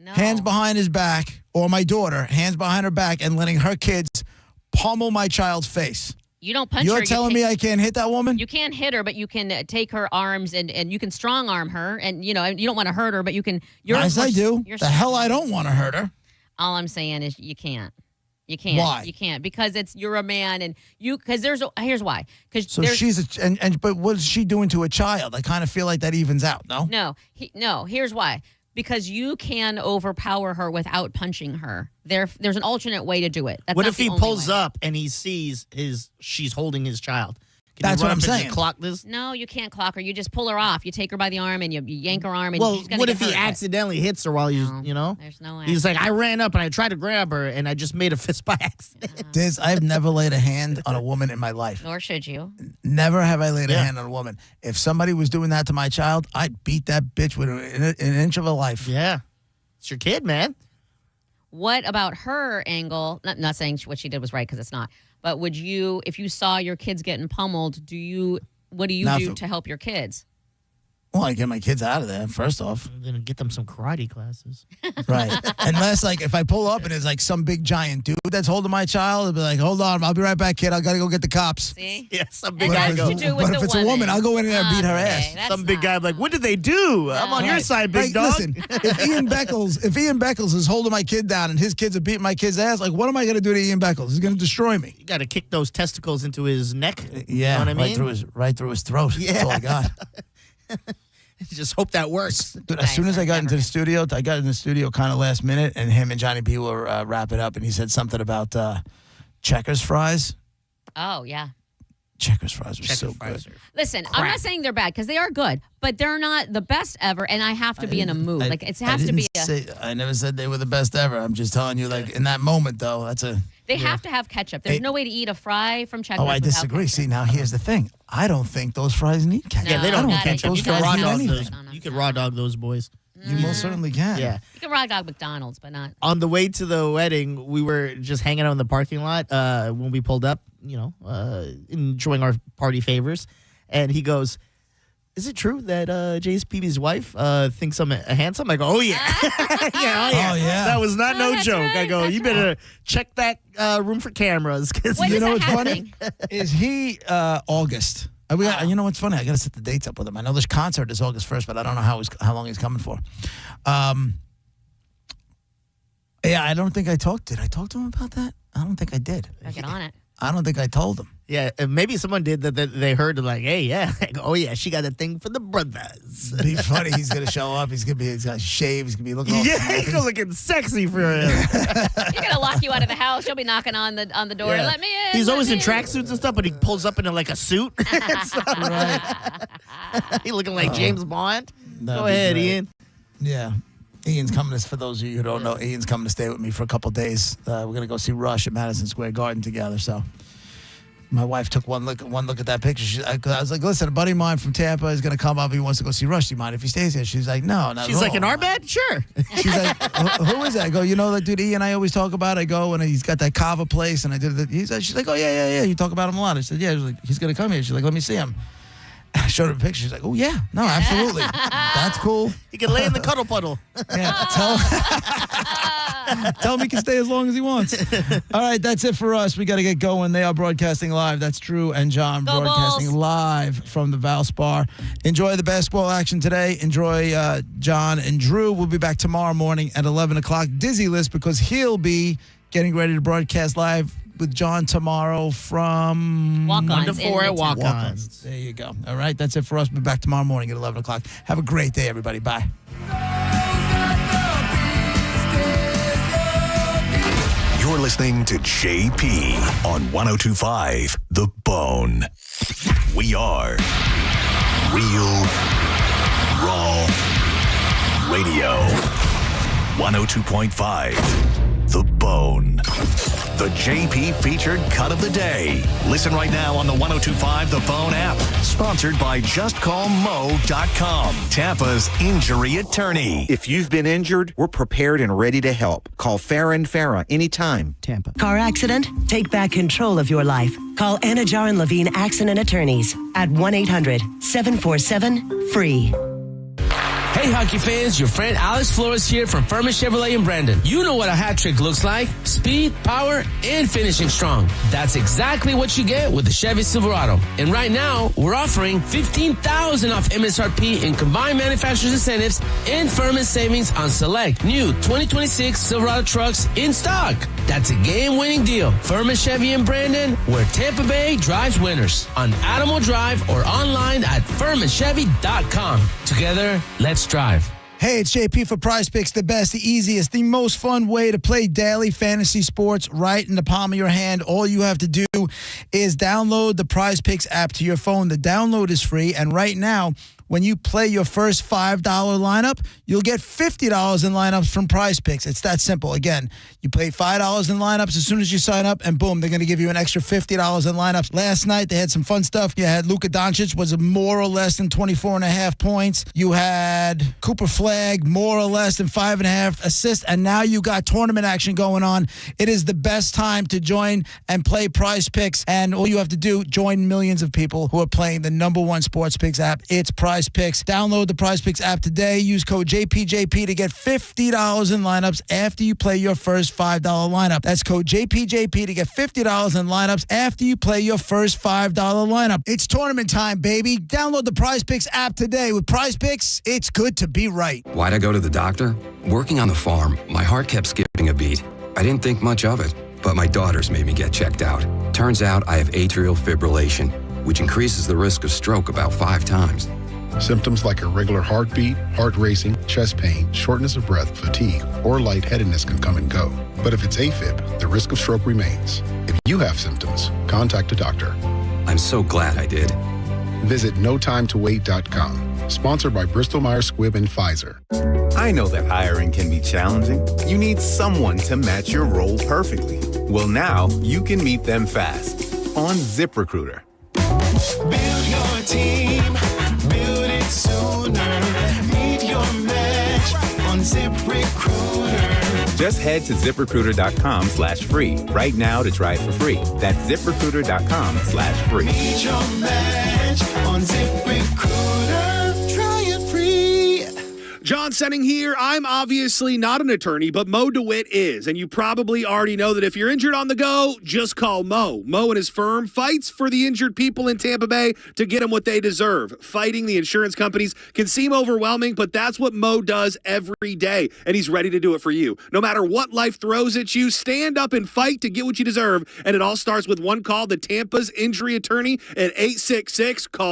hands behind his back, or my daughter, hands behind her back, and letting her kids pummel my child's face. You don't punch her. You're telling me I can't hit that woman? You can't hit her, but you can take her arms and you can strong arm her. And, you don't want to hurt her, but you can. I do. The hell I don't want to hurt her. All I'm saying is you can't. You can't. Why? You can't because you're a man and because here's why. So but what is she doing to a child? I kind of feel like that evens out, no? No, here's why. Because you can overpower her without punching her. There's an alternate way to do it. That's what not if the he only pulls way. up and he sees she's holding his child? Can That's you run what I'm up and just saying. Clock this? No, you can't clock her. You just pull her off. You take her by the arm and you yank her arm. And Well, she's gonna what get if he hurt. accidentally hits her while he's, There's no He's like, I ran up and I tried to grab her and I just made a fist by accident. I've never laid a hand on a woman in my life. Nor should you. Never have I laid a hand on a woman. If somebody was doing that to my child, I'd beat that bitch with an inch of a life. Yeah. It's your kid, man. What about her angle? Not saying what she did was right because it's not. But would you, if you saw your kids getting pummeled, what do you do to help your kids? Well, I get my kids out of there, first off. I'm going to get them some karate classes. Right. Unless, like, if I pull up and there's, like, some big giant dude that's holding my child, I'll be like, hold on, I'll be right back, kid. I got to go get the cops. See? Yeah, some big It guy has go. to do with But the if it's a woman, I'll go in there and beat her ass. that's Some big not- guy like, what did they do? I'm on your Right. side, big Like, dog. Listen, if Ian Beckles is holding my kid down and his kids are beating my kid's ass, like, what am I going to do to Ian Beckles? He's going to destroy me. You got to kick those testicles into his neck. Yeah, You know what I mean? right through his throat. Yeah. That's all I got. Just hope that works. Dude, as soon as I got into the studio, I got in the studio kind of last minute, and him and Johnny B were wrapping up, and he said something about Checkers fries. Oh, yeah. Checkers fries were so good. Listen, I'm not saying they're bad because they are good, but they're not the best ever, and I have to be in a mood. Like, it has to be I never said they were the best ever. I'm just telling you, like, in that moment, though, that's a... They have to have ketchup. There's no way to eat a fry from Checkers. Oh, I disagree. See, now here's the thing. I don't think those fries need ketchup. Yeah, they don't need think ketchup. those You can fries raw need dog anything. those. You can raw dog those boys. You most certainly can. Yeah. You can raw dog McDonald's, but not. On the way to the wedding, we were just hanging out in the parking lot when we pulled up, enjoying our party favors. And he goes, is it true that JSPB's wife thinks I'm handsome? I go, oh, yeah. Oh, yeah. That was not no that's joke. right, I go, you better check that room for cameras. Cause When You is know that what's funny? Is he August? You know what's funny? I got to set the dates up with him. I know this concert is August 1st, but I don't know how long he's coming for. Yeah, I don't think I talked. Did I talk to him about that? I don't think I did. Get on it. I don't think I told him. Yeah, maybe someone did that. They heard like, hey, yeah. I go, oh, yeah, she got a thing for the brothers. It'd be funny. He's going to show up. He's going to shave. He's going to be looking all Yeah, snappy. he's looking sexy for him. You're gonna lock you out of the house. You'll be knocking on the door. Yeah. Let me in. He's let always me in tracksuits and stuff, but he pulls up into like a suit. He looking like James Bond. That'd Go be ahead, great. Ian. Yeah. Ian's coming to, for those of you who don't know, Ian's coming to stay with me for a couple days. We're going to go see Rush at Madison Square Garden together. So my wife took one look at that picture. I was like, listen, a buddy of mine from Tampa is going to come up. He wants to go see Rush. Do you mind if he stays here? She's like, no, not She's at like, all. in our bed? Sure. She's like, who is that? I go, you know that dude Ian I always talk about? I go, and he's got that Kava place, and I did it. She's like, oh, yeah. You talk about him a lot. I said, yeah. She's like, he's going to come here. She's like, let me see him. I showed her a picture. She's like, oh, yeah. No, absolutely. That's cool. He can lay in the cuddle puddle. Yeah, tell him he can stay as long as he wants. All right, that's it for us. We got to get going. They are broadcasting live. That's Drew and John Go broadcasting Bulls. live from the Valspar. Enjoy the basketball action today. Enjoy John and Drew. We'll be back tomorrow morning at 11 o'clock. Dizzy List because he'll be getting ready to broadcast live with John tomorrow from Walk-ons 1 to 4 in at Midtown. Walk-Ons. There you go. All right, that's it for us. We'll be back tomorrow morning at 11 o'clock. Have a great day, everybody. Bye. You're listening to JP on 102.5 The Bone. We are Real Raw Radio. 102.5 The Bone. The JP featured cut of the day. Listen right now on the 102.5 The Bone app. Sponsored by JustCallMo.com, Tampa's injury attorney. If you've been injured, we're prepared and ready to help. Call Farah and Farah anytime. Tampa. Car accident? Take back control of your life. Call Anajar and Levine Accident Attorneys at 1-800-747-FREE. Hey, hockey fans, your friend Alex Flores here from Furman Chevrolet in Brandon. You know what a hat trick looks like. Speed, power, and finishing strong. That's exactly what you get with the Chevy Silverado. And right now, we're offering $15,000 off MSRP in combined manufacturer's incentives and Furman savings on select new 2026 Silverado trucks in stock. That's a game-winning deal. Furman Chevy in Brandon, where Tampa Bay drives winners. On Adamo Drive or online at FurmanChevy.com. Together, let's drive. Hey, it's JP for Prize Picks, the best, the easiest, the most fun way to play daily fantasy sports right in the palm of your hand. All you have to do is download the Prize Picks app to your phone. The download is free, and right now, when you play your first $5 lineup, you'll get $50 in lineups from Prize Picks. It's that simple. Again, you play $5 in lineups as soon as you sign up, and boom, they're going to give you an extra $50 in lineups. Last night, they had some fun stuff. You had Luka Doncic was more or less than 24.5 points. You had Cooper Flagg more or less than 5.5 assists, and now you got tournament action going on. It is the best time to join and play Prize Picks, and all you have to do, join millions of people who are playing the #1 sports picks app. It's Prize Prize Picks. Download the Prize Picks app today. Use code JPJP to get $50 in lineups after you play your first $5 lineup. That's code JPJP to get $50 in lineups after you play your first $5 lineup. It's tournament time, baby. Download the Prize Picks app today. With Prize Picks, it's good to be right. Why'd I go to the doctor? Working on the farm, my heart kept skipping a beat. I didn't think much of it, but my daughters made me get checked out. Turns out I have atrial fibrillation, which increases the risk of stroke about 5 times. Symptoms like irregular heartbeat, heart racing, chest pain, shortness of breath, fatigue, or lightheadedness can come and go. But if it's AFib, the risk of stroke remains. If you have symptoms, contact a doctor. I'm so glad I did. Visit notimetowait.com. Sponsored by Bristol-Myers Squibb and Pfizer. I know that hiring can be challenging. You need someone to match your role perfectly. Well, now you can meet them fast on ZipRecruiter. Build your team, build it sooner. Meet your match on ZipRecruiter. Just head to ZipRecruiter.com/free right now to try it for free. That's ZipRecruiter.com/free. Meet your match on ZipRecruiter. Try it free. John Senning here. I'm obviously not an attorney, but Mo DeWitt is. And you probably already know that if you're injured on the go, just call Mo. Mo and his firm fights for the injured people in Tampa Bay to get them what they deserve. Fighting the insurance companies can seem overwhelming, but that's what Mo does every day. And he's ready to do it for you. No matter what life throws at you, stand up and fight to get what you deserve. And it all starts with one call to Tampa's injury attorney at 866-CALL.